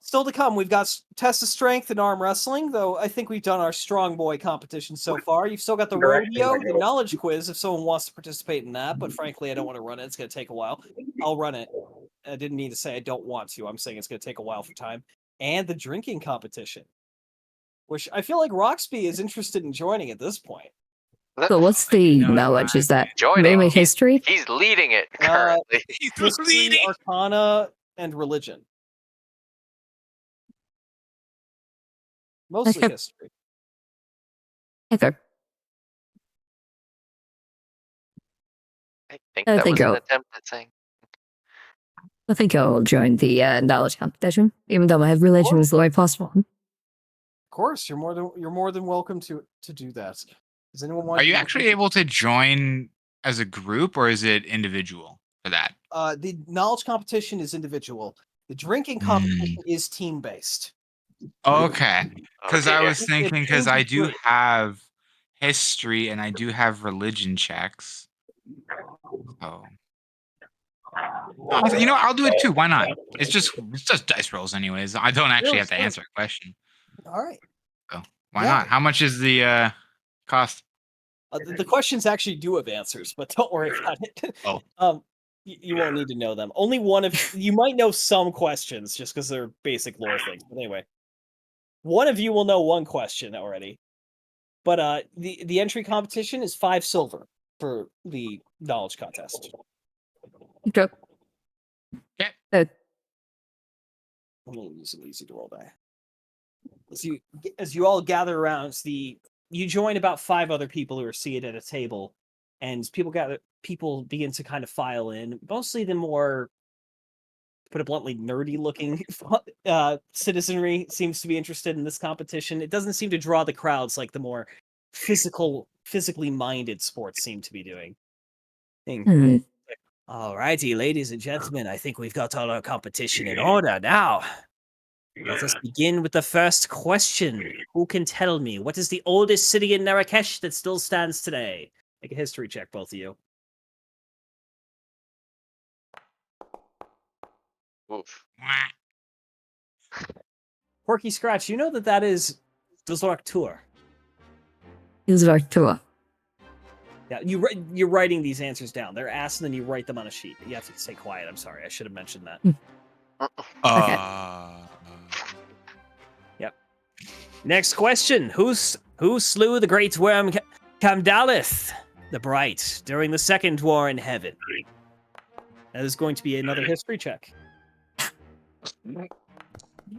still to come. We've got test of strength and arm wrestling, though I think we've done our strong boy competition so far. You've still got the rodeo, the knowledge quiz, if someone wants to participate in that. But frankly, I don't want to run it. It's going to take a while. I'll run it. I didn't mean to say I don't want to. I'm saying it's going to take a while for time. And the drinking competition, which I feel like Roxby is interested in joining at this point. So what's the knowledge? Is that Joining. mainly history? He's leading it currently. History, Arcana, and religion. Mostly Okay. history. Okay. I think I that think was an I'll- attempt at saying. I think I'll join the knowledge competition, even though my religion is the way possible. Of course, you're more than welcome to do that. Does anyone want? Are you actually able to join as a group, or is it individual for that? The knowledge competition is individual. The drinking competition is team based. Okay, because I Okay. was thinking, because I do have history and I do have religion checks. So, you know, I'll do it too. Why not? It's just dice rolls, anyways. I don't actually have to Sure. answer a question. All right. So why Yeah. not? How much is the cost? The questions actually do have answers, but don't worry about it. Oh. You won't need to know them. Only one of you might know some questions just because they're basic lore things. But anyway, one of you will know one question already. But the entry competition is 5 silver for the knowledge contest. Okay. I'm gonna use an easy to roll die. As you all gather around, you join about 5 other people who are seated at a table, and people begin to kind of file in. Mostly the more, to put it bluntly, nerdy looking citizenry seems to be interested in this competition. It doesn't seem to draw the crowds like the more physically minded sports seem to be doing. Alrighty, ladies and gentlemen, I think we've got all our competition in order now. Let us begin with the first question. Who can tell me what is the oldest city in Marrakesh that still stands today? Make a history check, both of you. Oof. Porky Scratch, you know that is Dozark Tour. Is our tour. Yeah, you're writing these answers down. They're asked, and then you write them on a sheet. You have to stay quiet. I'm sorry. I should have mentioned that. Yep. Next question. Who slew the great worm Camdalith the Bright during the Second War in Heaven? That is going to be another history check.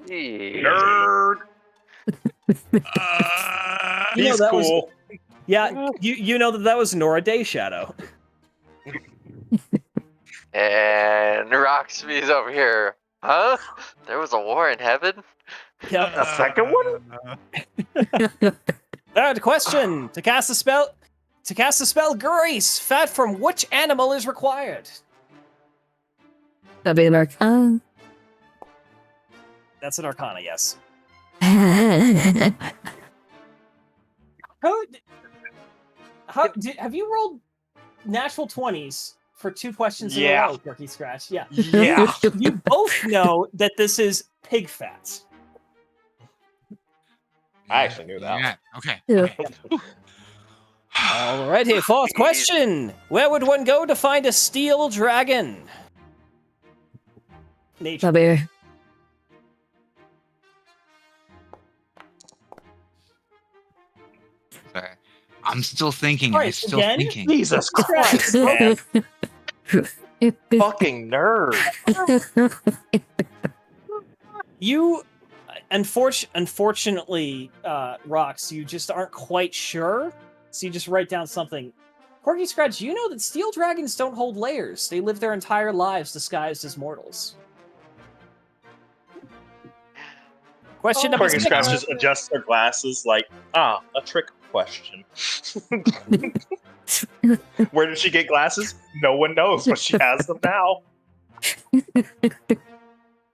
Nerd. He's cool. You know that was Nora Day Shadow. And Roxby's over here. Huh? There was a war in heaven? Yep. A second one? Third question. To cast a spell, Grace, fat from which animal is required? That'd be an Arcana. That's an Arcana, yes. Have you rolled natural 20s for 2 questions in a row, Porky Scratch? Yeah. Yeah. You both know that this is pig fat. I actually knew that. Yeah. Okay. Yeah. Alrighty, fourth question. Where would one go to find a steel dragon? Nature. That'd be Sorry. I'm still thinking. Christ, again? Jesus Christ, man. Fucking nerd. You, unfortunately, Rox, you just aren't quite sure, so you just write down something. Porky Scratch, you know that steel dragons don't hold layers. They live their entire lives disguised as mortals. Question number Porky 6. Scratch just adjusts her glasses like, a trick question. Where did she get glasses? No one knows, but she has them now.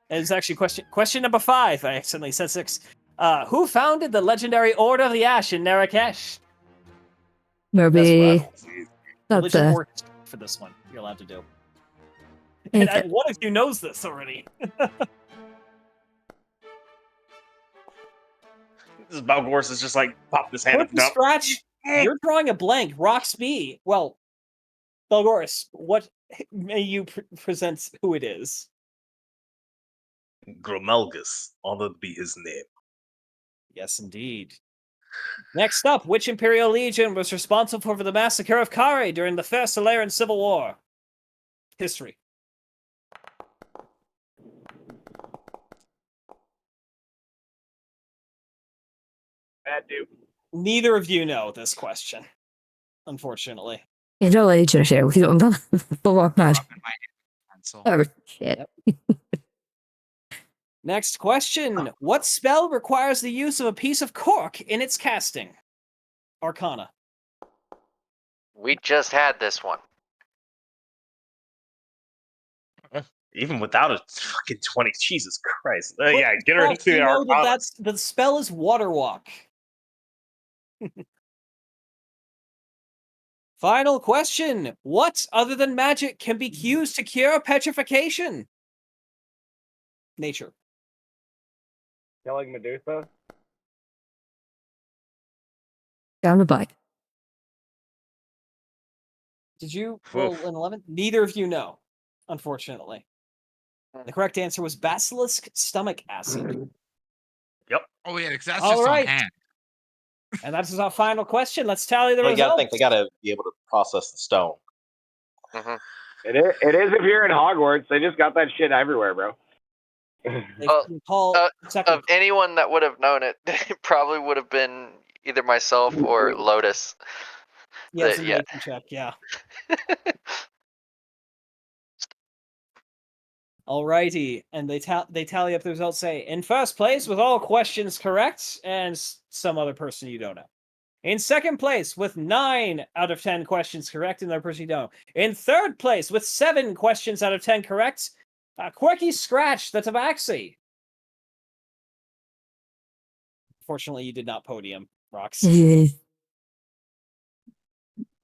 It's actually question number 5. I accidentally said 6. Who founded the legendary Order of the Ash in Marrakesh? Maybe That's not religion the. or for this one. You're allowed to do. And one of you knows this already. This Balgors is just like popped his hand up. Quick to scratch. You're drawing a blank. Roxby. Well, Balgoris, what may you present who it is? Gromelgus, honored be his name. Yes, indeed. Next up, which Imperial Legion was responsible for the massacre of Kare during the First Solarian Civil War? History. Bad dude. Neither of you know this question, unfortunately. You know, agent here. We don't know the walk magic. Oh shit! Next question. What spell requires the use of a piece of cork in its casting? Arcana. We just had this one. Even without a fucking 20, Jesus Christ. Yeah, get her Well, into you the know that Arcana. the spell is Water Walk. Final question. What, other than magic, can be used to cure petrification? Nature. Killing Medusa. Down the bike. Did you roll an 11? Neither of you know, unfortunately. The correct answer was basilisk stomach acid. Yep. Oh yeah, because that's All just right. on hand. And that is our final question. Let's tally the Well, you gotta results. think, they gotta be able to process the stone. Mm-hmm. It is if you're in Hogwarts. They just got that shit everywhere, bro. They can call second. Of anyone that would have known it, it probably would have been either myself or Lotus. Yeah, it's a yeah. nature check, yeah. Alrighty, and they tally up the results. Say in first place with all questions correct, and some other person you don't know. In second place with 9 out of 10 questions correct, and another person you don't know. In third place with 7 questions out of 10 correct, Quirky Scratch the Tabaxi. Fortunately, you did not podium, Rox.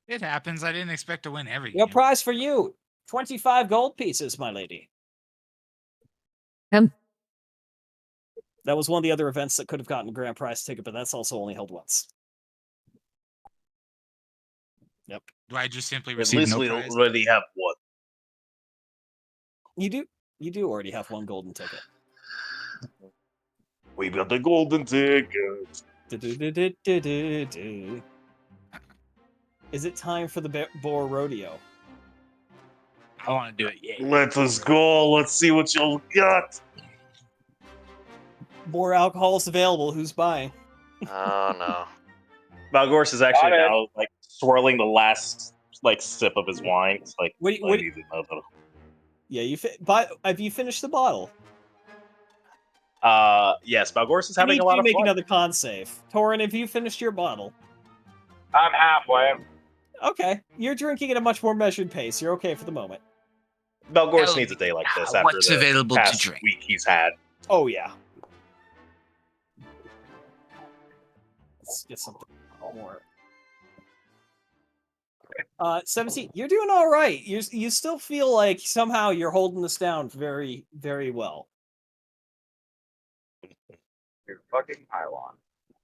It happens. I didn't expect to win every Your game. prize for you: 25 gold pieces, my lady. That was one of the other events that could have gotten a grand prize ticket, but that's also only held once. Yep. Do I just simply At receive least no we prize? already have one. You do already have one golden ticket. We got the golden ticket. Is it time for the Boar Rodeo? I want to do it. Yeah. Let us go. Let's see what you'll got. More alcohol is available. Who's buying? Oh no. Balgors is actually Got it. now like swirling the last like sip of his wine. It's like, What? I need another. Yeah, have you finished the bottle? yes, Balgors is I having need a lot you to of make fun. another con save. Torin, have you finished your bottle? I'm halfway. Okay, you're drinking at a much more measured pace. You're okay for the moment. Balgors needs a day like this after What's the available to past drink? week he's had. Oh yeah. Let's get something more. 17. You're doing all right. You still feel like somehow you're holding this down very, very well. You're fucking pylon.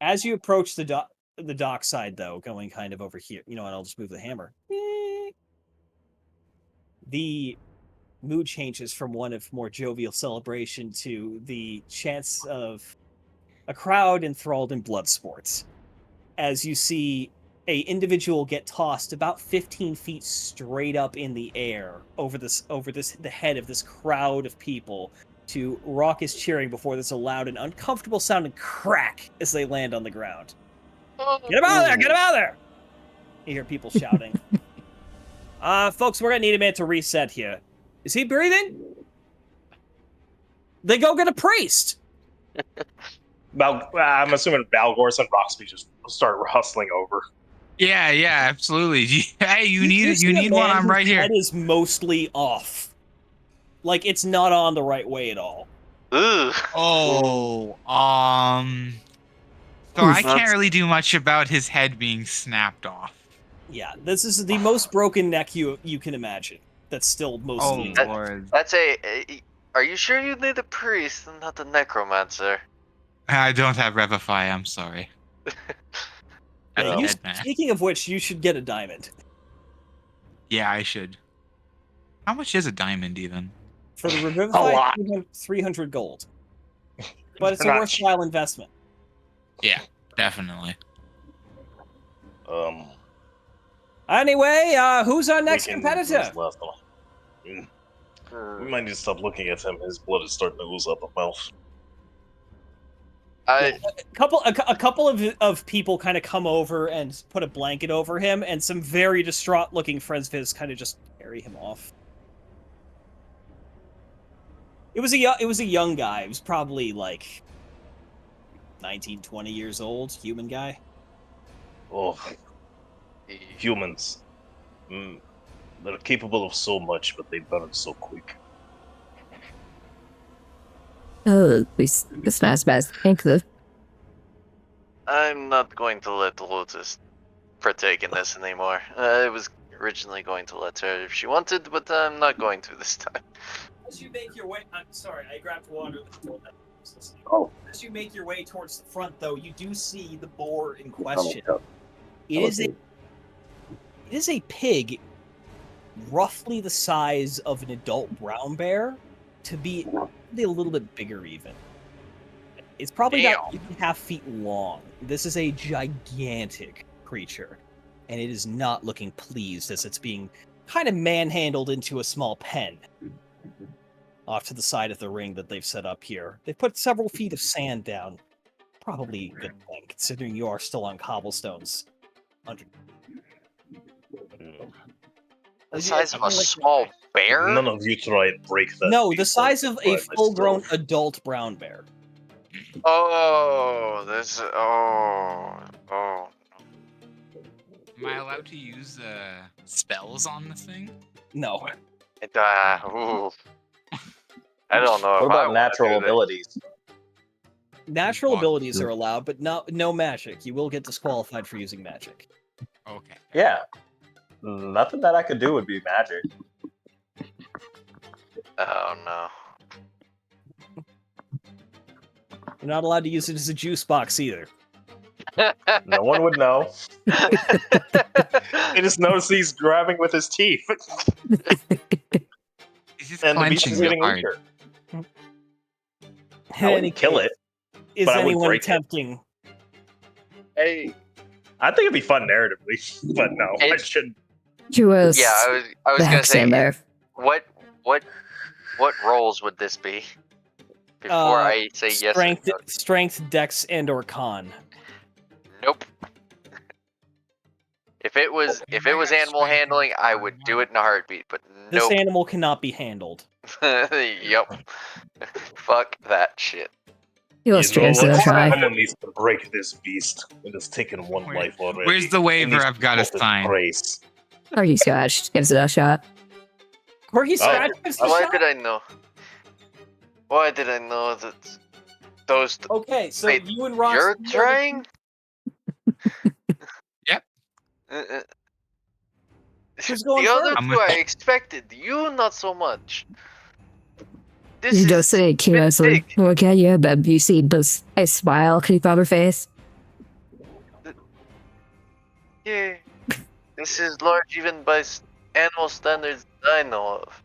As you approach the dock side, though, going kind of over here. You know what? I'll just move the hammer. The mood changes from one of more jovial celebration to the chance of a crowd enthralled in blood sports. As you see a individual get tossed about 15 feet straight up in the air over the head of this crowd of people to raucous cheering before there's a loud and uncomfortable sounding crack as they land on the ground. Get him out of there! Get him out of there! You hear people shouting. Folks, we're gonna need a minute to reset here. Is he breathing? Then go get a priest! I'm assuming Balgorse and Roxby just start hustling over. Yeah, absolutely. Hey, you see a need one. man I'm whose right here. head is mostly off. Like, it's not on the right way at all. Ugh. Oh, so I can't really do much about his head being snapped off. Yeah, this is the most broken neck you can imagine. That's still Oh mostly intact. Lord, That's are you sure you need a priest and not a necromancer? I don't have Revify. I'm sorry. That's Yeah, a you, dead man. speaking of which, you should get a diamond. Yeah, I should. How much is a diamond even? For the A Revivify, lot. 300 gold. But it's a Not worthwhile investment. Yeah, definitely. Anyway, who's our next we can competitor? use last one. We might need to stop looking at him. His blood is starting to ooze out the mouth. A couple of people kind of come over and put a blanket over him, and some very distraught-looking friends of his kind of just carry him off. It was a young guy. He was probably like 19, 20 years old, human guy. Oh, humans. They're capable of so much, but they burn so quick. Oh, this smash best. Thank you. I'm not going to let Lotus partake in this anymore. I was originally going to let her if she wanted, but I'm not going to this time. As you make your way, I'm sorry, I grabbed water. Oh. As you make your way towards the front, though, you do see the boar in question. It is a pig, roughly the size of an adult brown bear, to be a little bit bigger even. It's probably about 8.5 feet long. This is a gigantic creature, and it is not looking pleased as it's being kind of manhandled into a small pen off to the side of the ring that they've set up here. They've put several feet of sand down. Probably a good thing, considering you are still on cobblestones. The size of a small bear? None of you try and break that. No, the size of a full-grown adult brown bear. Oh, oh. Am I allowed to use spells on this thing? No. Ooh. I don't know. What if I about wanna natural do that. abilities? Natural abilities are allowed, but no magic. You will get disqualified for using magic. Okay. Yeah. Nothing that I could do would be magic. Oh no. You're not allowed to use it as a juice box either. No one would know. They just notice he's grabbing with his teeth. And the beast is getting weaker. I wouldn't kill it. Is but I would anyone break it. attempting? Hey. I think it'd be fun narratively, but no, I shouldn't. She was. Yeah, I was gonna say. in there. What roles would this be? Before I say yes. Strength, Or no. strength, dex, and/or con. Nope. If it was animal handling, I would do it in a heartbeat. But This nope. animal cannot be handled. Yup. Fuck that shit. He was You know straight to what? try. Someone needs to break this beast. It has taken one life already. Where's the It waiver needs I've got to to sign? Grace. Or he scratched. Gives it a shot. Corky scratch gives the Why shot? did I know? Why did I know that those? Okay, so Wait, you and Rox. You're trying? Yep. Who's going The other first? two I expected. You not so much. This You is just say curiously, look at you, but you see this a smile creep on her face. yeah. This is large even by animal standards I know of.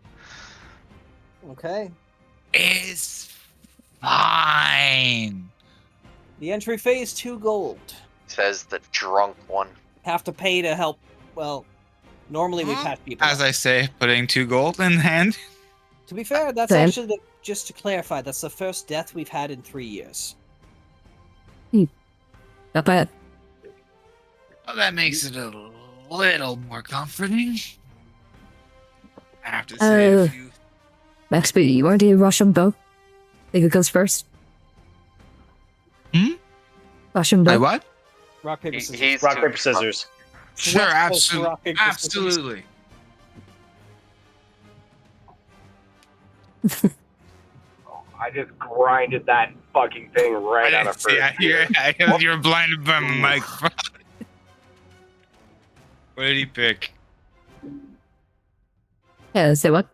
Okay. It's fine. The entry fee is 2 gold. Says the drunk one. Have to pay to help. Well, normally we patch people. As I say, putting 2 gold in hand. To be fair, that's Same. actually just to clarify. That's the first death we've had in 3 years. Not bad. Well, that makes it a little more comforting. I have to say a few. Max, but you want to rush them both? Think it goes first? Russian Wait, boat. what? Rock, paper, scissors. He's Rock too paper drunk. scissors. Sure, West Coast absolutely, rock, paper, scissors. absolutely. I just grinded that fucking thing right I out didn't of see. first gear. You were blinded by Mike. What did he pick? Yeah, say what?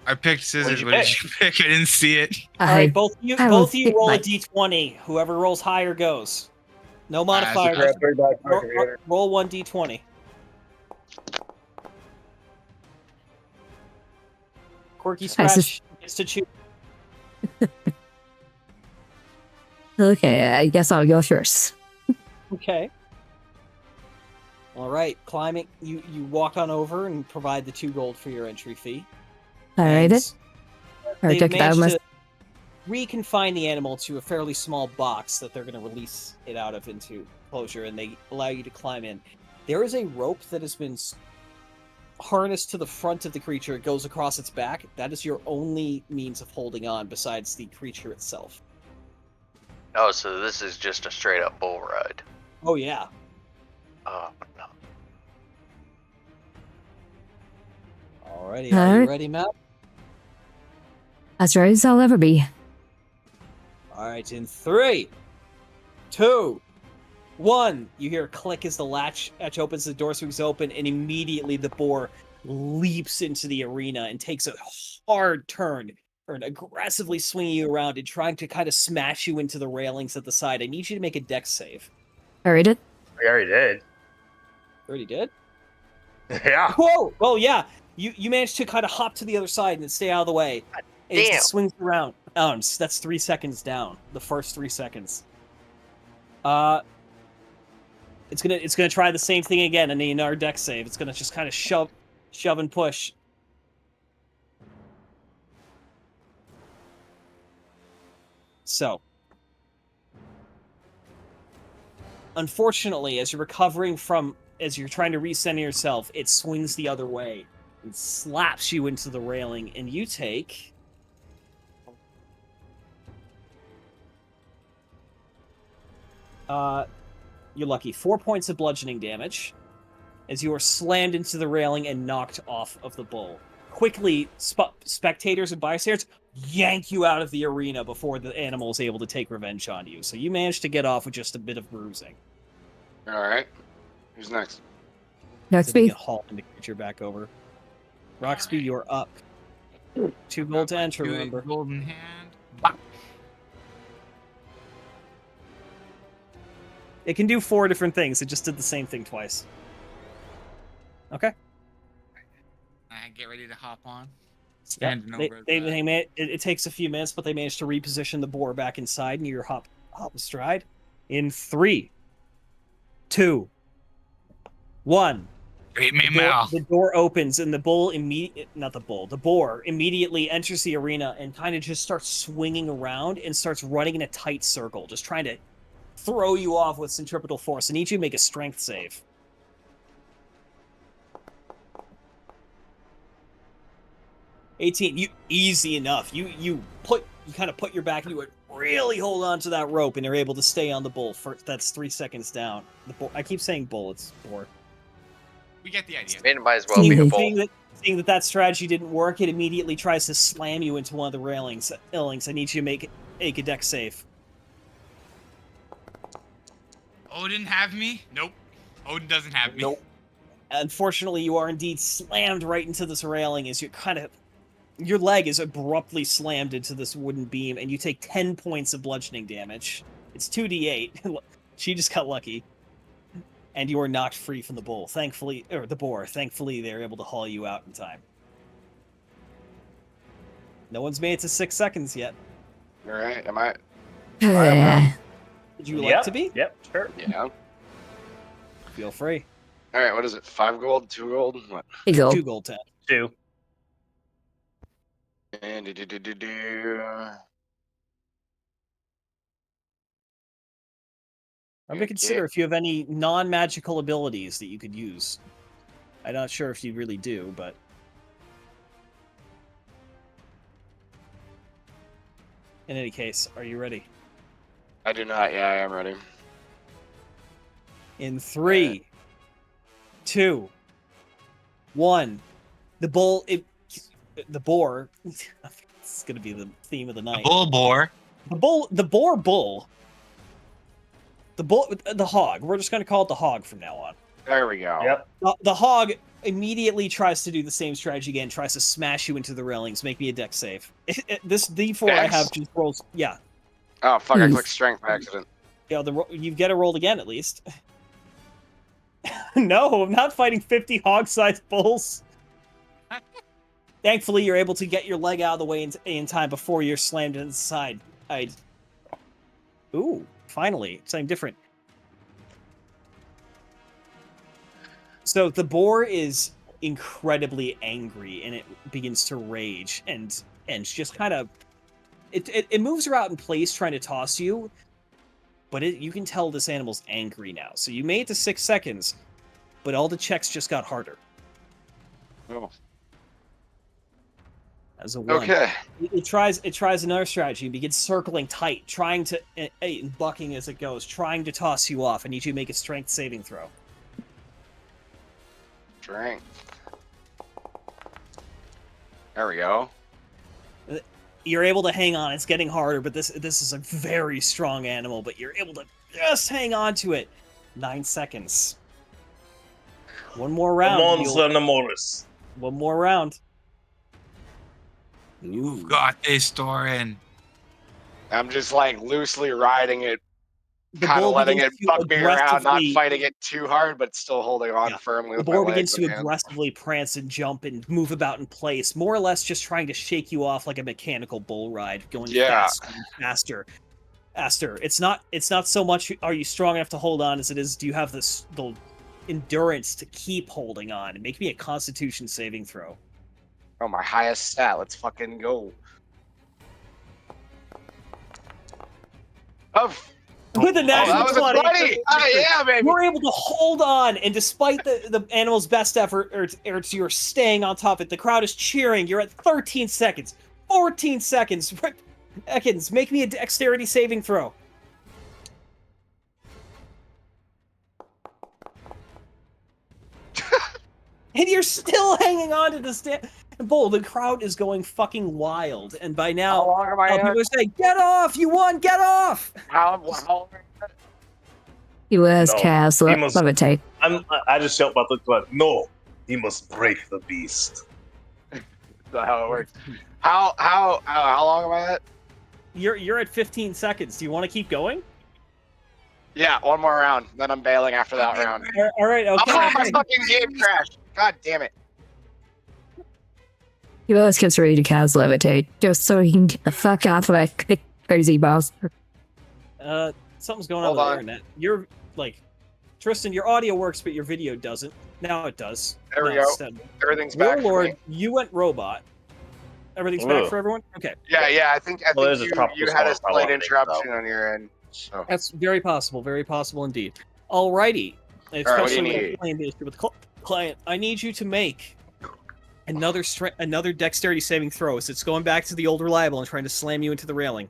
I picked What scissors. did you What did you pick? I didn't see it. All right, both of you hit roll a my- d20. Whoever rolls higher goes. No As modifier. a- Roll one d20. Quirky I Scratch gets to choose. Okay, I guess I'll go first. Okay. All right, climbing. You walk on over and provide the 2 gold for your entry fee. All right, And it. Or they've took it out of managed my. to reconfine the animal to a fairly small box that they're going to release it out of into closure, and they allow you to climb in. There is a rope that has been harnessed to the front of the creature. It goes across its back. That is your only means of holding on besides the creature itself. Oh, so this is just a straight up bull ride. Oh, yeah. Oh no. Alrighty, are you Alright. ready, Matt? As ready as I'll ever be. Alright, in 3, 2, 1. You hear a click as the latch opens, the door swings open, and immediately the boar leaps into the arena and takes a hard turn, or aggressively swinging you around and trying to kind of smash you into the railings at the side. I need you to make a dex save. Alright, it. We already did. Already did? Yeah. Whoa! Well, yeah. You managed to kind of hop to the other side and stay out of the way. And it Damn. swings around. That's 3 seconds down. The first 3 seconds. It's gonna try the same thing again and in our deck save. It's gonna just kind of shove and push. So, unfortunately, as you're trying to recenter yourself, it swings the other way and slaps you into the railing, and you take you're lucky, 4 points of bludgeoning damage as you are slammed into the railing and knocked off of the bull. Quickly, spectators and bystanders yank you out of the arena before the animal is able to take revenge on you. So you managed to get off with just a bit of bruising. All right. Who's next? Next So we week. can haul the creature back over. Roxby, you're up. 2 gold to enter, remember. Golden hand. It can do 4 different things. It just did the same thing twice. Okay. I get ready to hop on. Yep. Standing over. It takes a few minutes, but they managed to reposition the boar back inside, and you're hop astride. In 3, 2, 1. Eat me mouth. The door opens, and the boar immediately enters the arena and kind of just starts swinging around and starts running in a tight circle, just trying to throw you off with centripetal force. I need you to make a strength save. 18. You easy enough. You kind of put your back into it, really hold on to that rope, and you're able to stay on the bull. That's 3 seconds down. The bull. I keep saying bull. It's boar. We get the idea. It might as well be a bull. Seeing that strategy didn't work, it immediately tries to slam you into one of the railings. I need you to make a dex save. Odin have me? Nope. Odin doesn't have me. Nope. Unfortunately, you are indeed slammed right into this railing as your leg is abruptly slammed into this wooden beam, and you take 10 points of bludgeoning damage. It's 2d8. She just got lucky. And you are knocked free from the boar. Thankfully, they're able to haul you out in time. No one's made it to 6 seconds yet. All right. Am I? Would you like to be? Yep, sure. Yeah. Feel free. All right. What is it? 5 gold, 2 gold, what? Hey, go. 2 gold 10. 2. And I'm going to consider if you have any non-magical abilities that you could use. I'm not sure if you really do, but... In any case, are you ready? I do not. Yeah, I am ready. In 3, 2, 1. The boar. It's gonna be the theme of the night. Bull boar. The hog. We're just gonna call it the hog from now on. There we go. Yep. The hog immediately tries to do the same strategy again. Tries to smash you into the railings. Make me a dex save. This D4 I Dex? have just rolls. Yeah, Oh fuck! I Hmm. clicked strength by accident. yeah. You get it rolled again at least. No, I'm not fighting 50 hog-sized bulls. Thankfully, you're able to get your leg out of the way in time before you're slammed into the side. Ooh, finally, something different. So the boar is incredibly angry, and it begins to rage, and just kind of... It moves around in place trying to toss you, but you can tell this animal's angry now. So you made it to 6 seconds, but all the checks just got harder. Oh. As a 1. Okay. It tries another strategy and begins circling tight, trying to and bucking as it goes, trying to toss you off. I need you to make a strength saving throw. Strength. There we go. You're able to hang on. It's getting harder, but this is a very strong animal, but you're able to just hang on to it. 9 seconds. One more round. Morris. One more round. You've got this, Doran. I'm just like loosely riding it, The kind of bull letting begins it to buck me around, not aggressively- fighting it too hard, but still holding on Yeah. firmly The with my boar legs begins to and hands. aggressively prance and jump and move about in place, more or less just trying to shake you off like a mechanical bull ride, going faster and faster. Aster, it's not so much are you strong enough to hold on as it is do you have the endurance to keep holding on. Make me a Constitution saving throw. Oh, my highest stat. Let's fucking go. Oh, With a that natural was a 20, 20! Oh, yeah, baby! you're able to hold on, and despite the animal's best effort, you're staying on top of it. The crowd is cheering. You're at 13 seconds, 14 seconds. Ekins, make me a dexterity saving throw. And you're still hanging on to the bull. The crowd is going fucking wild, and by How now, long am I people in? are saying, "Get off! You won! Get off!" How U.S. No, Castle. he must- Levitate. I just yelled about the no, he must break the beast. That's how it works. How long am I at? You're at 15 seconds. Do you want to keep going? Yeah, one more round. Then I'm bailing after that round. All right. Okay. Oh, my fucking game crashed. God damn it. U.S. gets ready to cast Levitate, just so he can get the fuck off of that crazy boss. Something's going on Hold with the on. internet. You're like, Tristan, your audio works, but your video doesn't. Now it does. There we Now go. it's steady. Everything's back. for Warlord, me. you went robot. Everything's back Ugh. for everyone? Okay. Yeah. I think Well, there's a you tropical had a storm slight probably, interruption on your end. So. That's very possible indeed. Alrighty. All right, what do Especially you when I'm need? playing the issue with the client. I need you to make another dexterity saving throw. So it's going back to the old reliable and trying to slam you into the railing.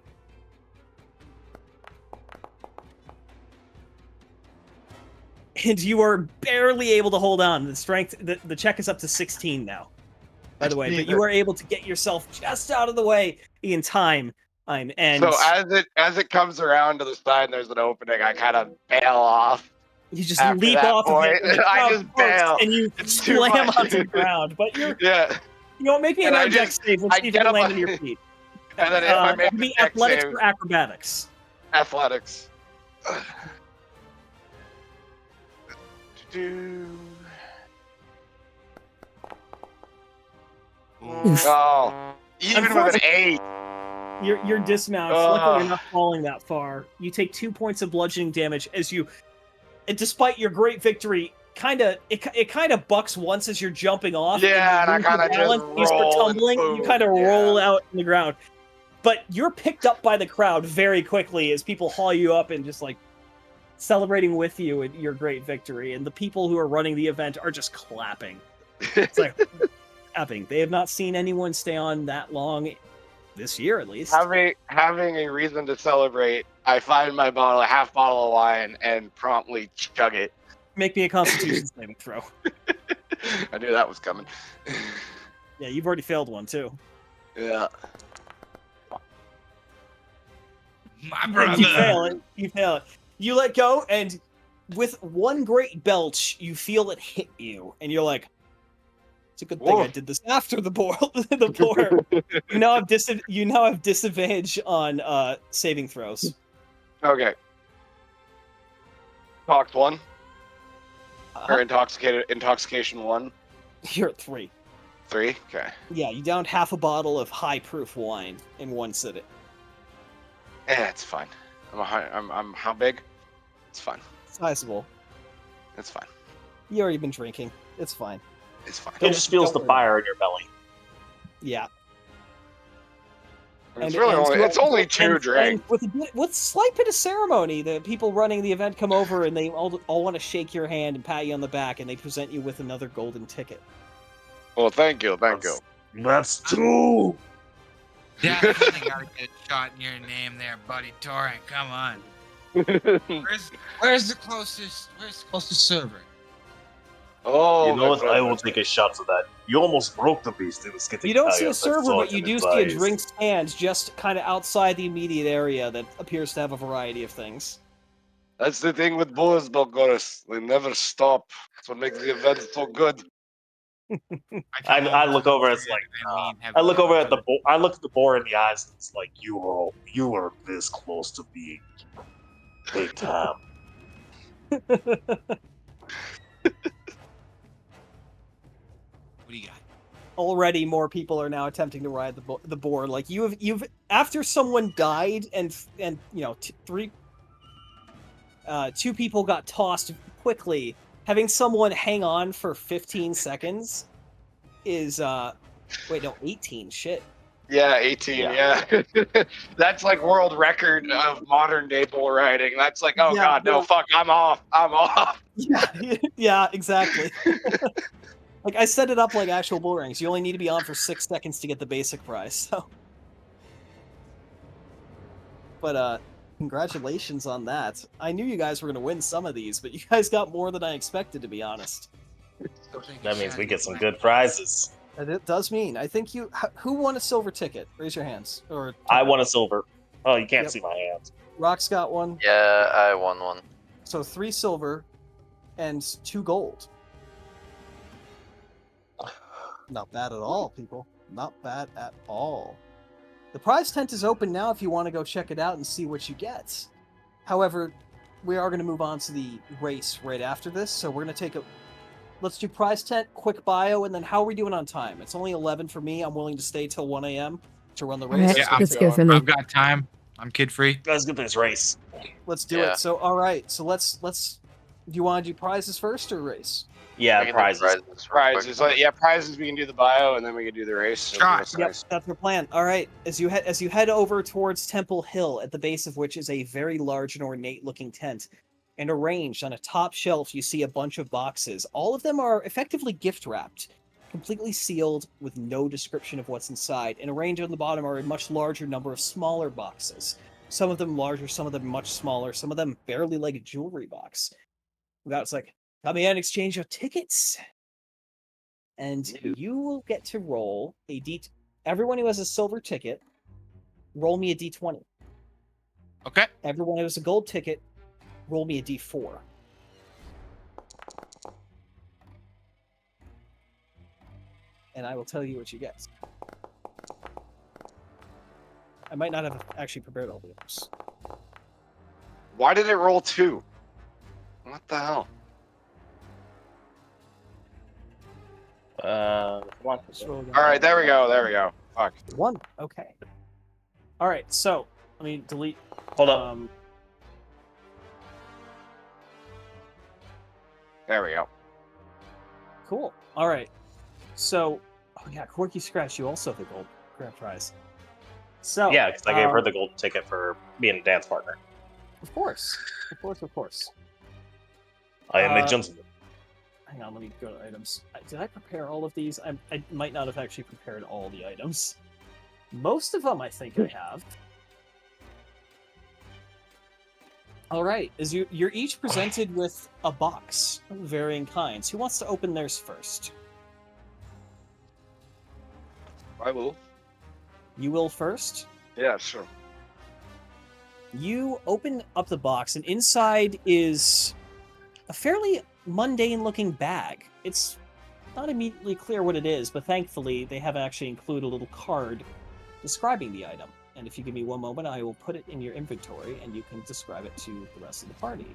And you are barely able to hold on. The strength, the check is up to 16 now. By the way, but you are able to get yourself just out of the way in time. And So as it comes around to the side and there's an opening, I kind of bail off. you just after leap that off of it, point, and the I crowd just bursts, bail. and you It's too slam much. onto the ground. But you Yeah. know, make me And another I dex just- save. Let's I see if you get can up land on- on your feet. And then if I make It'd the be dex athletics save, or acrobatics. athletics. Do. Oh, even with an 8. You're dismounted. Luckily, you're not falling that far. You take 2 points of bludgeoning damage as you, and despite your great victory, it kind of bucks once as you're jumping off. Yeah, and I you lose your kinda just balance, you start roll and tumbling. You boom. kind of Yeah. roll out in the ground, but you're picked up by the crowd very quickly as people haul you up and just like celebrating with you at your great victory. And the people who are running the event are just clapping. It's like clapping. They have not seen anyone stay on that long this year, at least. Having a reason to celebrate I find my bottle, a half bottle of wine, and promptly chug it. Make me a Constitution saving throw. I knew that was coming. Yeah, you've already failed one too. Yeah. My And brother. you fail it. You fail it. You let go, and with one great belch, you feel it hit you, and you're like, "It's a good thing I Whoa. did this after the pour." The pour. You now have disadvantage on saving throws. Okay. Talked one. Uh-huh. Or intoxication 1. You're at 3. 3? Okay. Yeah, you downed half a bottle of high proof wine in one sitting. It's fine. I'm how big? It's fine. Sizable. It's fine. You already been drinking. It's fine. It's fine. It just feels don't the worry. fire in your belly. Yeah. It's really only 2 drinks. And with slight bit of ceremony, the people running the event come over and they all want to shake your hand and pat you on the back, and they present you with another golden ticket. Well, thank you. That's 2. Definitely gotta get a shot in your name there, buddy Torrent. Come on. Where's the closest server? Oh, You know my what? I will goodness. take a shot to that. You almost broke the beast. It was getting You don't see tired. a I server, saw but it you in do its see a eyes. drink stand just kind of outside the immediate area that appears to have a variety of things. That's the thing with boys, Belgoris. They never stop. That's what makes the event so good. I look over. It's like I look over at the I look at the boar in the eyes. And it's like you are this close to being big time. What do you got? Already, more people are now attempting to ride the board. Like you've after someone died and two people got tossed quickly. Having someone hang on for 15 seconds is 18. Shit. Yeah, 18. Yeah. That's like world record of modern day bull riding. That's like, oh Yeah, god, no, yeah. fuck, I'm off. Yeah, exactly. Like I set it up like actual bull rings. You only need to be on for 6 seconds to get the basic prize. So, but congratulations on that. I knew you guys were gonna win some of these, but you guys got more than I expected, to be honest. That means we get some good prizes. And it does mean. I think who won a silver ticket? Raise your hands. Or I won a silver. Oh, you can't Yep. see my hands. Rock's got one. Yeah, I won one. So 3 silver and 2 gold. Not bad at all, people. Not bad at all. The prize tent is open now if you want to go check it out and see what you get. However, we are going to move on to the race right after this, so we're going to take a... Let's do prize tent, quick bio, and then how are we doing on time? It's only 11 for me. I'm willing to stay till 1 a.m. to run the race. Alright, Yeah, let's go for me. I've got time. I'm kid free. Let's get this race. Let's do Yeah. it. So, all right. So let's. Do you want to do prizes first or race? We Yeah, can do prizes. real quick. Prizes. Prizes, we can do the bio and then we can do the race. So Shot. that's Yep, nice. that's the plan. All right. As you head over towards Temple Hill, at the base of which is a very large and ornate-looking tent, and arranged on a top shelf, you see a bunch of boxes. All of them are effectively gift-wrapped, completely sealed with no description of what's inside. And arranged on the bottom are a much larger number of smaller boxes. Some of them larger, some of them much smaller, some of them barely like a jewelry box. That's like, come in and exchange your tickets. And you will get to roll a everyone who has a silver ticket, roll me a d20. Okay. Everyone who has a gold ticket, roll me a d4. And I will tell you what you get. I might not have actually prepared all the others. Why did it roll 2? What the hell? Come on. Just roll them. All right, there we go. Fuck. 1. Okay. All right. So let me delete. Hold up. There we go. Cool. All right. So, oh yeah, Quirky Scratch, you also have the gold grand prize. So Yeah, because I gave her the golden ticket for being a dance partner. Of course. I am a gentleman. Hang on, let me go to items. Did I prepare all of these? I might not have actually prepared all the items. Most of them, I think I have. All right, you're each presented with a box of varying kinds. Who wants to open theirs first? I will. You will first. Yeah, sure. You open up the box, and inside is a fairly mundane-looking bag. It's not immediately clear what it is, but thankfully they have actually included a little card describing the item. And if you give me one moment, I will put it in your inventory, and you can describe it to the rest of the party.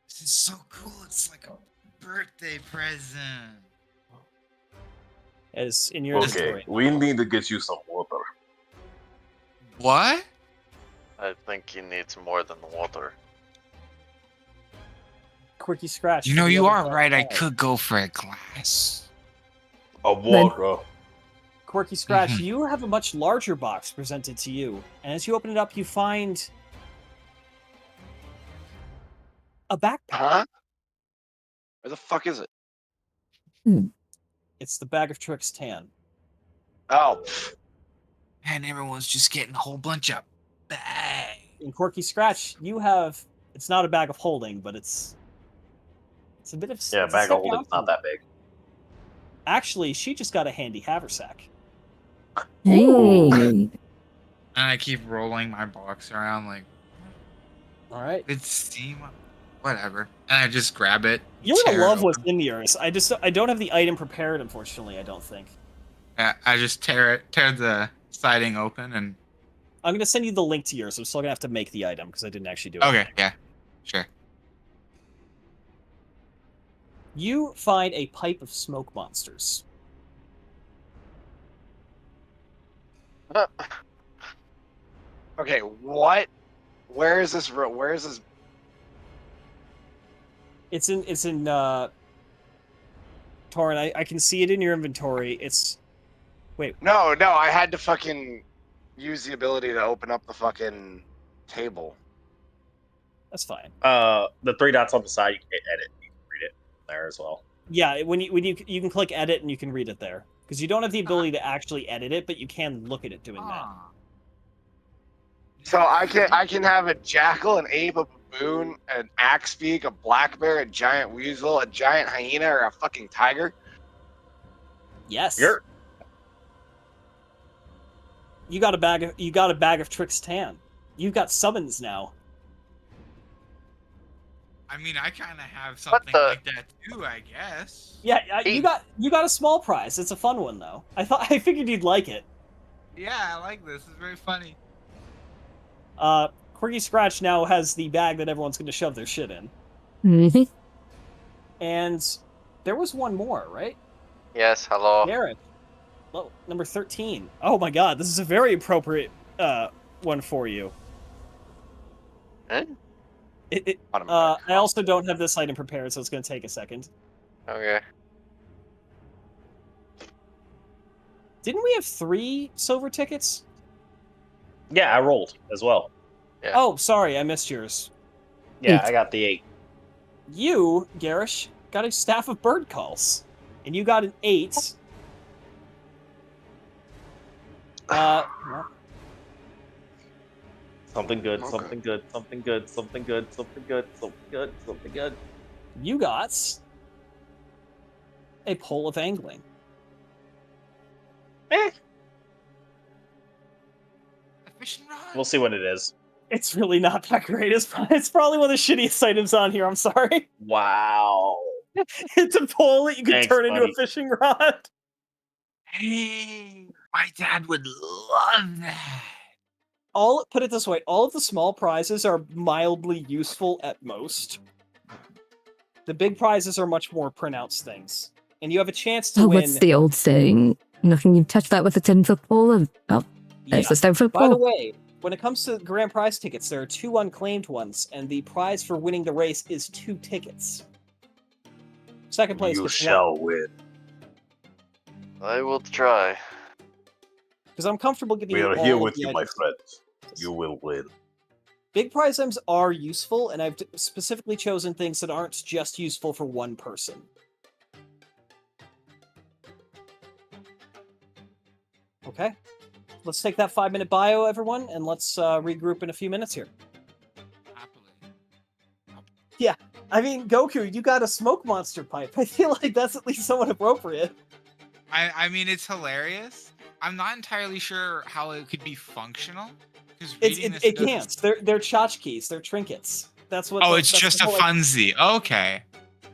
This is so cool. It's like a birthday present. As in your Okay, inventory. we need to get you some water. What? I think he needs more than the water. Quirky Scratch. You know, do you have are a right. I glass? could go for a glass. Of water. Quirky Scratch, you have a much larger box presented to you. And as you open it up, you find a backpack. Huh? Where the fuck is it? It's the bag of tricks tan. Oh, And everyone's just getting a whole bunch of bags. In Quirky Scratch, you have... It's not a bag of holding, but it's a bit of... Yeah, it's a bag step of holding's down not that big. Actually, she just got a handy haversack. Hey. And I keep rolling my box around like, All right. it's steam. Whatever. And I just grab it. You're gonna tear it love what's open. in yours. I don't have the item prepared, unfortunately, I don't think. Yeah, I just tear the siding open and. I'm gonna send you the link to yours. I'm still gonna have to make the item because I didn't actually do it. Okay, yeah, sure. You find a pipe of smoke monsters. Okay, what? Where is this? Where is this? It's in Torin, I can see it in your inventory. It's No, I had to fucking use the ability to open up the fucking table. that's fine. The three dots on the side, you can hit edit. You can read it there as well. Yeah, when you can click edit and you can read it there. Because you don't have the ability to actually edit it, but you can look at it doing that. So I can have a jackal, an ape, a baboon, an axe beak, a black bear, a giant weasel, a giant hyena, or a fucking tiger. Yes. You're You got a bag of tricks tan. You've got summons now. I mean, I kind of have What something the- like that too, I guess. Yeah, Hey. you got a small prize. It's a fun one though. I figured you'd like it. Yeah, I like this. It's very funny. Quirky Scratch now has the bag that everyone's going to shove their shit in. Mhm. And there was one more, right? Yes, hello. Garrett. Well, number 13. Oh my god, this is a very appropriate one for you. Eh? I also don't have this item prepared, so it's going to take a second. Okay. Didn't we have 3 silver tickets? Yeah, I rolled as well. Yeah. Oh, sorry, I missed yours. Yeah, I got the 8. You, Garish, got a staff of bird calls. And you got an 8. Well, Something good, Okay. something good, something good, something good, something good, something good, something good. you got a pole of angling. A fishing rod? We'll see what it is. It's really not that great. It's probably one of the shittiest items on here. I'm sorry. Wow. It's a pole that you can Thanks, turn into buddy. a fishing rod. Hey, my dad would love that. Put it this way, all of the small prizes are mildly useful at most. The big prizes are much more pronounced things. And you have a chance to Oh, win. what's the old saying? Nothing you touch that with a 10-foot pole of... Oh, Yeah. it's a 10-foot By the pole. way, when it comes to grand prize tickets, there are 2 unclaimed ones, and the prize for winning the race is 2 tickets. Second place You gets shall win. I will try. because I'm comfortable giving We you are all here of with the you, my items. friend. You will win. Big prize items are useful, and I've specifically chosen things that aren't just useful for one person. Okay? let's take that 5-minute bio, everyone, and let's regroup in a few minutes here. Happily. I mean, Goku, you got a smoke monster pipe. I feel like that's at least somewhat appropriate. I mean, it's hilarious. I'm not entirely sure how it could be functional. Because It doesn't- can't. They're tchotchkes. They're trinkets. That's what. Oh, it's just a funzie. Okay.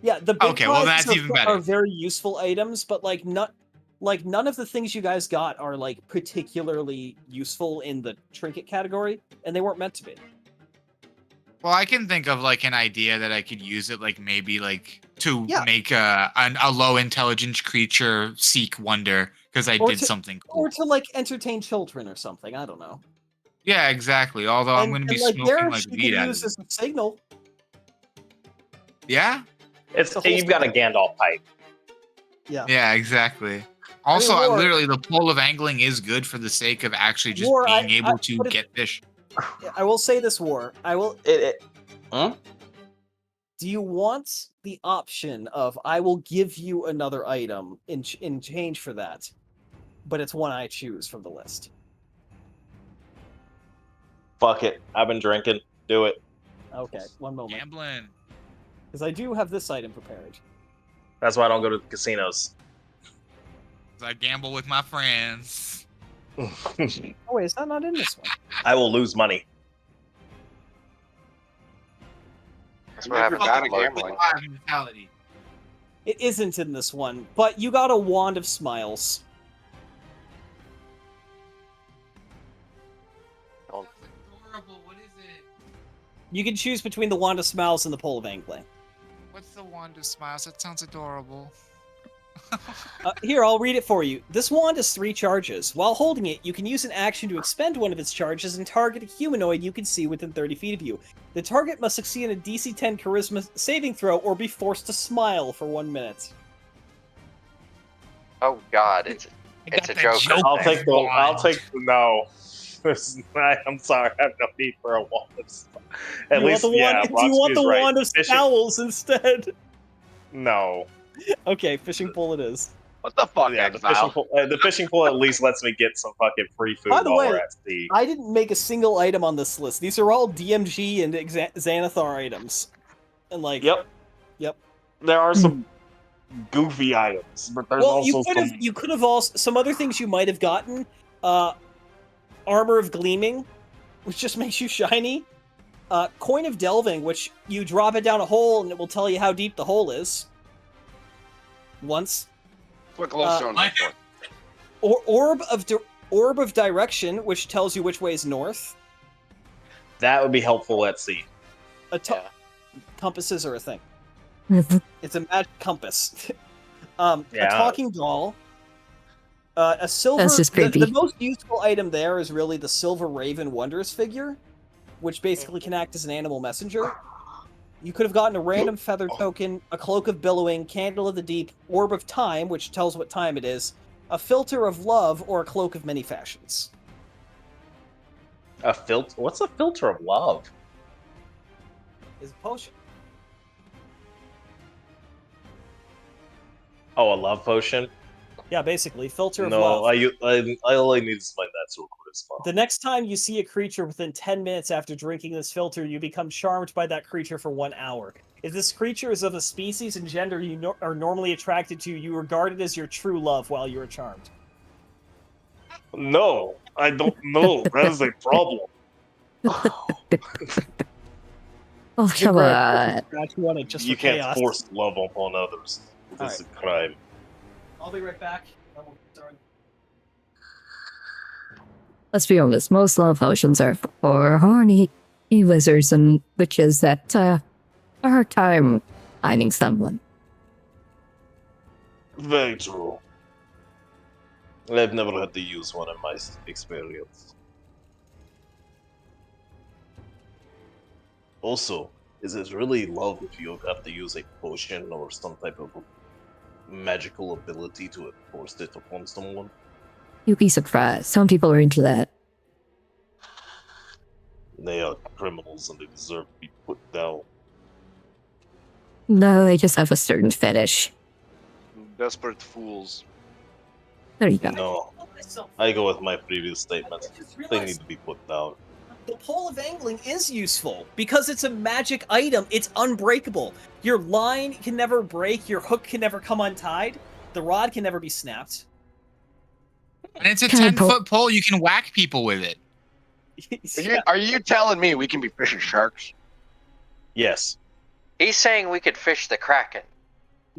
Yeah, the big Okay, well, prizes that's even better. are very useful items, but none of the things you guys got are like particularly useful in the trinket category, and they weren't meant to be. Well, I can think of like an idea that I could use it, like maybe like to Yeah. make a low intelligence creature seek wonder because I Or did to- something cool. Or to like entertain children or something. I don't know. Yeah, exactly. Although I'm going to be smoking there like she weed can out use of it. as a signal. Yeah. It's The whole you've got a story. Gandalf pipe. Yeah. Yeah, exactly. Also, War- literally, the pull of angling is good for the sake of actually just War, being able to but it- get fish. I will say this, War. I will. Huh? Do you want the option of I will give you another item in change for that, but it's one I choose from the list? Fuck it. I've been drinking. Do it. Okay, one moment, Gambling. because I do have this item prepared. That's why I don't go to the casinos. 'Cause I gamble with my friends. Oh wait, is that not in this one? I will lose money. That's You what make happens your bad to at Mark. gambling. Mentality. It isn't in this one, but you got a wand of smiles. Don't- Adorable. What is it? You can choose between the wand of smiles and the pole of angling. What's the wand of smiles? That sounds adorable. Here, I'll read it for you. This wand has 3 charges. While holding it, you can use an action to expend one of its charges and target a humanoid you can see within 30 feet of you. The target must succeed in a DC 10 Charisma saving throw or be forced to smile for 1 minute. Oh God, it's got a that joke. joke. I'll take the. I'll Wand. take the no. I'm sorry. I have no need for a wand. At You least, want the yeah. wand, do you want Brodsky the is right. wand of Fishing- scowls instead? No. Okay, fishing pole it is. What the fuck, Yeah, the Exile? fishing pole at least lets me get some fucking free food By the while way, we're at sea. I didn't make a single item on this list. These are all DMG and Xanathar items. And like, Yep. Yep. There are some goofy items, but there's well, also you could have also some other things you might have gotten. Armor of Gleaming, which just makes you shiny. Coin of Delving, which you drop it down a hole and it will tell you how deep the hole is. Once. What glowstone I- for? Or Orb of Direction, which tells you which way is north. that would be helpful at sea. Compasses are a thing. Mhm. It's a magic compass. Yeah. A talking doll. A silver. That's just creepy. The most useful item there is really the silver Raven Wondrous figure, which basically can act as an animal messenger. You could have gotten a random feather token, a cloak of billowing, candle of the deep, orb of time, which tells what time it is, a filter of love, or a cloak of many fashions. A filter? What's a filter of love? Is a potion. Oh, a love potion? Yeah, basically, filter of No, love. I only need to explain that to a Charisma. The next time you see a creature within 10 minutes after drinking this filter, you become charmed by that creature for 1 hour. If this creature is of a species and gender you are normally attracted to, you regard it as your true love while you are charmed. No, I don't know. That is a problem. Oh, come on. Scratch you on it just You for can't chaos. force love upon others. This is a crime. I'll be right back. Sorry. Let's be honest, most love potions are for horny wizards and witches that have a hard time finding someone. Very true. I've never had to use one in my experience. Also, is it really love if you have to use a potion or some type of magical ability to enforce it upon someone? You'd be surprised. Some people are into that. They are criminals and they deserve to be put down. No, they just have a certain fetish. Desperate fools. There you go. No, I go with my previous statement. They need to be put down. The pole of angling is useful because it's a magic item. It's unbreakable. Your line can never break. Your hook can never come untied. The rod can never be snapped. And it's a Can I 10-foot pole. You can whack people with it. Are you telling me we can be fishing sharks? Yes. He's saying we could fish the Kraken.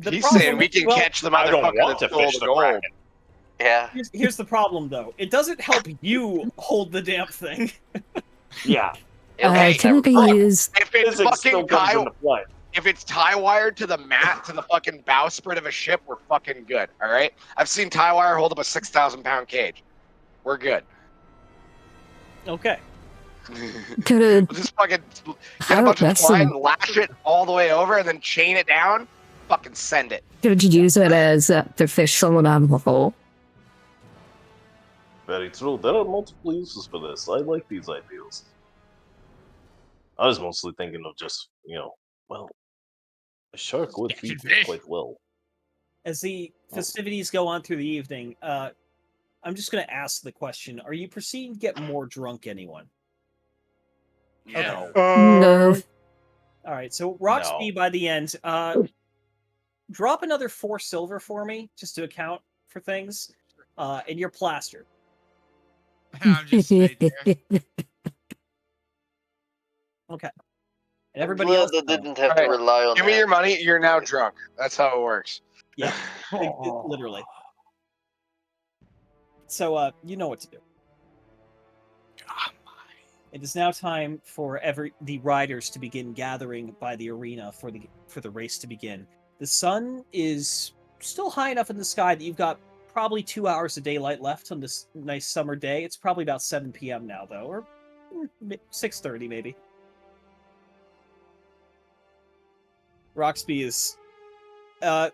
He's saying we can catch the I don't motherfucker want that to stole fish the the gold. Kraken. Yeah. Here's the problem, though. It doesn't help you hold the damn thing. Yeah. Hey, Typically look, use if it's Physics still fucking comes tie, into play. if it's tie wired to the mat to the fucking bowsprit of a ship, we're fucking good. All right. I've seen tie wire hold up a 6,000-pound cage. We're good. Okay. could We'll just fucking get How a bunch of that's twine, some- lash it all the way over, and then chain it down. Fucking send it. could use it as to fish someone out of a hole. Very true. There are multiple uses for this. I like these ideas. I was mostly thinking of just, well, a shark would Catching feed fish. quite well. As the festivities go on through the evening, I'm just going to ask the question: are you proceeding to get more drunk, anyone? Yeah. No. All right. So Roxby, No. by the end, drop another 4 silver for me, just to account for things, and you're plastered. I'm just right there. Okay. And everybody Glad else. that know. didn't have All to right, rely on Give me that. your money. You're now drunk. That's how it works. Yeah. Literally. So, you know what to do. It is now time for the riders to begin gathering by the arena for the race to begin. The sun is still high enough in the sky that you've got probably 2 hours of daylight left on this nice summer day. It's probably about 7 p.m. now, though, or 6:30 maybe. Roxby is.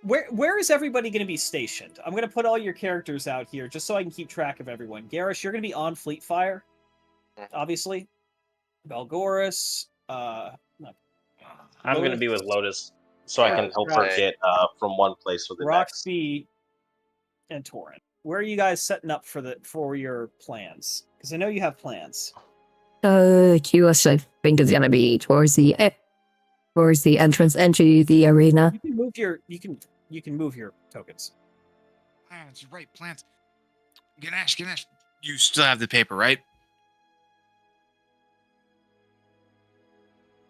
Where is everybody going to be stationed? I'm going to put all your characters out here just so I can keep track of everyone. Garrus, you're going to be on Fleetfire, obviously. Valgoris, I'm going to be with Lotus, so I Yeah, can help right. her get from one place to the next. Roxby, and Torrent. Where are you guys setting up for your plans? Because I know you have plans. QS, I think, is gonna be towards the entrance into the arena. You can move your tokens. Plants, you're right, plants. Ganesh, you still have the paper, right?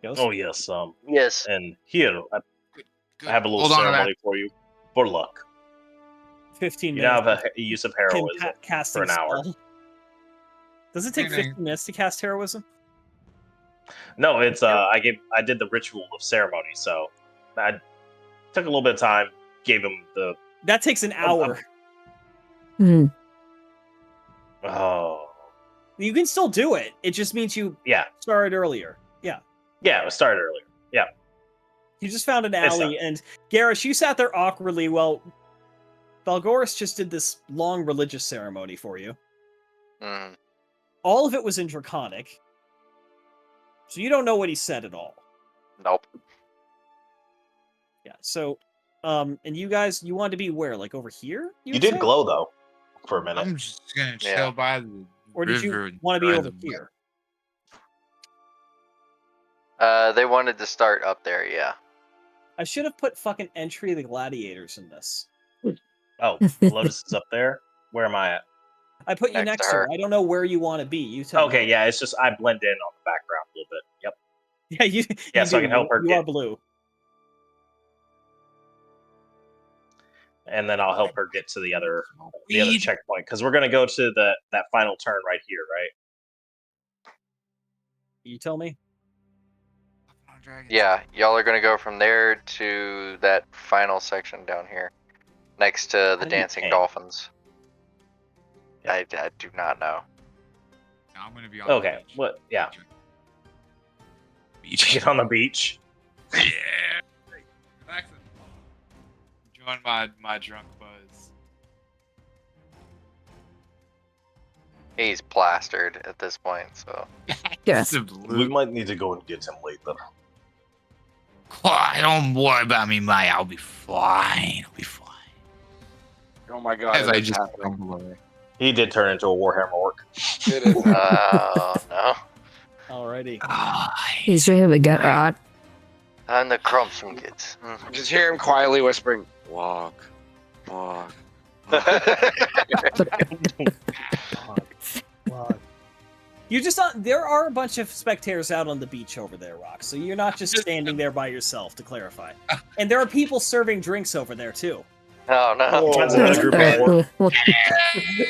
Ghost? Oh, yes. Yes. And here, I Good. have a little Hold on to ceremony for you. For luck. 15 You minutes. now have a use of heroism casting for an hour. spell. Does it take 15 minutes to cast heroism? No, it's I did the ritual of ceremony, so I took a little bit of time, gave him the That takes an hour. Hmm. oh You can still do it. It just means you yeah. started earlier. Yeah. Yeah, it started earlier. Yeah. You just found an It's alley, and Garrus, you sat there awkwardly while Valgoris just did this long religious ceremony for you. Mm. All of it was in Draconic, so you don't know what he said at all. Nope. Yeah, so, and you guys, you wanted to be where? Like over here? You did glow though for a minute. I'm just gonna chill Yeah. by the Or did river you and want to be ride over the here? They wanted to start up there, yeah. I should have put fucking Entry of the Gladiators in this. Oh, Lotus is up there. Where am I at? I put you Next to next to her. her. I don't know where you want to be. You tell Okay, me. yeah, it's just I blend in on the background a little bit. Yep. Yeah, you. Yeah, you so I do. can help her You get- are blue. And then I'll help her get to the other Weed. checkpoint because we're gonna go to that final turn right here, right? You tell me. Yeah, y'all are gonna go from there to that final section down here, next to the do you dancing aim? dolphins. Yeah. I do not know. No, I'm gonna be on Okay. the beach. What? Yeah. Beach. Get on the beach. Yeah. Relaxing. Enjoying my drunk buzz. He's plastered at this point, so Yeah. It's a We blue. might need to go and get him later. Don't worry about me, Maya. I'll be fine. I'll be fine. Oh my god! As it I is just happening. stumble away. He did turn into a Warhammer orc. It is. Oh no. Alrighty. He's ready to get rot. I'm the Crumpson kids. Just hear him quietly whispering, "Walk, walk." You just there are a bunch of spectators out on the beach over there, Rock. So you're not just standing there by yourself, to clarify. And there are people serving drinks over there too. Oh no. Oh, what a group of orcs.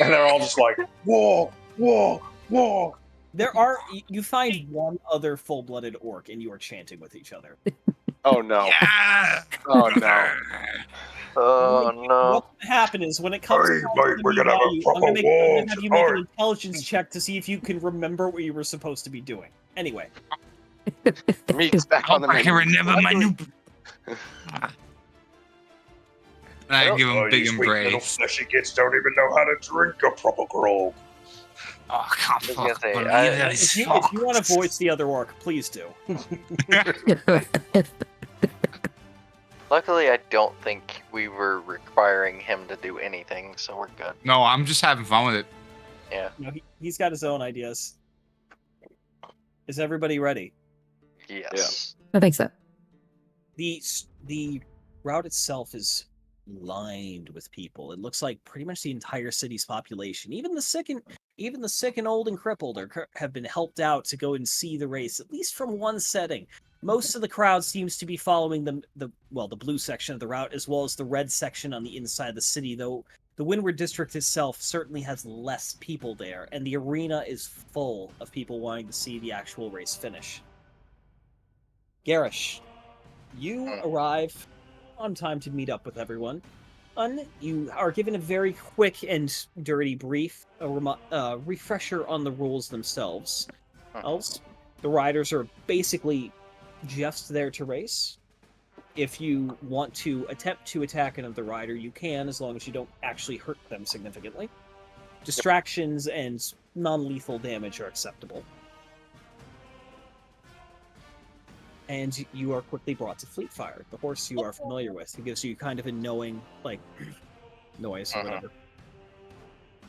And they're all just like, walk, walk, walk. There are you find one other full-blooded orc, and you are chanting with each other. Oh no! Yeah. Oh no! Oh no. What's gonna happen is when it comes Hey, to mate, we're gonna have a I'm proper gonna war have you make an tonight. intelligence check to see if you can remember what you were supposed to be doing. Anyway, Meat's back on the I can menu. remember my new. And I give him Oh, a big these weak little embrace. fleshy kids don't even know how to drink a proper grog. Oh, I can't was gonna fucking say, believe I- that. if you want to voice the other orc, please do. Luckily, I don't think we were requiring him to do anything, so we're good. No, I'm just having fun with it. Yeah. No, he's got his own ideas. Is everybody ready? Yes. I think so. The route itself is lined with people. It looks like pretty much the entire city's population, even the sick and old and crippled, have been helped out to go and see the race, at least from one setting. Most of the crowd seems to be following the blue section of the route, as well as the red section on the inside of the city, though the Windward District itself certainly has less people there, and the arena is full of people wanting to see the actual race finish. Garish, you arrive on time to meet up with everyone. You are given a very quick and dirty brief, a refresher on the rules themselves. Else, the riders are basically just there to race. If you want to attempt to attack another rider, you can, as long as you don't actually hurt them significantly. Distractions and non-lethal damage are acceptable. And you are quickly brought to Fleetfire, the horse you are familiar with. It gives you kind of a knowing, like, noise or whatever.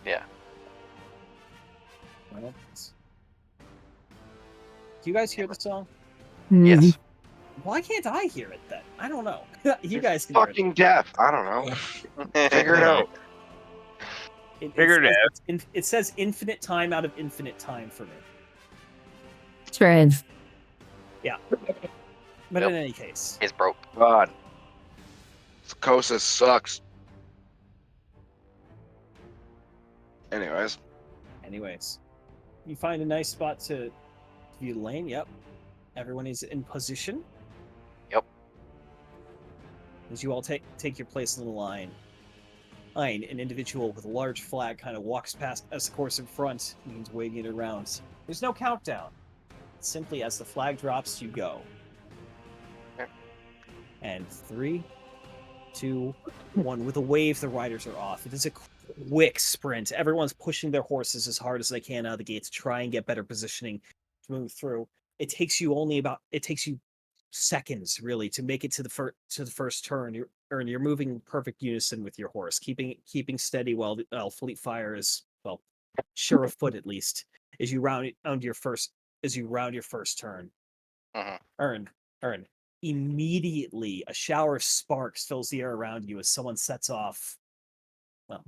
Yeah. Well, do you guys hear the song? Yes. Why can't I hear it then? I don't know. You guys can hear Fucking deaf. I don't know. Figure it out. it. Figure it out. It says infinite time out of infinite time for me. Strange. Yeah. But in any case. He's broke. God. Psychosis sucks. Anyways. You find a nice spot to view the lane. Yep. Everyone is in position. Yep. As you all take your place in the line. Ein, an individual with a large flag, kind of walks past as the course in front, means waving it around. There's no countdown. Simply as the flag drops, you go. And 3, 2, 1. With a wave, the riders are off. It is a quick sprint. Everyone's pushing their horses as hard as they can out of the gate to try and get better positioning to move through. It takes you seconds really to make it to the first turn. You're moving in perfect unison with your horse, keeping steady while Fleetfire is sure of foot at least as you round your first turn. Earn. Immediately, a shower of sparks fills the air around you as someone sets off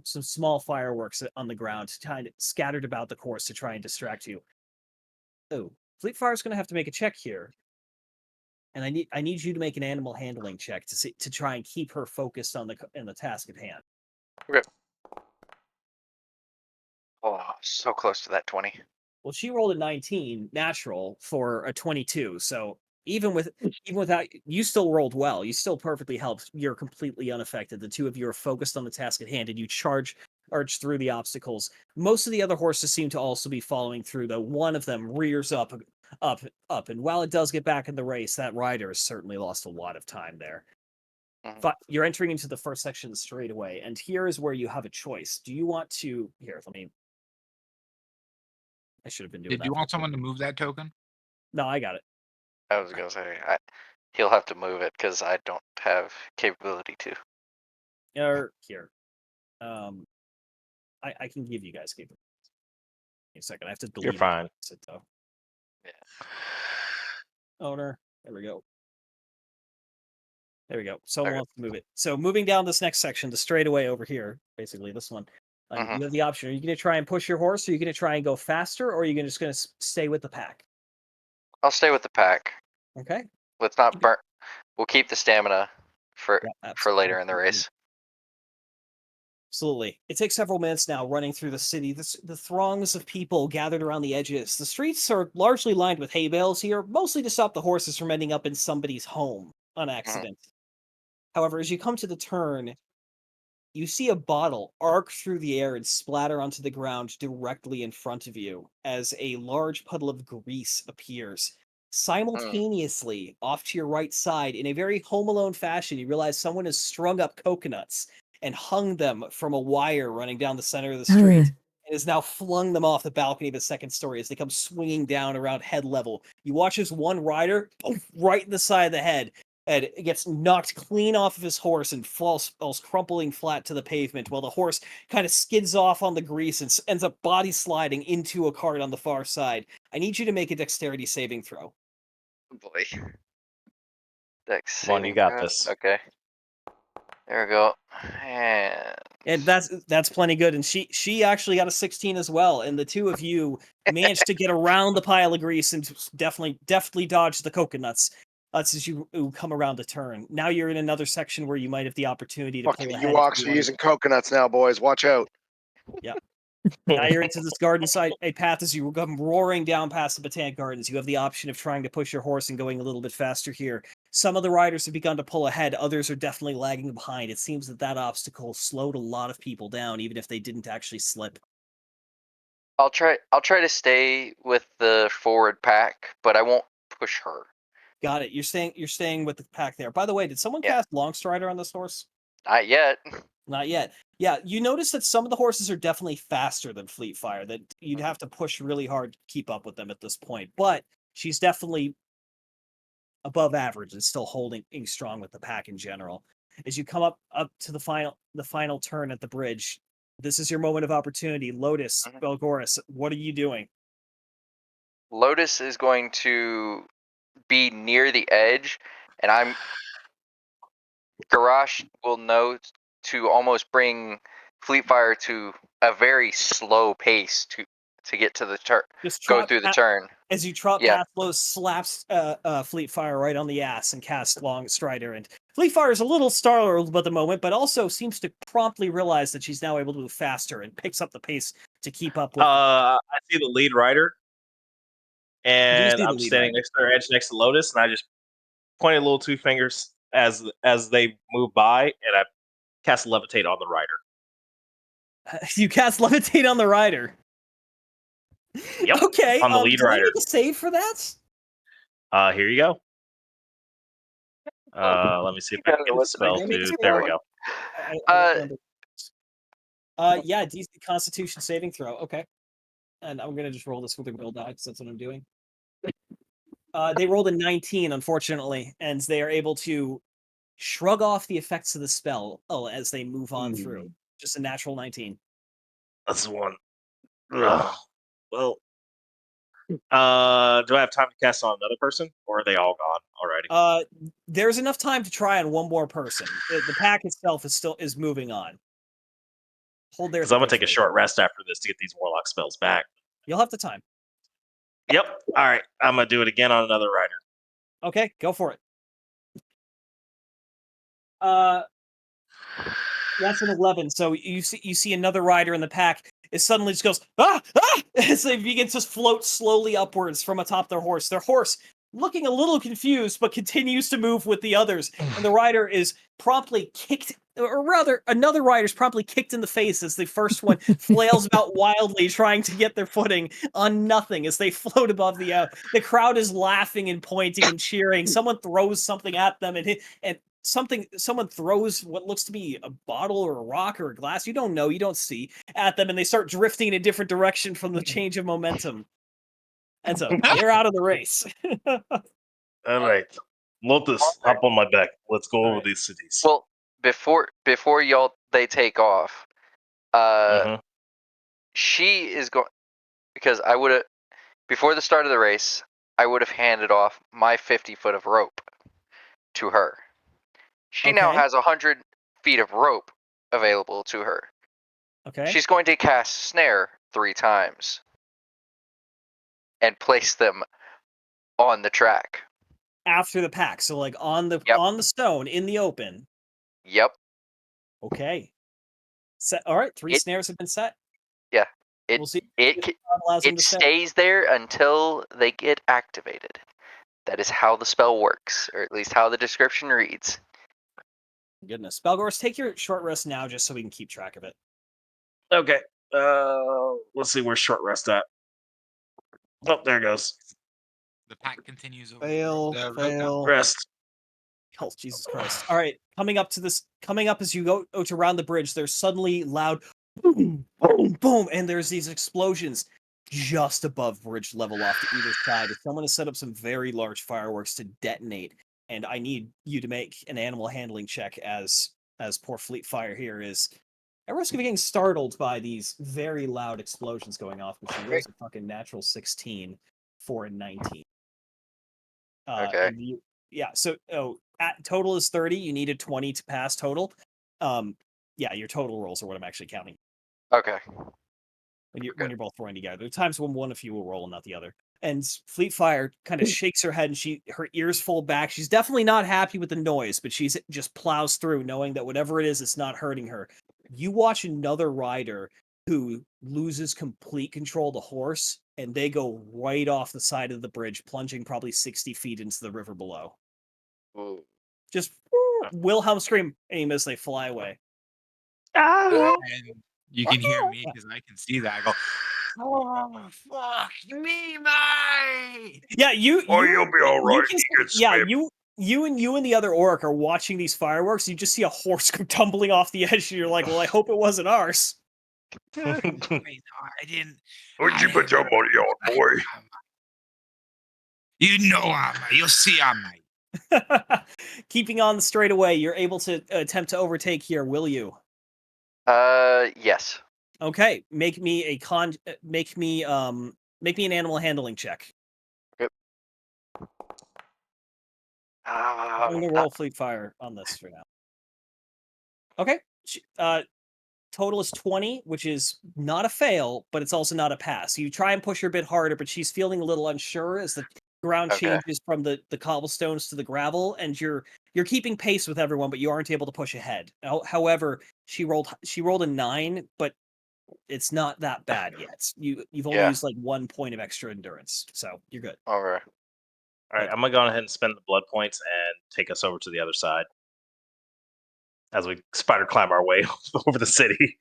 some small fireworks on the ground, kind of scattered about the course to try and distract you. Oh, Fleetfire's going to have to make a check here, and I need you to make an animal handling check to try and keep her focused on the task at hand. Okay. Oh, so close to that 20. Well, she rolled a 19 natural for a 22, so even without, you still rolled well. You still perfectly helped. You're completely unaffected. The two of you are focused on the task at hand, and you charge through the obstacles. Most of the other horses seem to also be following through, though one of them rears up, and while it does get back in the race, that rider has certainly lost a lot of time there. But you're entering into the first section straight away, and here is where you have a choice. Do you want to... Here, I should have been doing that. Did you want someone to move that token? No, I got it. I was going to say, he'll have to move it because I don't have capability to. Or here. I can give you guys capabilities. Wait a second, I have to delete You're fine. it though. Yeah. Owner. There we go. There we go. Someone Okay. wants to move it. So moving down this next section, the straightaway over here, basically this one. Mhm. You have the option. Are you going to try and push your horse? Or are you going to try and go faster? Or are you just going to stay with the pack? I'll stay with the pack. Okay. Let's not burn. We'll keep the stamina for Yeah, later in the race. Absolutely. It takes several minutes now running through the city. The throngs of people gathered around the edges. The streets are largely lined with hay bales here, mostly to stop the horses from ending up in somebody's home on accident. However, as you come to the turn, you see a bottle arc through the air and splatter onto the ground directly in front of you as a large puddle of grease appears. Simultaneously, off to your right side, in a very Home Alone fashion, you realize someone has strung up coconuts and hung them from a wire running down the center of the street and has now flung them off the balcony of the second story as they come swinging down around head level. You watch as one rider, right in the side of the head, and it gets knocked clean off of his horse and falls crumpling flat to the pavement while the horse kind of skids off on the grease and ends up body sliding into a cart on the far side. I need you to make a dexterity saving throw. Oh boy. Dex Come on, you saving got throw. this. Okay. There we go. And that's plenty good. And she actually got a 16 as well. And the two of you managed to get around the pile of grease and definitely dodge the coconuts. That's as you come around the turn. Now you're in another section where you might have the opportunity to Fucking pull ahead. Ewoks are using coconuts now, boys. Watch out. Yeah. Now you're into this garden side a path as you come roaring down past the Botanic Gardens. You have the option of trying to push your horse and going a little bit faster here. Some of the riders have begun to pull ahead. Others are definitely lagging behind. It seems that obstacle slowed a lot of people down, even if they didn't actually slip. I'll try to stay with the forward pack, but I won't push her. Got it. You're staying with the pack there. By the way, did someone cast Longstrider on this horse? Not yet. Not yet. Yeah, you notice that some of the horses are definitely faster than Fleetfire, that you'd have to push really hard to keep up with them at this point. But she's definitely above average and still holding strong with the pack in general. As you come up to the final turn at the bridge, this is your moment of opportunity. Lotus, Belgoris, what are you doing? Lotus is going to be near the edge, and Garrosh will know to almost bring Fleetfire to a very slow pace to get to the turn. Go through the turn. As you trot past, Lotus slaps Fleetfire right on the ass and casts Longstrider. And Fleetfire is a little startled at the moment, but also seems to promptly realize that she's now able to move faster and picks up the pace to keep up with. I see the lead rider, and I'm standing next to her edge next to Lotus, and I just point a little two fingers as they move by, and I cast Levitate on the rider. You cast Levitate on the rider. Yep. Okay. On the lead rider. Make a save for that. Here you go. Let me see if I can get the spell, dude. There we go. Yeah, DC Constitution saving throw. Okay. And I'm gonna just roll this with a real die because that's what I'm doing. They rolled a 19, unfortunately, and they are able to shrug off the effects of the spell as they move on through. Just a natural 19. That's one. Ugh. Well, do I have time to cast on another person, or are they all gone already? There's enough time to try on one more person. The pack itself is moving on. Hold there. Because I'm gonna take a short rest after this to get these warlock spells back. You'll have the time. Yep. All right. I'm gonna do it again on another rider. Okay, go for it. That's an 11. So you see another rider in the pack. It suddenly just goes as they begin to float slowly upwards from atop their horse. Their horse, looking a little confused, but continues to move with the others. And the rider is promptly kicked, or rather, another rider's promptly kicked in the face as the first one flails about wildly, trying to get their footing on nothing as they float above the air. The crowd is laughing and pointing and cheering. Someone throws something at them, and someone throws what looks to be a bottle or a rock or a glass, you don't know, you don't see, at them, and they start drifting in a different direction from the change of momentum. And so they're out of the race. All right, Lotus, hop on my back. Let's go over these cities. Well, before they take off, Uh, she is going because I would have before the start of the race. I would have handed off my 50 foot of rope to her. She now Okay. has 100 feet of rope available to her. Okay. She's going to cast snare 3 times and place them on the track. After the pack, so like on the Yep. on the stone in the open. Yep. Okay. Set. All right. 3 It- snares have been set. Yeah. It We'll see. it if ca- God allows them it to stay. stays there until they get activated. That is how the spell works, or at least how the description reads. Goodness, Belgors, take your short rest now, just so we can keep track of it. Okay. Let's see where's short rest at. Oh, there it goes. The pack continues over. Fail. the road Fail. Rest. Oh, Jesus Christ! All right, coming up as you go to round the bridge, there's suddenly loud boom, boom, boom, and there's these explosions just above bridge level off to either side. Someone has set up some very large fireworks to detonate, and I need you to make an animal handling check as poor Fleet Fire here is at risk of getting startled by these very loud explosions going off, but she rolls a fucking natural 16 for a 19. Okay. And so total is 30. You needed 20 to pass total. Yeah, your total rolls are what I'm actually counting. Okay. When you're both throwing together. There are times when one of you will roll and not the other. And Fleet Fire kind of shakes her head and her ears fold back. She's definitely not happy with the noise, but she's just plows through, knowing that whatever it is, it's not hurting her. You watch another rider who loses complete control of the horse, and they go right off the side of the bridge, plunging probably 60 feet into the river below. Ooh. Just Wilhelm scream aim as they fly away. And you can hear me because I can see that. I go, oh, fuck me, mate! Yeah, you'll be all right. You and the other orc are watching these fireworks. You just see a horse come tumbling off the edge, and you're like, "Well, I hope it wasn't ours." I didn't. What'd you put your money on, boy? You know you'll see I might. Keeping on the straightaway, you're able to attempt to overtake here. Will you? Yes. Okay, make me an animal handling check. I'm going to roll Fleet Fire on this for now. Okay. Total is 20, which is not a fail, but it's also not a pass. You try and push her a bit harder, but she's feeling a little unsure as the ground changes from the cobblestones to the gravel, and you're keeping pace with everyone, but you aren't able to push ahead. However, she rolled a 9, but it's not that bad yet. You've only used like 1 point of extra endurance, so you're good. All right. All right, I'm gonna go ahead and spend the blood points and take us over to the other side as we spider climb our way over the city.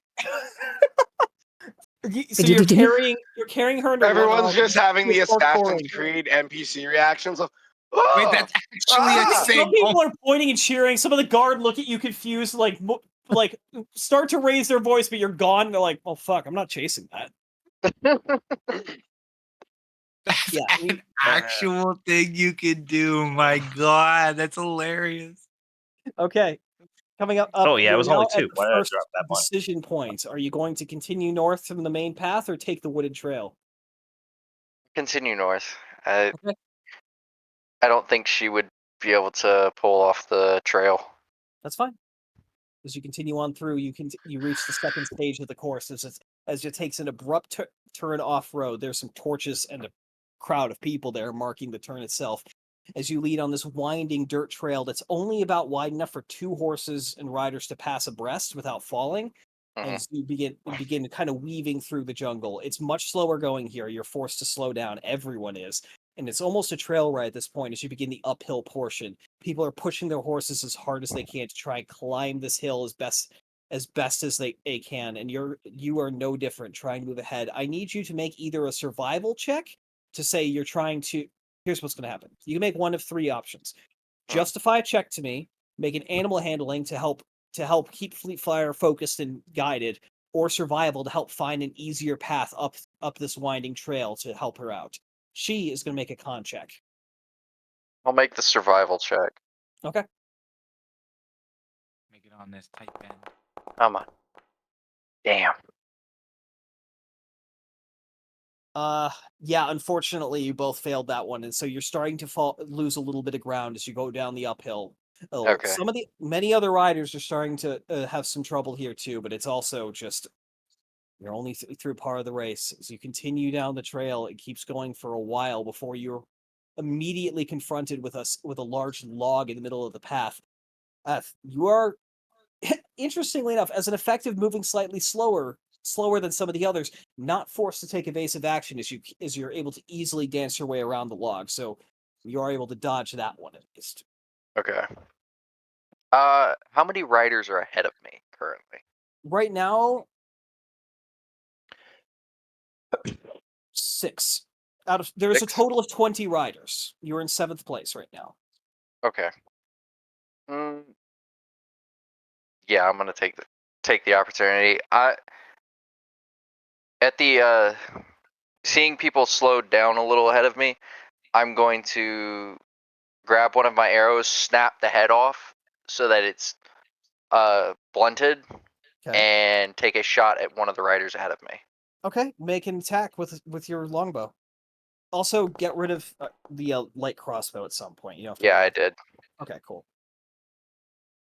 So you're carrying her. Everyone's just having the Assassin's Creed NPC reactions of. Oh, Wait, that's actually a thing. Some people are pointing and cheering. Some of the guard look at you confused, like start to raise their voice, but you're gone. And they're like, "Oh fuck, I'm not chasing that." That's an actual thing you can do. My God, that's hilarious. Okay, coming up. Oh yeah, it was only 2. Why did I First drop that one? decision point. Are you going to continue north from the main path or take the wooded trail? Continue north. I don't think she would be able to pull off the trail. That's fine. As you continue on through, you reach the second stage of the course as it takes an abrupt turn off road. There's some torches and a crowd of people there marking the turn itself. As you lead on this winding dirt trail that's only about wide enough for 2 horses and riders to pass abreast without falling. As you begin kind of weaving through the jungle, it's much slower going here. You're forced to slow down. Everyone is. And it's almost a trail ride at this point as you begin the uphill portion. People are pushing their horses as hard as they can to try and climb this hill as best as they can. And you are no different, trying to move ahead. I need you to make either a survival check to say you're trying to. Here's what's going to happen. You can make one of 3 options. Justify a check to me, make an animal handling to help keep Fleet Fire focused and guided, or survival to help find an easier path up this winding trail to help her out. She is going to make a con check. I'll make the survival check. Okay. Make it on this tight bend. Come on. Damn. Yeah, unfortunately, you both failed that one, and so you're starting to lose a little bit of ground as you go down the uphill. Oh, Okay. many other riders are starting to have some trouble here too, but it's also just you're only through part of the race. As you continue down the trail, it keeps going for a while before you're immediately confronted with with a large log in the middle of the path. You are, interestingly enough, as an effective moving slightly slower than some of the others, not forced to take evasive action as you're able to easily dance your way around the log. So you are able to dodge that one at least. Okay. How many riders are ahead of me currently? Right now, 6. There's a 6? total of 20 riders. You're in 7th place right now. Okay. Mm, yeah, I'm gonna take the opportunity. At the seeing people slowed down a little ahead of me, I'm going to grab one of my arrows, snap the head off so that it's blunted, Okay. and take a shot at one of the riders ahead of me. Okay, make an attack with your longbow. Also, get rid of the light crossbow at some point. You don't have to Yeah, worry I about did. that. Okay, cool.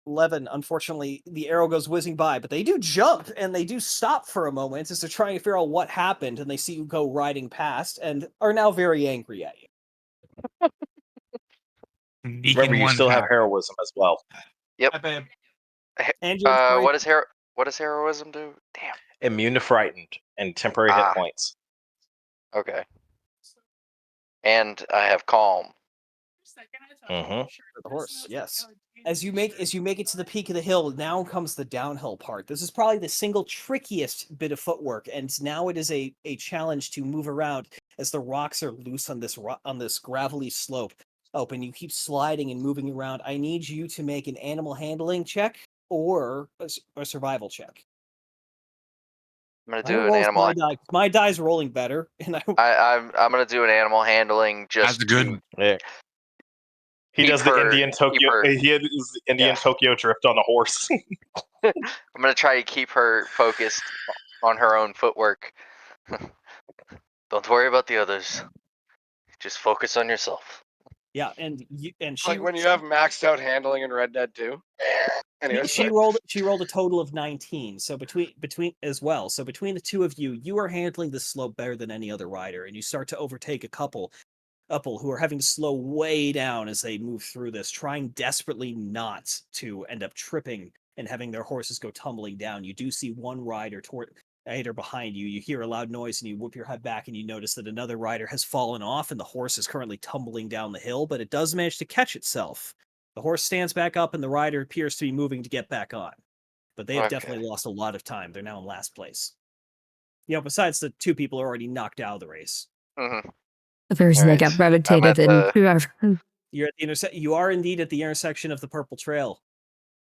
11, unfortunately, the arrow goes whizzing by, but they do jump and they do stop for a moment as they're trying to figure out what happened, and they see you go riding past and are now very angry at you. Sneak Remember, in you one still have path. heroism as well. Yep. Hi, babe. And you're very, What does heroism do? Damn. Immune to frightened and temporary hit Ah. points. Okay. And I have calm. Mm-hmm. the horse, yes. As you make it to the peak of the hill, now comes the downhill part. This is probably the single trickiest bit of footwork, and now it is a challenge to move around as the rocks are loose on this gravelly slope. Oh, and you keep sliding and moving around. I need you to make an animal handling check or a survival check. I'm gonna I'm gonna do an roll animal. my die. My die's rolling better, and I'm gonna do an animal handling That's just good. to Yeah. He keep does the her- Indian keep Tokyo. her- He has the Indian Yeah. Tokyo drift on a horse. I'm gonna try to keep her focused on her own footwork. Don't worry about the others. Just focus on yourself. yeah, and she Like when you have maxed out handling in Red Dead 2. Anyways, she rolled a total of 19. So between as well. So between the two of you, you are handling the slope better than any other rider, and you start to overtake a couple who are having to slow way down as they move through this, trying desperately not to end up tripping and having their horses go tumbling down. You do see one rider behind you. You hear a loud noise and you whip your head back and you notice that another rider has fallen off and the horse is currently tumbling down the hill, but it does manage to catch itself. The horse stands back up and the rider appears to be moving to get back on. But they have definitely lost a lot of time. They're now in last place. Besides the 2 people are already knocked out of the race. Mm-hmm. The person that got I'm gravitated at in. You're at you are indeed at the intersection of the purple trail.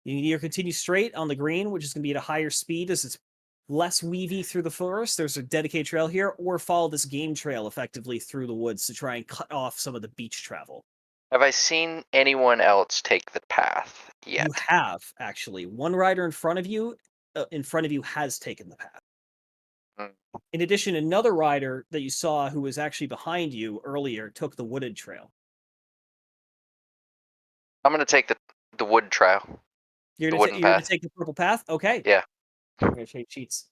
You can either continue straight on the green, which is going to be at a higher speed as it's less weavy through the forest. There's a dedicated trail here, or follow this game trail effectively through the woods to try and cut off some of the beach travel. Have I seen anyone else take the path yet? You have, actually. One rider in front of you has taken the path. Mm. In addition, another rider that you saw who was actually behind you earlier took the wooded trail. I'm gonna take the wood trail. You're The gonna wooden you're gonna path. take the purple path? Okay. Yeah. I'm gonna change sheets.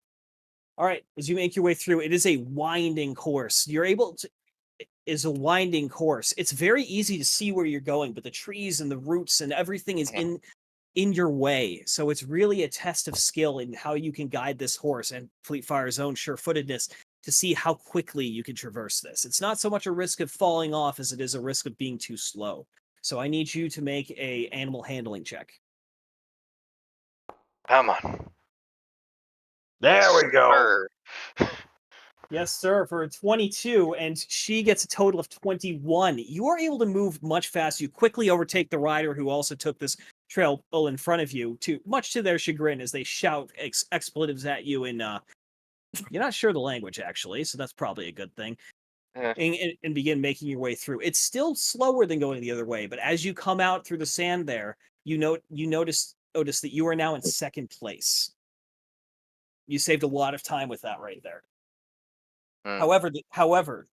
All right. As you make your way through, it is a winding course. It is a winding course. It's very easy to see where you're going, but the trees and the roots and everything is in your way. So it's really a test of skill in how you can guide this horse and Fleet Fire's own sure-footedness to see how quickly you can traverse this. It's not so much a risk of falling off as it is a risk of being too slow. So I need you to make a animal handling check. Come on. There we go. Sir. Yes, sir, for a 22, and she gets a total of 21. You are able to move much faster. You quickly overtake the rider who also took this trail in front of you, much to their chagrin, as they shout expletives at you in, you're not sure the language, actually, so that's probably a good thing, and begin making your way through. It's still slower than going the other way, but as you come out through the sand there, you notice that you are now in second place. You saved a lot of time with that right there. Mm. However,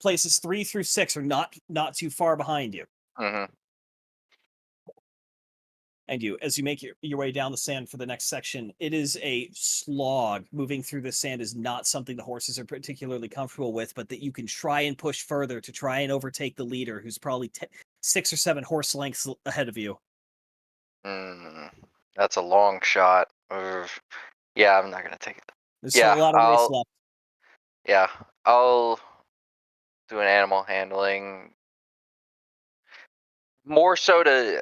places 3 through 6 are not too far behind you. Mm-hmm. And as you make your way down the sand for the next section, it is a slog. Moving through the sand is not something the horses are particularly comfortable with, but that you can try and push further to try and overtake the leader, who's probably 6 or 7 horse lengths ahead of you. That's a long shot. Yeah, I'm not gonna take it. There's still a lot of race left. Yeah, I'll do an animal handling. More so to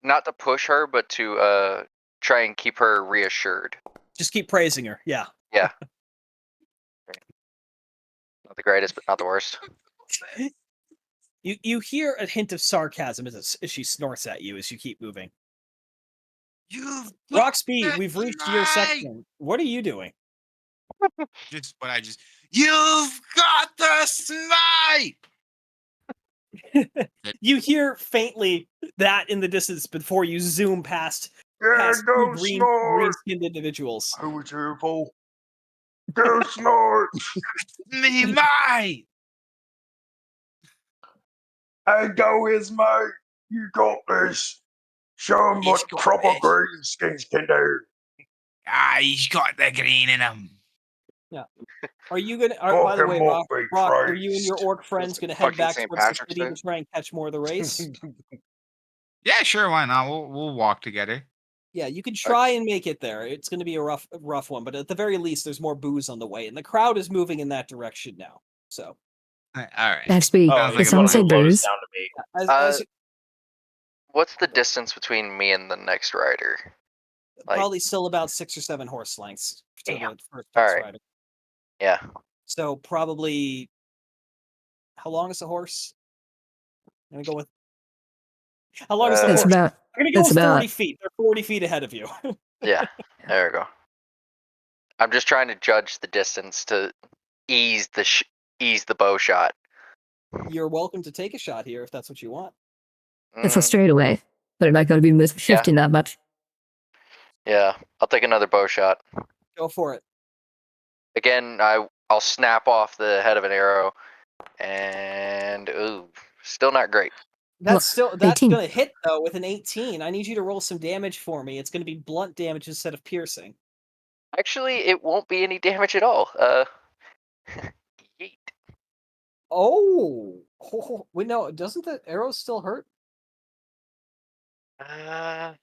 not to push her, but to try and keep her reassured. Just keep praising her. Yeah. Yeah. Not the greatest, but not the worst. You hear a hint of sarcasm as she snorts at you as you keep moving. Roxby, we've reached your section. What are you doing? You've got the snipe! You hear faintly that in the distance before you zoom past two green-skinned individuals. Who was here for? Go snort! Me, mate! Hey, go his mate! You got this! Show him what proper green skins can do! He's got the green in him. Yeah. Are you gonna? By the way, Rock, are you and your praised. orc friends gonna head Fucking back St. towards the Patrick's city Day? to try and catch more of the race? Yeah, sure, why not? We'll walk together. Yeah, you can try and make it there. It's going to be a rough one, but at the very least, there's more booze on the way, and the crowd is moving in that direction now. So, All right. Next week, Oh, it sounds like booze. down to me. as What's the distance between me and the next rider? probably still about 6 or 7 horse lengths to Damn. the first All place right. rider. Yeah. So probably, how long is a horse? I'm gonna go with. How long is the It's horse? about. I'm gonna go It's with 40 about. feet. They're 40 feet ahead of you. Yeah. There we go. I'm just trying to judge the distance to ease the bow shot. You're welcome to take a shot here if that's what you want. It's a straightaway, but it might not be shifting that much. Yeah, I'll take another bow shot. Go for it. Again, I'll snap off the head of an arrow, and still not great. That's 18. gonna hit though with an 18. I need you to roll some damage for me. It's gonna be blunt damage instead of piercing. Actually, it won't be any damage at all. Yeet. Oh, wait, no, doesn't the arrow still hurt? Yeah,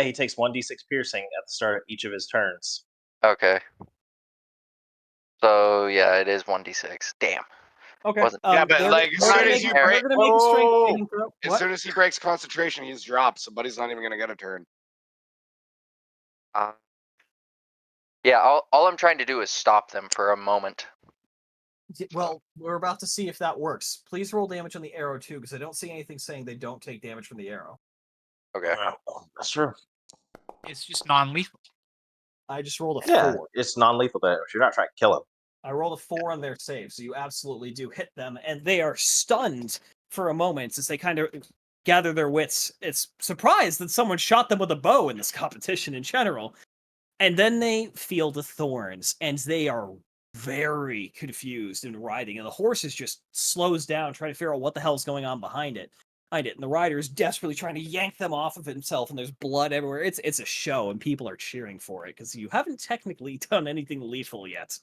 he takes 1d6 piercing at the start of each of his turns. Okay. So yeah, it is 1d6. Damn. Okay. Yeah, but like as soon as you break, As soon as he breaks concentration, he's dropped. So Buddy's not even gonna get a turn. Yeah, all I'm trying to do is stop them for a moment. Well, we're about to see if that works. Please roll damage on the arrow too, because I don't see anything saying they don't take damage from the arrow. Okay. That's true. It's just non-lethal. I just rolled a 4. It's non-lethal damage. You're not trying to kill him. I rolled a 4 on their save, so you absolutely do hit them, and they are stunned for a moment as they kind of gather their wits. It's surprised that someone shot them with a bow in this competition in general. And then they feel the thorns, and they are very confused in riding, and the horse just slows down, trying to figure out what the hell's going on behind it. And the rider is desperately trying to yank them off of himself, and there's blood everywhere. It's a show, and people are cheering for it because you haven't technically done anything lethal yet.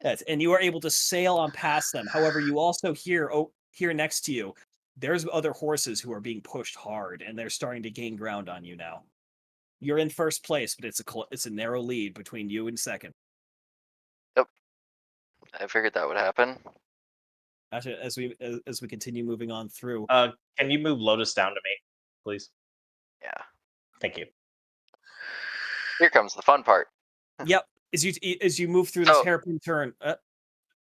Yes, and you are able to sail on past them. However, you also hear next to you, there's other horses who are being pushed hard, and they're starting to gain ground on you now. You're in first place, but it's a narrow lead between you and second. Yep. I figured that would happen. Actually, as we continue moving on through. Can you move Lotus down to me, please? Yeah. Thank you. Here comes the fun part. Yep. As you move through this hairpin turn.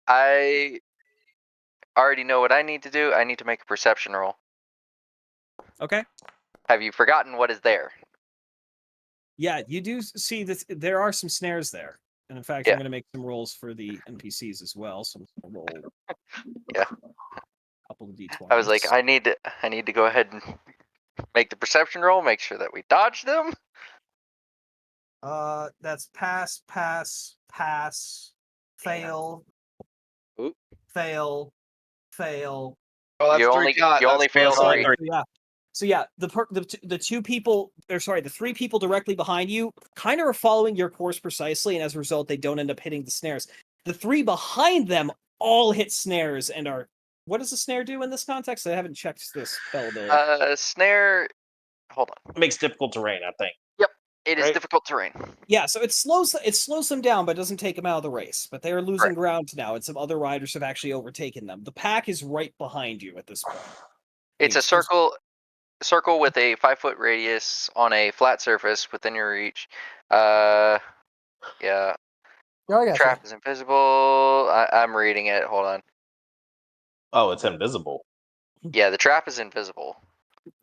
I already know what I need to do. I need to make a perception roll. Okay. Have you forgotten what is there? Yeah, you do see that there are some snares there. And in fact, I'm going to make some rolls for the NPCs as well. So I'm going to roll. Yeah. couple of d20s. I was like, I need to go ahead and make the perception roll, make sure that we dodge them. That's pass, pass, pass, fail, Oop. fail, fail. Oh, that's You three only- cut. you That's only failed plus three. one. So yeah, the two people, or sorry, the three people directly behind you, kind of are following your course precisely, and as a result, they don't end up hitting the snares. The three behind them all hit snares and are. What does the snare do in this context? I haven't checked this spell ability. Snare. Hold on. It makes difficult terrain, I think. It is Right. difficult terrain. Yeah, so it slows them down, but doesn't take them out of the race. But they are losing ground now, and some other riders have actually overtaken them. The pack is right behind you at this point. It's a circle with a 5-foot radius on a flat surface within your reach. Yeah. Oh, I gotcha. Trap is invisible. I'm reading it. Hold on. Oh, it's invisible. Yeah, the trap is invisible.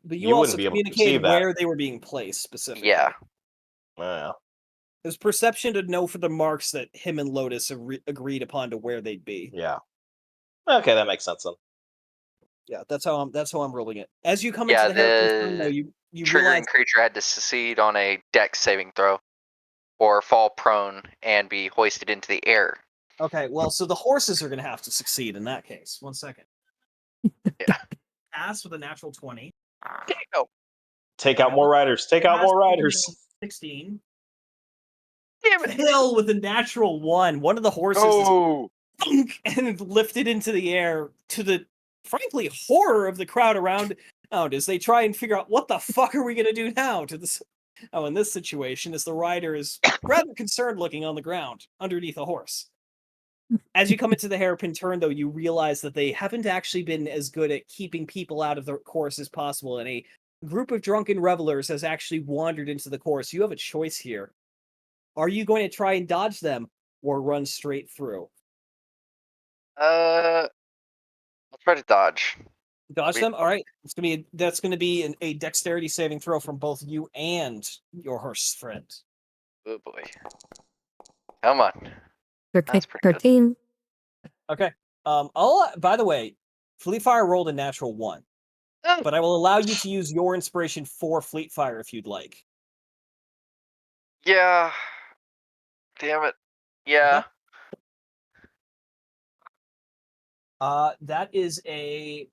But You you wouldn't also be able to communicated perceive that. where they were being placed specifically. Yeah. Yeah. There's perception to know for the marks that him and Lotus agreed upon to where they'd be. Yeah. Okay, that makes sense then. Yeah, that's how I'm rolling it. As you come Yeah, into the hairpin, though, you Triggering realize. creature had to succeed on a dex saving throw, or fall prone and be hoisted into the air. Okay, well, so the horses are going to have to succeed in that case. 1 second. Yeah. Pass with a natural 20. Damn. Take out more riders. Take out Pass more with a riders. 16. Damn it. Fail with a natural 1. One of the horses is thunk, and lifted into the air to the, frankly, horror of the crowd around as they try and figure out what the fuck are we going to do now to this. Oh, in this situation, as the rider is rather concerned looking on the ground underneath a horse. As you come into the hairpin turn, though, you realize that they haven't actually been as good at keeping people out of the course as possible, and a group of drunken revelers has actually wandered into the course. You have a choice here. Are you going to try and dodge them or run straight through? I'll try to dodge. Dodge them? All right. That's going to be a dexterity saving throw from both you and your horse friend. Oh boy. Come on. That's pretty good. 13. Okay. By the way, Fleet Fire rolled a natural 1. Oh. But I will allow you to use your inspiration for Fleet Fire if you'd like. Yeah. Damn it. Yeah. That is a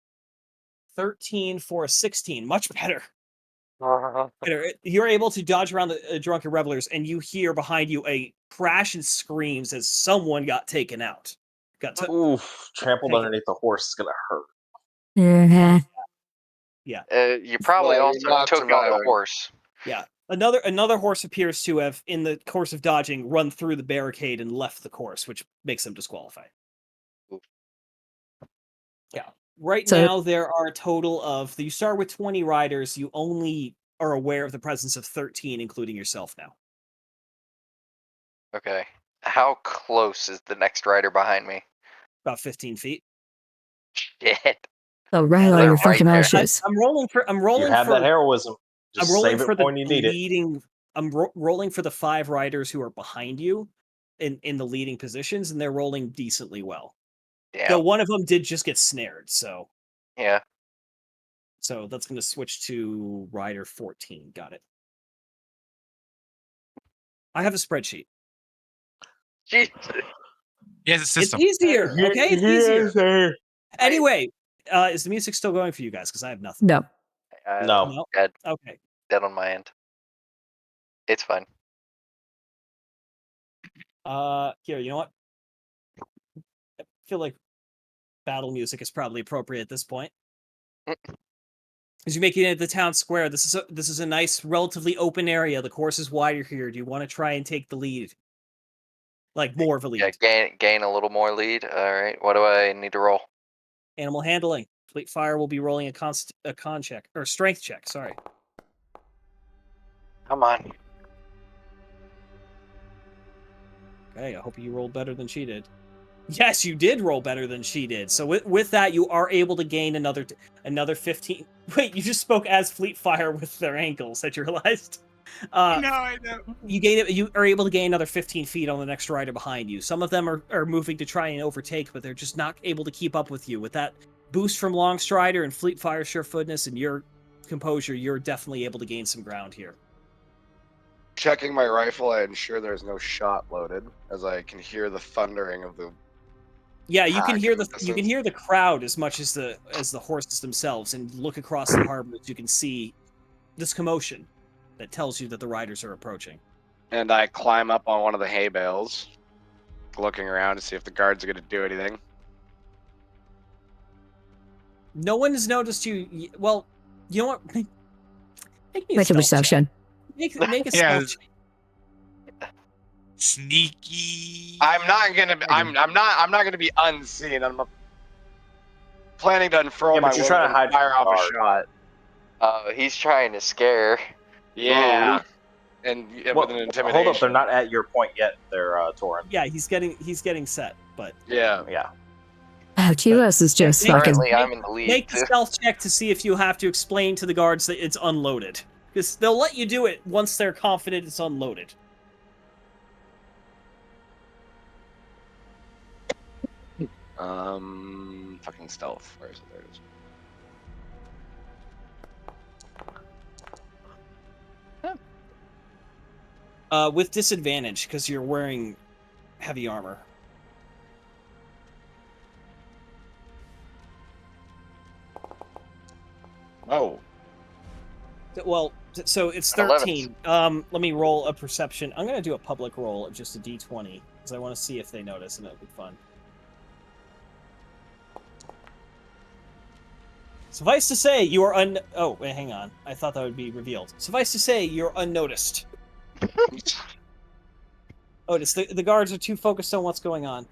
13 for a 16. Much better. Better. You're able to dodge around the drunken revelers, and you hear behind you a crash and screams as someone got taken out. Oof, trampled underneath the horse is gonna hurt. Yeah. Yeah. You probably Well, also not took out a surviving. horse. Yeah. Another horse appears to have, in the course of dodging, run through the barricade and left the course, which makes them disqualified. Oof. Yeah. Right So- now, there are a total of... You start with 20 riders. You only are aware of the presence of 13, including yourself now. Okay. How close is the next rider behind me? About 15 feet. Shit. So right on they're your right fucking there. ashes. I'm rolling for... You have that heroism. Just I'm rolling save for it the when you need it. leading. I'm rolling for the 5 riders who are behind you in the leading positions, and they're rolling decently well. Damn. Though one of them did just get snared, so Yeah. that's going to switch to rider 14. Got it. I have a spreadsheet. Jesus. He has a It's system. easier. Okay, it's easier. Easier. Anyway, is the music still going for you guys? Because I have nothing. No. No. No. Dead. Okay. Dead on my end. It's fine. Here, you know what? I feel like battle music is probably appropriate at this point. As you make it into the town square, this is a nice, relatively open area. The course is wider here. Do you want to try and take the lead? Like more of a lead. Yeah, gain a little more lead. All right. What do I need to roll? Animal handling. Fleet Fire will be rolling a con check or strength check. Sorry. Come on. Okay, I hope you rolled better than she did. Yes, you did roll better than she did. So with that, you are able to gain another 15. Wait, you just spoke as Fleet Fire with their ankles. That you realized. I know. You are able to gain another 15 feet on the next rider behind you. Some of them are moving to try and overtake, but they're just not able to keep up with you. With that, boost from Longstrider and Fleet Fire Surefootness and your composure, you're definitely able to gain some ground here. Checking my rifle, I ensure there's no shot loaded, as I can hear the thundering of the. Yeah, you can pack hear in the distance. crowd as much as the horses themselves, and look across the harbor as you can see this commotion that tells you that the riders are approaching. And I climb up on one of the hay bales, looking around to see if the guards are going to do anything. No one has noticed you. Well, you know what? Make me a Make a stealth perception. check. Make a Yeah. stealth check. Sneaky. I'm not gonna be unseen. I'm planning to unfurl Yeah, my but you're wings trying to and hide fire from off a guard. shot. He's trying to scare. Yeah. And Well, with an intimidation. hold up, they're not at your point yet. They're Torin. Yeah, he's getting set, but Yeah. Yeah. Oh, QS is just Make- fucking. Currently, I'm in the lead. make the stealth check to see if you have to explain to the guards that it's unloaded, because they'll let you do it once they're confident it's unloaded. Fucking stealth. Where is it? There it is. With disadvantage because you're wearing heavy armor. Oh. Well, so it's An 13. Let me roll a perception. I'm gonna do a public roll of just a d20 because I want to see if they notice, and it'll be fun. Suffice to say, you are Oh, wait, hang on. I thought that would be revealed. Suffice to say, you're unnoticed. Otis, the guards are too focused on what's going on.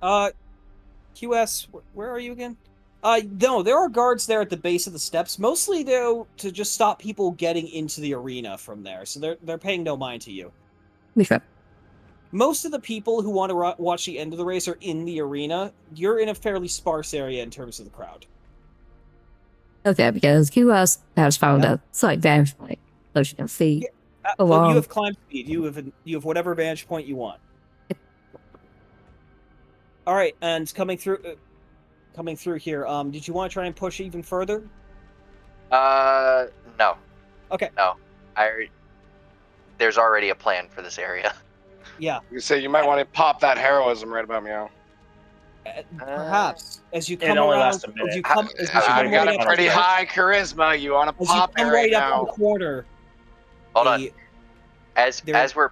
QS, where are you again? No, there are guards there at the base of the steps, mostly though to just stop people getting into the arena from there. So they're paying no mind to you. Okay. Most of the people who want to watch the end of the race are in the arena. You're in a fairly sparse area in terms of the crowd. Okay, because QS has found a slight vantage point, so she can see Well, along. you have climb speed. You have whatever vantage point you want. All right, and coming through here. Did you want to try and push even further? No. Okay. No. There's already a plan for this area. Yeah. You say you might want to pop that heroism right about meow. Perhaps as you It come only around, lasts a minute. as you come I've got right a up pretty the- high charisma. You want to As you pop it come right right up on now? the corner. Hold on. As there-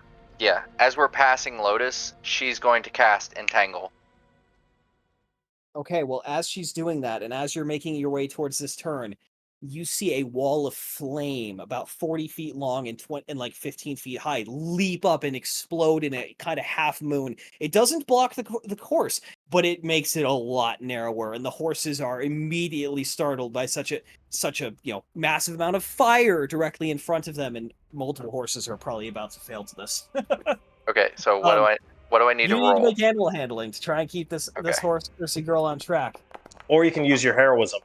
we're passing Lotus, she's going to cast Entangle. Okay, well, as she's doing that, and as you're making your way towards this turn, you see a wall of flame about 40 feet long and like 15 feet high leap up and explode in a kind of half moon. It doesn't block the course, but it makes it a lot narrower, and the horses are immediately startled by such a massive amount of fire directly in front of them, and multiple horses are probably about to fail to this. Okay, so what do I need to you roll? need to make animal handling to try and keep this horsey girl on track. Or you can use your heroism.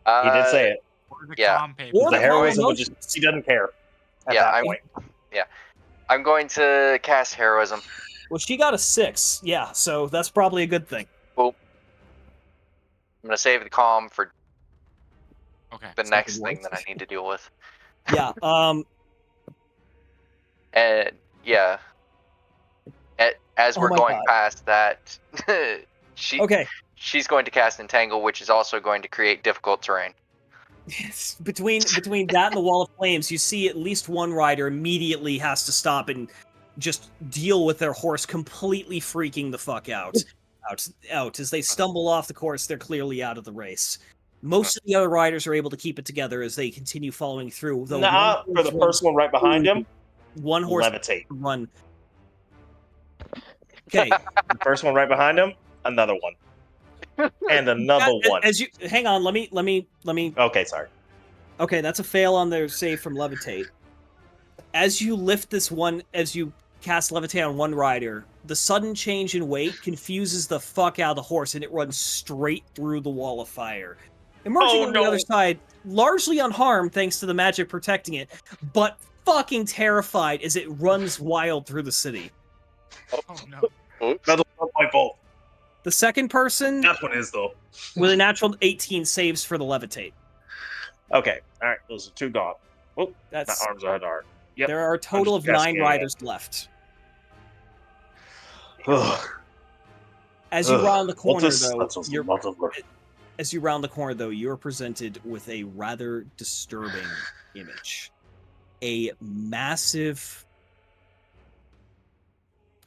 He did say it. Or the Yeah. comm paper. Or The the heroism common would just, he doesn't care at Yeah, that point. I'm going to cast Heroism. Well, she got a 6. Yeah, so that's probably a good thing. I'm going to save the calm for Okay. the It's next not the thing that I need to deal with. Yeah. And yeah, as Oh we're my going God. past that, Okay. she's going to cast Entangle, which is also going to create difficult terrain. Between that and the wall of flames, you see at least one rider immediately has to stop and just deal with their horse completely freaking the fuck out. As they stumble off the course, they're clearly out of the race. Most of the other riders are able to keep it together as they continue following through. Though Nah, for the first one right behind him, one horse levitate. run. Okay. The first one right behind him, another one. And another one. As you hang on, let me. Okay, sorry. Okay, that's a fail on their save from levitate. As you lift this one, as you cast levitate on one rider, the sudden change in weight confuses the fuck out of the horse, and it runs straight through the wall of fire. Emerging on the other side, largely unharmed thanks to the magic protecting it, but fucking terrified as it runs wild through the city. Oh no. Another one by both. The second person That's what it is, though. with a natural 18 saves for the levitate. Okay, all right. Those are 2 gone. Oh, That's not arms ahead are. Yep. there are a total of just 9 cascading riders left. Ugh. As you Ugh. round the corner, That though, was a lot of work. as you round the corner, though, you're presented with a rather disturbing image. A massive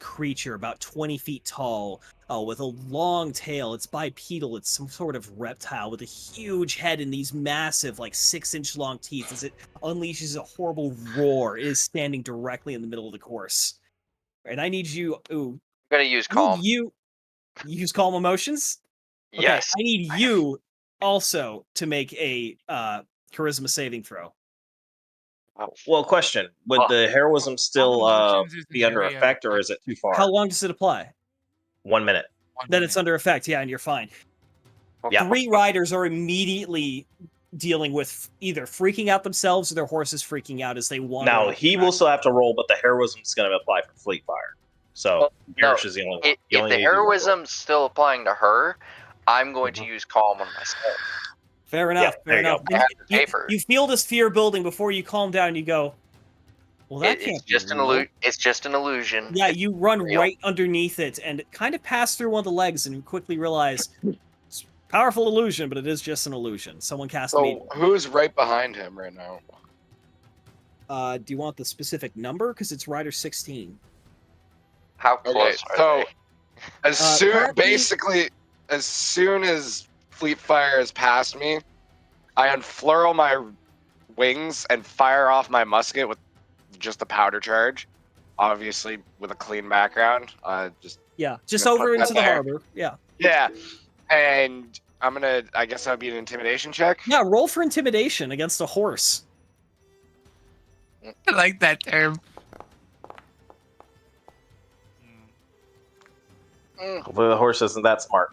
creature, about 20 feet tall, with a long tail. It's bipedal. It's some sort of reptile with a huge head and these massive, like 6-inch long teeth. As it unleashes a horrible roar, it is standing directly in the middle of the course. And I need you. Ooh, I'm gonna use I calm. need you use calm emotions. Okay, Yes. I need you also to make a charisma saving throw. Well, question: would Oh. the heroism still emotions is be an under area of effect, or is it too far? How long does it apply? 1 minute. Then it's under effect, yeah, and you're fine. Yeah. 3 riders are immediately dealing with either freaking out themselves or their horses freaking out as they wander. Now off he the will track. still have to roll, but the heroism is going to apply for Fleet Fire. So Well, Parrish no, is the only one. You If only the need to do one roll. heroism's still applying to her, I'm going to use calm on myself. Fair enough. there Fair you go. enough. I have the You, paper. you feel this fear building before you calm down. And you go, well, that It's can't just be an real. It's just an illusion. Yeah, It's you run real. right underneath it and kind of pass through one of the legs, and you quickly realize it's a powerful illusion, but it is just an illusion. Someone cast me. So who's right behind him right now? Do you want the specific number? Because it's Rider 16. How Okay, close are so they? as soon, currently- basically, as soon as Fleet Fire has passed me, I unfurl my wings and fire off my musket with just a powder charge. Obviously, with a clean background. Yeah, just Gonna over put that into the there. harbor. Yeah. Yeah, and I'm gonna. I guess that would be an intimidation check. Yeah, roll for intimidation against a horse. I like that term. Hopefully the horse isn't that smart.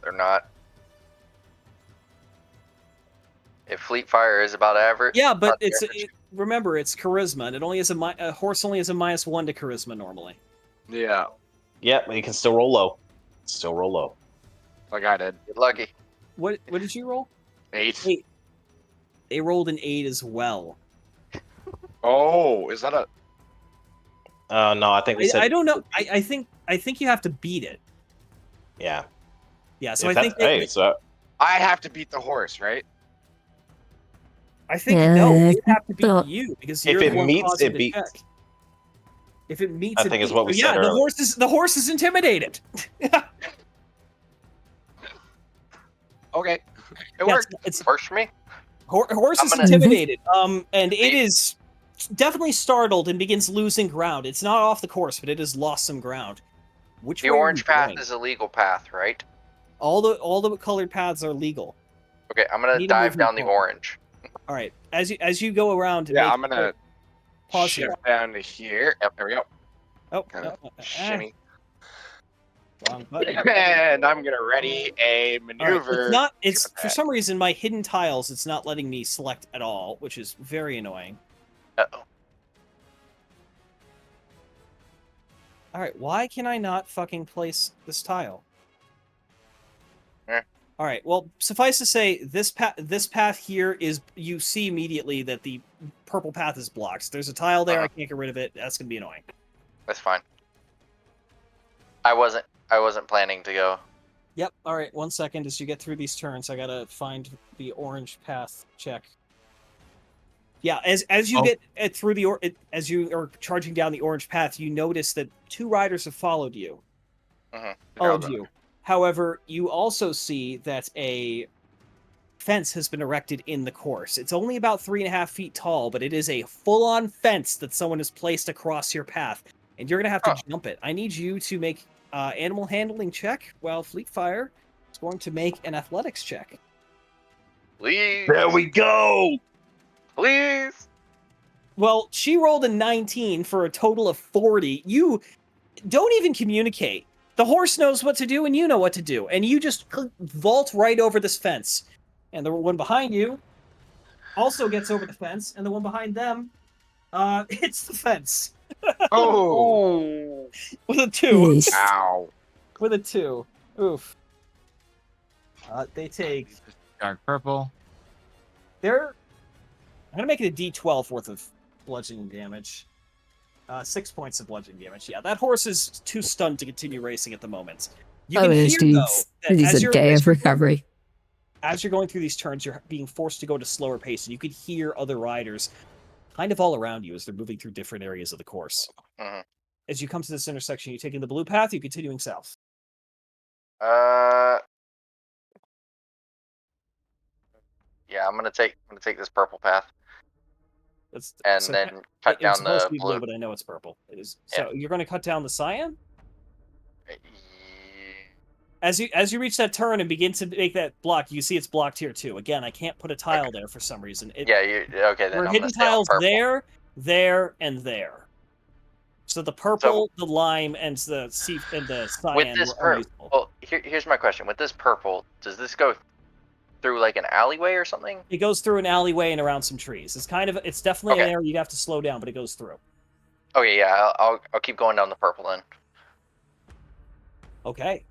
They're not. If Fleet Fire is about average. Yeah, but about average. remember, it's charisma, and it only has a horse only has a -1 to charisma normally. Yeah, Yeah, but you can still roll low. Still roll low. like I did. Get lucky. What did you roll? 8. 8. They rolled an 8 as well. Oh, is that a? No, I think we said. I don't know. I think you have to beat it. Yeah. Yeah, so If I think that's- hey, so I have to beat the horse, right? no, Yeah, it have to beat so- you because If you're it the one meets, causing it the beats. check. If it meets, I it think is beats. what we Oh, said yeah, earlier. the horse is intimidated. Okay, it Yeah, worked. it's Works for me. horse I'm is gonna- intimidated. And it is definitely startled and begins losing ground. It's not off the course, but it has lost some ground. Which The way are orange you path going? is a legal path, right? All the colored paths are legal. Okay, I'm gonna Need to dive move down the forward. orange. All right, as you go around. Yeah, make- I'm gonna pause shift here. down to here. Yep, there we go. Oh, Kind no, of shimmy. wrong button. And I'm gonna ready a All right, maneuver. it's not. It's to for some reason my hidden tiles. It's not letting me select at all, which is very annoying. Uh-oh. All right, why can I not fucking place this tile? All right, well, suffice to say, this path here is. You see immediately that the purple path is blocked. There's a tile there. I can't get rid of it. That's gonna be annoying. That's fine. I wasn't planning to go. Yep. All right. 1 second. As you get through these turns, I gotta find the orange path check. Yeah. As you get through as you are charging down the orange path, you notice that 2 riders have followed you. Followed you. However, you also see that a fence has been erected in the course. It's only about 3.5 feet tall, but it is a full-on fence that someone has placed across your path, and you're gonna have to jump it. I need you to make animal handling check, while Fleet Fire is going to make an athletics check. Please. There we go. Please. Well, she rolled a 19 for a total of 40. You don't even communicate. The horse knows what to do, and you know what to do, and you just vault right over this fence. And the one behind you also gets over the fence, and the one behind them hits the fence Oh, with a 2. Jeez. ow. with a 2. Oof. They take. Dark purple. I'm gonna make it a D12 worth of bludgeoning damage. 6 points of bludgeoning damage. Yeah, that horse is too stunned to continue racing at the moment. You can hear, though, that It is as a you're, day as of you're recovery. as you're going through these turns, you're being forced to go at a slower pace, and you can hear other riders kind of all around you as they're moving through different areas of the course. Mhm. As you come to this intersection, you taking the blue path, you continuing south. Yeah, I'm gonna take this purple path That's and so then cut it's down supposed the to be blue. blue, but I know it's purple. It is. Yeah. So you're going to cut down the cyan Yeah. as you reach that turn and begin to make that block. You see it's blocked here too. Again, I can't put a tile there for some reason. Yeah, okay. Then There are I'm hidden gonna stay on tiles purple. there, and there. So the purple, the lime, and the cyan With this are useful. well, here's my question. With this purple, does this go through like an alleyway or something? It goes through an alleyway and around some trees. It's definitely an area you'd have to slow down, but it goes through. Okay, yeah, I'll keep going down the purple then. Okay.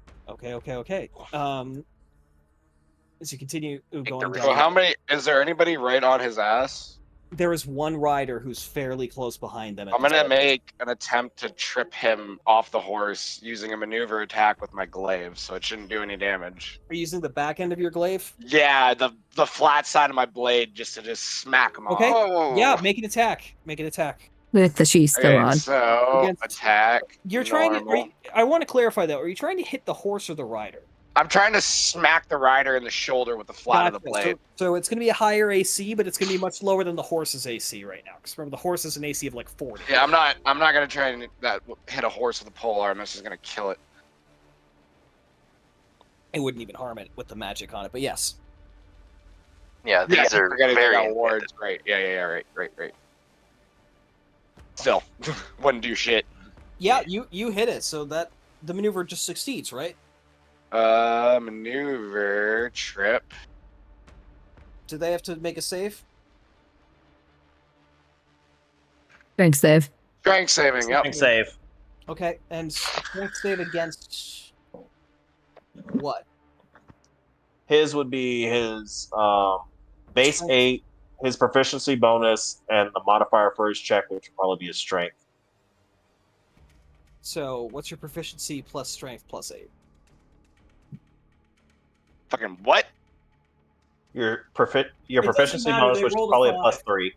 As you continue going So down, how many? Is there anybody right on his ass? there is one rider who's fairly close behind them. I'm gonna make an attempt to trip him off the horse using a maneuver attack with my glaive, so it shouldn't do any damage. Are you using the back end of your glaive? Yeah, the flat side of my blade just to smack him Okay. off. Yeah, make an attack. Make an attack. With the sheath still on. So Against- attack. You're trying normal. to. I want to clarify though. Are you trying to hit the horse or the rider? I'm trying to smack the rider in the shoulder with the flat of the Gotcha. blade. So it's going to be a higher AC, but it's going to be much lower than the horse's AC right now. Because remember, the horse is an AC of like 40. Yeah, I'm not gonna try and hit a horse with a pole arm. This is gonna kill it. It wouldn't even harm it with the magic on it, but yes. Yeah, these are forgetting very I got wards. Right. Yeah. Right. Still, wouldn't do shit. Yeah, you hit it, so that the maneuver just succeeds, right? Maneuver trip. Do they have to make a save? Strength save. Strength saving. Yep. Strength save. Okay, and strength save against what? His would be his base Strength. 8, his proficiency bonus, and the modifier for his check, which would probably be his strength. So, what's your proficiency plus strength plus 8? Fucking what? Your doesn't proficiency matter, bonus, they which is rolled a probably a 5. plus 3.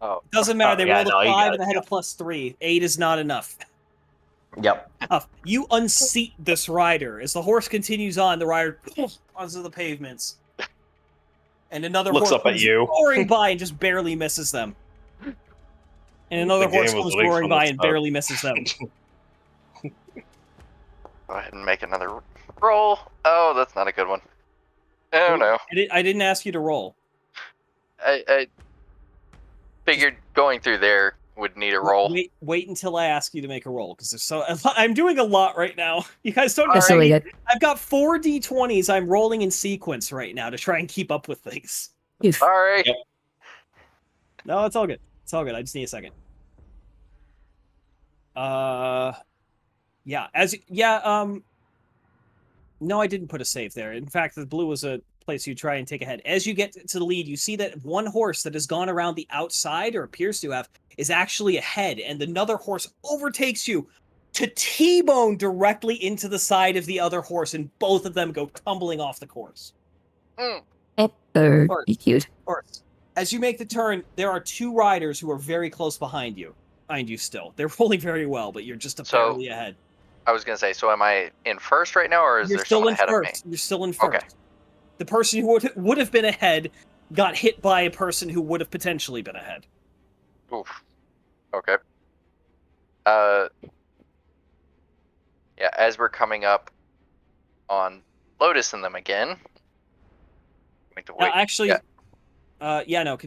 Oh, Doesn't matter, they yeah, rolled no, a you 5 got and I it, had yeah. a plus 3. 8 is not enough. Yep. You unseat this rider. As the horse continues on, the rider onto the pavements. And another Looks horse up at comes you. roaring by and just barely misses them. And another The game horse was comes rigged roaring from the by and start. barely misses them. go ahead and make another roll. Oh, that's not a good one. Oh no. I didn't ask you to roll. I figured going through there would need a roll. Wait until I ask you to make a roll, because there's I'm doing a lot right now. You guys don't know. Just so we get. I've got 4 d20s I'm rolling in sequence right now to try and keep up with things. Sorry. Yep. No, it's all good. It's all good. I just need a second. No, I didn't put a save there. In fact, the blue was a place you try and take ahead. As you get to the lead, you see that one horse that has gone around the outside, or appears to have, is actually ahead, and another horse overtakes you to T-bone directly into the side of the other horse, and both of them go tumbling off the course. Pretty cute. Horse. As you make the turn, there are 2 riders who are very close behind you. Still. They're rolling very well, but you're just barely ahead. I was gonna say, so am I in first right now, or is You're there still someone in ahead first. of me? You're still in first. Okay. The person who would have been ahead got hit by a person who would have potentially been ahead. Oof. Okay. Yeah, as we're coming up on Lotus and them again.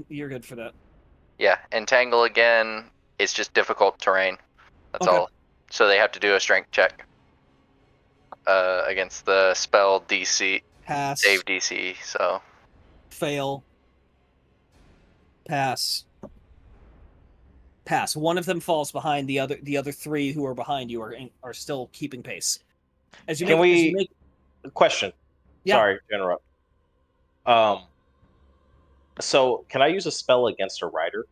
You're good for that. Yeah, entangle again. It's just difficult terrain. That's Okay. all. So they have to do a strength check against the spell DC, Pass. save DC. So Fail. Pass. Pass. One of them falls behind the other. The other 3 who are behind you are still keeping pace. As you Can make, as you we- make Question. Yeah. Sorry to interrupt. So can I use a spell against a rider,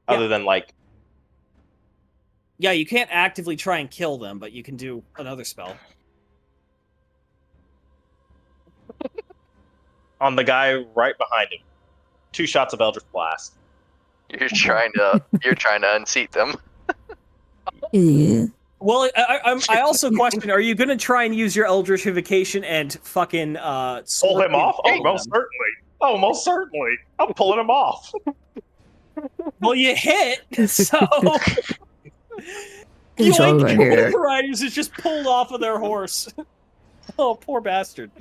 Yeah. other than like? Yeah, you can't actively try and kill them, but you can do another spell. On the guy right behind him. 2 shots of Eldritch Blast. You're trying to unseat them. Yeah. Well, I also question: are you going to try and use your Eldritchification and fucking Pull him Scorpion off? Oh, kill most them? certainly. Oh, most certainly. I'm pulling him off. Well, you hit, so It's over Yoink, here. one of the riders is just pulled off of their horse. Oh, poor bastard.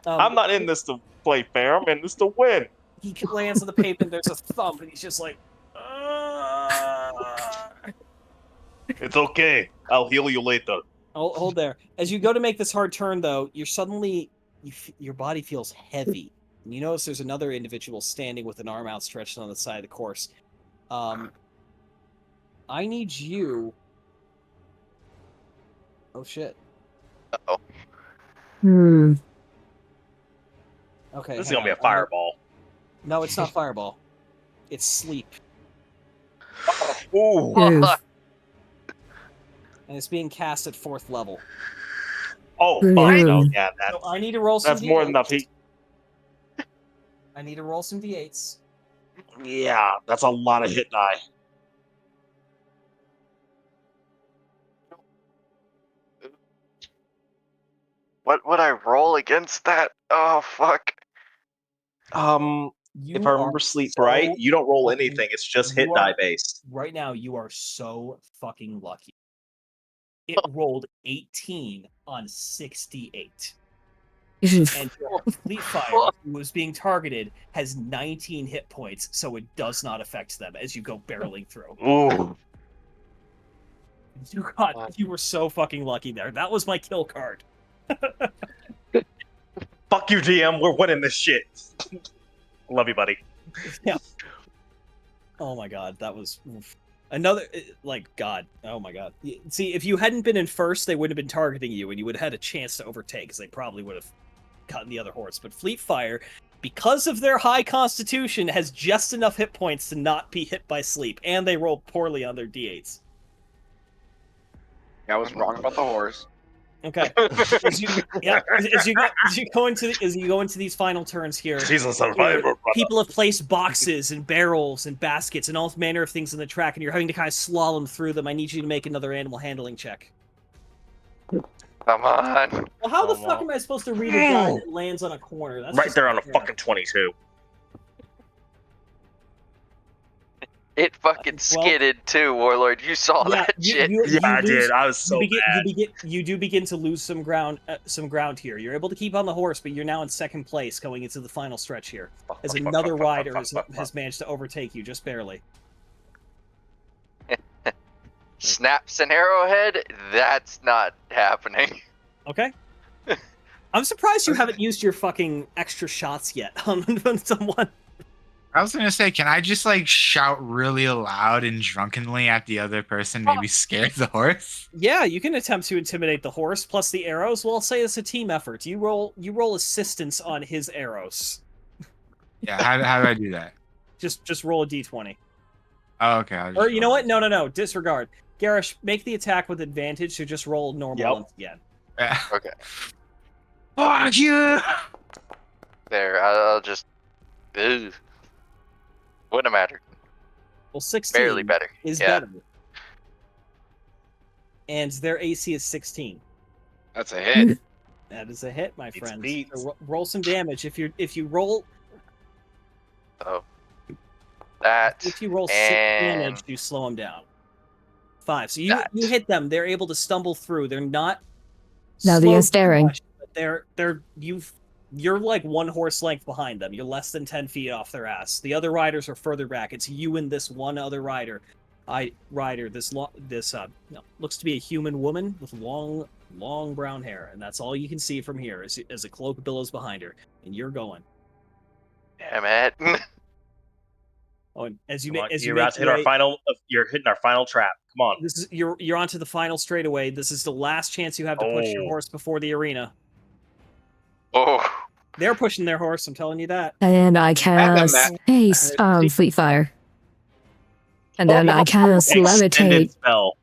I'm not in this to play fair. I'm in this to win. He lands on the pavement. There's a thump, and he's just like, It's okay. I'll heal you later. Hold there. As you go to make this hard turn, though, you're suddenly your body feels heavy, and you notice there's another individual standing with an arm outstretched on the side of the course. I need you. Oh shit. Uh-oh. Hmm. Okay. This is hang gonna be a on. fireball. No, it's not fireball. It's sleep, Ooh. Oof. and it's being cast at 4th level. Oh, Ooh. fuck no. Yeah, So I need to roll some. that's more than D8s. enough heat. I need to roll some d8s. Yeah, that's a lot of hit die. What would I roll against that? Oh fuck. If I remember sleep right, you don't roll anything. It's just hit die based. Right now, you are so fucking lucky. It rolled 18 on 68. And your Fleet Fire, who was being targeted, has 19 hit points, so it does not affect them as you go barreling through. Ooh. You were so fucking lucky there. That was my kill card. Fuck you, DM. We're winning this shit. Love you, buddy. Yeah. Oh my god, that was another god. Oh my god. See, if you hadn't been in first, they wouldn't have been targeting you, and you would have had a chance to overtake, because they probably would have gotten the other horse. But Fleet Fire, because of their high constitution, has just enough hit points to not be hit by sleep, and they roll poorly on their d8s. I was wrong about the horse. Okay. As you go into these final turns here, She's a survivor, brother. people have placed boxes and barrels and baskets and all manner of things in the track, and you're having to kind of slalom through them. I need you to make another animal handling check. Come on. Well, how the fuck am I supposed to read a guy that lands on a corner? That's Right just there on a not fair. fucking 22. It fucking skidded too, Warlord. You saw that shit. I did. I was so bad. You do begin to lose some ground here. You're able to keep on the horse, but you're now in 2nd place going into the final stretch here, as another rider has managed to overtake you just barely. Snaps an arrowhead? That's not happening. Okay. I'm surprised you haven't used your fucking extra shots yet on someone. I was gonna say, can I just like shout really loud and drunkenly at the other person, maybe scare the horse? Yeah, you can attempt to intimidate the horse, plus the arrows. Well, I'll say it's a team effort. You roll assistance on his arrows. Yeah, how do I do that? Just roll a d20. Oh, okay. I'll just Or you know roll what? No. Disregard. Garish, make the attack with advantage, so just roll normal once again. Yeah. Okay. Fuck you! There, I'll just. Ugh. Wouldn't matter. Well, 16 Barely better. is Yeah. better. And their AC is 16. That's a hit. That is a hit, my friend. beat. So roll some damage. If you roll Oh. That. if you roll 6 and- damage, you slow them down. 5. So you hit them. They're able to stumble through. They're not. Now slow they're staring. much, but you're like 1 horse length behind them. You're less than 10 feet off their ass. The other riders are further back. It's you and this one other rider. This looks to be a human woman with long brown hair, and that's all you can see from here as a cloak billows behind her. And you're going. Damn it. Oh, and as you Come on, as you you're make about to hit your our way, final. You're hitting our final trap. Come on. this is you're onto the final straightaway. This is the last chance you have to push your Oh. horse before the arena. Oh, They're pushing their horse. I'm telling you that. And I cast Matt. haste on Fleet Fire. And then I cast Extended levitate. spell.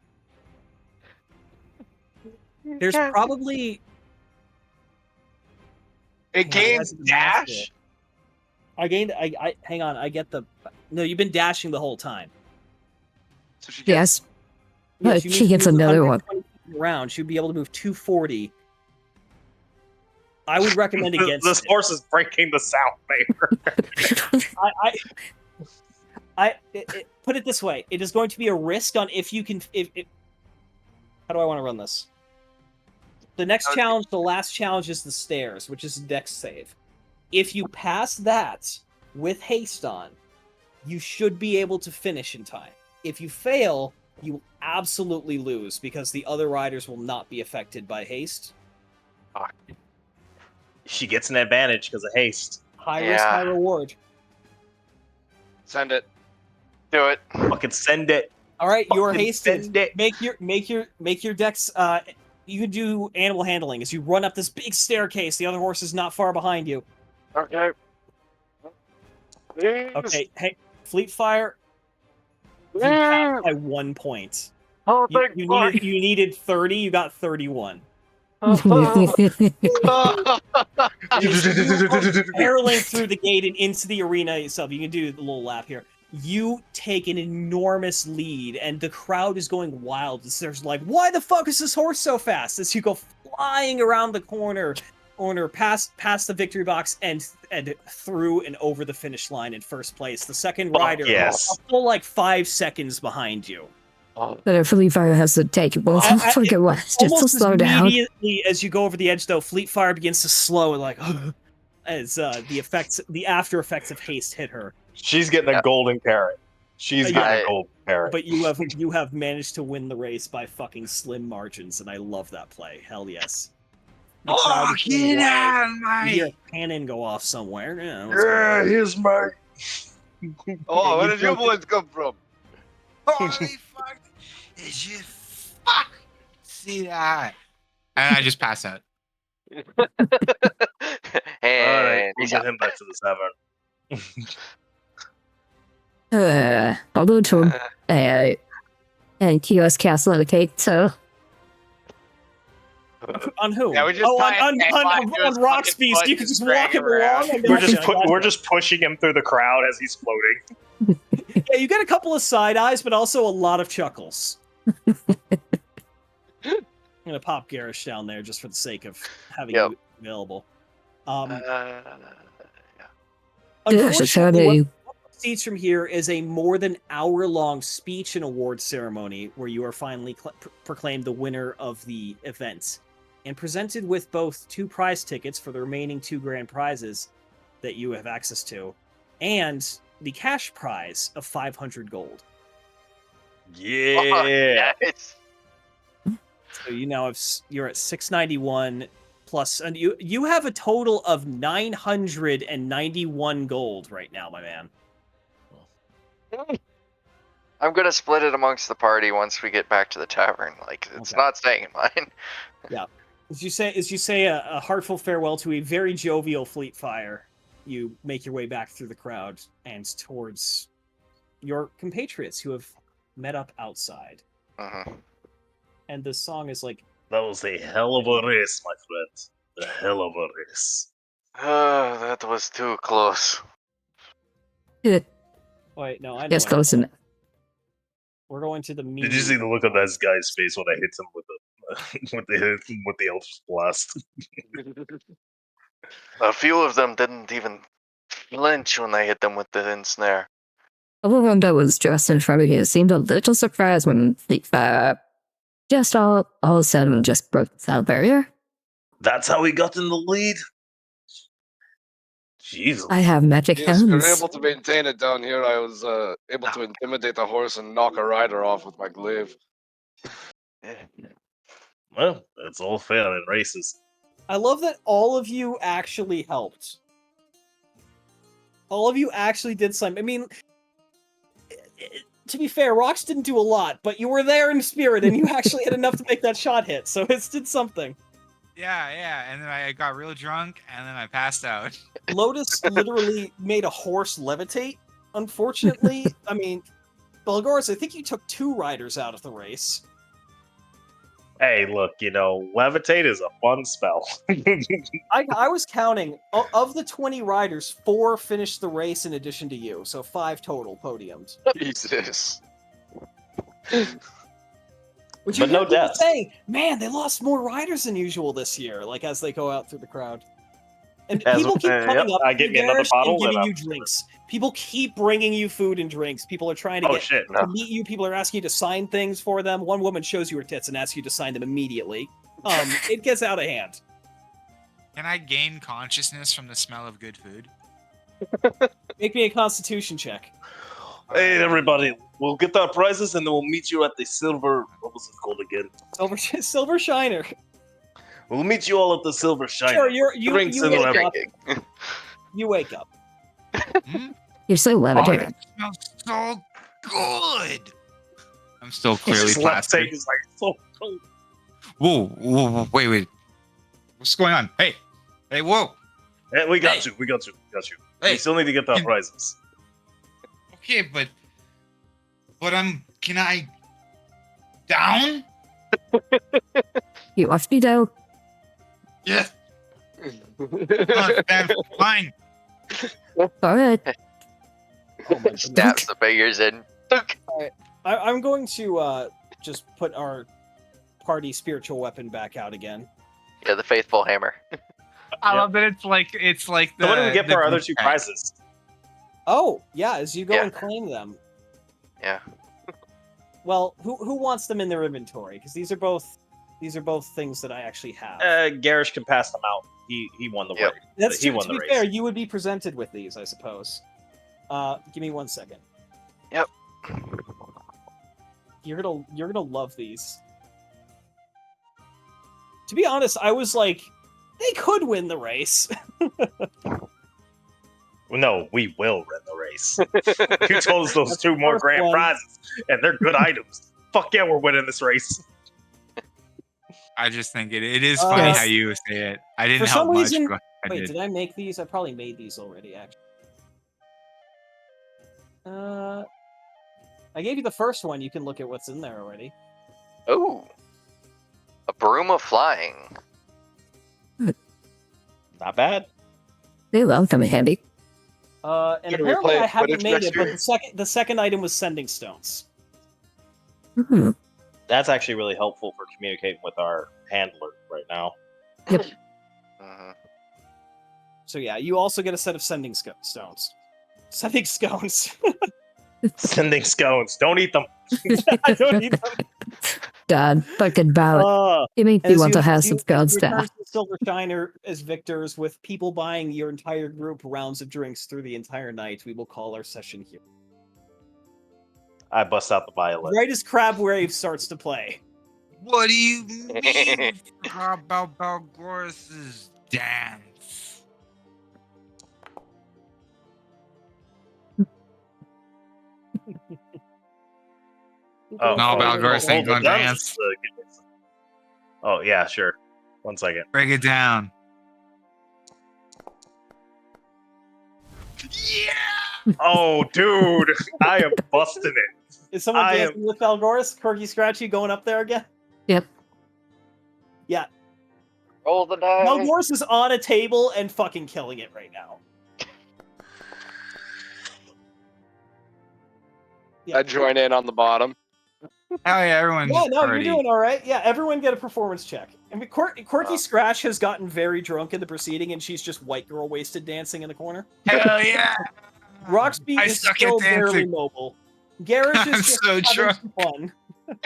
There's probably It Hang on, gains that's the master. dash. I gained. I hang on. I get the. No, you've been dashing the whole time. So she gets Yes. But she she moves gets another one. 120 feet around. She'd be able to move 240. I would recommend against This it. horse is breaking the sound barrier. Put it this way: it is going to be a risk on if you can. How do I want to run this? The next Okay. challenge, the last challenge, is the stairs, which is a dex save. If you pass that with haste on, you should be able to finish in time. If you fail, you will absolutely lose because the other riders will not be affected by haste. She gets an advantage because of haste. High risk, high reward. Send it. Do it. Fucking send it. All right, you are Fucking hasted. send it. Make your dex. You can do animal handling as you run up this big staircase. The other horse is not far behind you. Okay. Okay, hey, Fleet Fire. You passed by 1 point. Oh, You, thank you fuck. needed 30. You got 31. Barreling through the gate and into the arena itself. You can do the little lap here. You take an enormous lead, and the crowd is going wild. There's like, why the fuck is this horse so fast? As you go flying around the corner past the victory box and through and over the finish line in first place. The second rider, yes. a full like 5 seconds behind you. But if Fleet Fire has to take it, well, fucking what? Just to Almost slow down. immediately as you go over the edge, though, Fleet Fire begins to slow, like as the after effects of haste hit her. She's getting a golden parrot. She's getting a golden parrot. But you have managed to win the race by fucking slim margins, and I love that play. Hell yes. The crowd is going wild. You hear a cannon go off somewhere. Yeah, what's going on? here's my. Oh, where you did your broke boys come from? Holy fuck! Did you fuck see that? And I just pass out. And Alright, we'll he's get out. him back to the tavern. I'll go to him. And Kios cast levitate, so. On who? Yeah, we just on tie a headline to his Rock's fucking Beast. foot You and can just drag walk it him around. along. We're just pushing him through the crowd as he's floating. Yeah, you get a couple of side eyes, but also a lot of chuckles. I'm gonna pop Garish down there just for the sake of having you available. Unfortunately, what proceeds from here is a more than hour-long speech and award ceremony where you are finally proclaimed the winner of the event and presented with both 2 prize tickets for the remaining 2 grand prizes that you have access to, and the cash prize of 500 gold. Yeah. So you now you're at 691 plus, and you have a total of 991 gold right now, my man. I'm gonna split it amongst the party once we get back to the tavern. Like it's not staying in mine. Yeah. As you say a heartful farewell to a very jovial Fleet Fire, you make your way back through the crowd and towards your compatriots who have met up outside. And the song is like, that was a hell of a race, my friend. A hell of a race. That was too close. wait, no, I know. Just close enough. We're going to the meeting. Did you see the look on that guy's face when I hit him with the Elf's blast? A few of them didn't even flinch when I hit them with the ensnare. Everyone that was just in front of you seemed a little surprised when Fleet Fire just all of a sudden just broke the sound barrier. That's how he got in the lead. Jesus. I have magic Yes, we were hands. able to maintain it down here. I was able to intimidate a horse and knock a rider off with my glaive. Well, it's all fair in races. I love that all of you actually helped. All of you actually did something. I mean, to be fair, rocks didn't do a lot, but you were there in spirit, and you actually had enough to make that shot hit, so it did something. Yeah, and then I got real drunk, and then I passed out. Lotus literally made a horse levitate. Unfortunately, I mean, Belgoris, I think you took 2 riders out of the race. Hey, look, levitate is a fun spell. I was counting. Of the 20 riders, 4 finished the race in addition to you, so 5 total podiums. Jesus. Which But you no hear people deaths. saying, man, they lost more riders than usual this year, like as they go out through the crowd. And As- people keep coming yep, up I to get you, me another Garish, bottle and giving and you I'm- drinks. People keep bringing you food and drinks. People are trying to Oh get shit! to meet you. People are asking you to sign things for them. One woman shows you her tits and asks you to sign them immediately. It gets out of hand. Can I gain consciousness from the smell of good food? Make me a constitution check. Hey, everybody, we'll get our prizes and then we'll meet you at the silver. What was it called again? Silver Shiner. We'll meet you all at the Silver Shiner. Sure, you Drinks you and wake everything. up. You wake up. You're so Oh, levitating. that smells so good. I'm still clearly His left plastic. take is like so cold. Whoa, wait. What's going on? Hey, whoa. Hey, we got Hey. you. We got you. Hey. We still need to get our prizes. Okay, but can I down? You must be down. Yes. Fine. All right. Oh my Stabs the fingers in. I'm going to just put our party spiritual weapon back out again. Yeah, the faithful hammer. I love that it's like the. So what do we get for our other group 2 chat. prizes? Oh, yeah, as you go Yeah. and claim them. Yeah. Well, who wants them in their inventory? Because these are both things that I actually have. Garish can pass them out. He won the Yep. race. That's he true. won To the be race. fair, you would be presented with these, I suppose. Give me 1 second. Yep. You're gonna love these. To be honest, I was like, they could win the race. No, we will win the race. You told us those That's 2 the more first grand one. prizes, and they're good items. Fuck yeah, we're winning this race. I just think it is funny how you say it. I didn't For some help much, reason, but I wait, did. did I make these? I probably made these already, actually. I gave you the first one. You can look at what's in there already. Ooh. A broom of flying. Not bad. They love them handy. And Can we apparently play I haven't Quidditch made next it, but year? the second item was sending stones. Hmm. That's actually really helpful for communicating with our handler right now. Mhm. So yeah, you also get a set of sending stones. Sending scones. Sending scones. Don't eat them. I don't need them. God, fucking ballot. You make me As want you- to have as some you guns return now. to the Silver Shiner as victors with people buying your entire group rounds of drinks through the entire night, we will call our session here. I bust out the violin. Right as Crab Wave starts to play. What do you mean? How about Balgoris's dance? Oh, No, Balgoris ain't the gonna guns dance. is the- Oh yeah, sure. 1 second. Break it down. Yeah. Oh, dude, I am busting it. Is someone I dancing with Balgoris? Corky Scratchy going up there again? Yep. Yeah. Roll the dice. Balgoris is on a table and fucking killing it right now. I join in on the bottom. Hell yeah, everyone's Yeah, no, already. you're doing all right. Yeah, everyone get a performance check. I mean, Corky Scratch has gotten very drunk in the proceeding, and she's just white girl wasted dancing in the corner. Hell yeah. Roxby I is suck at still barely dancing. mobile. Garish I'm is just so having drunk. some fun.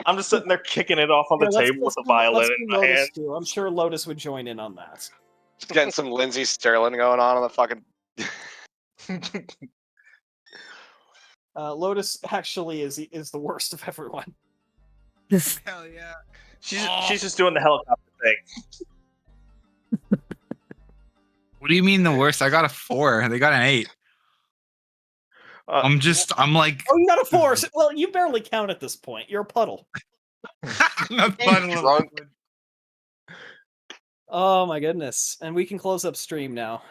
I'm just sitting there kicking it off on the Yeah, let's- table with let's a do- violin let's in do my Lotus hand. too. I'm sure Lotus would join in on that. Just getting some Lindsay Sterling going on the fucking. Lotus actually is the worst of everyone. Hell yeah. She's just doing the helicopter thing. What do you mean the worst? I got a 4. They got an 8. I'm like, Oh, you got a 4. Well, you barely count at this point. You're a puddle. I'm a He's puddle of drunk. liquid. Oh my goodness. And we can close up stream now.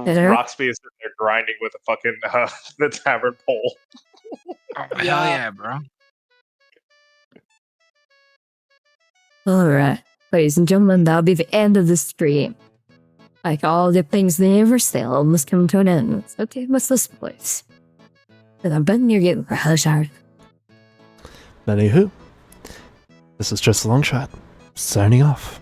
Dinner? Roxby is sitting there grinding with a fucking the tavern pole. Oh, Yeah. hell yeah, bro. Alright, ladies and gentlemen, that'll be the end of the stream. Like all the things they ever sell must come to an end. Okay, what's this place? And I've been near getting Hazard. Anywho, this is just a long shot. Signing off.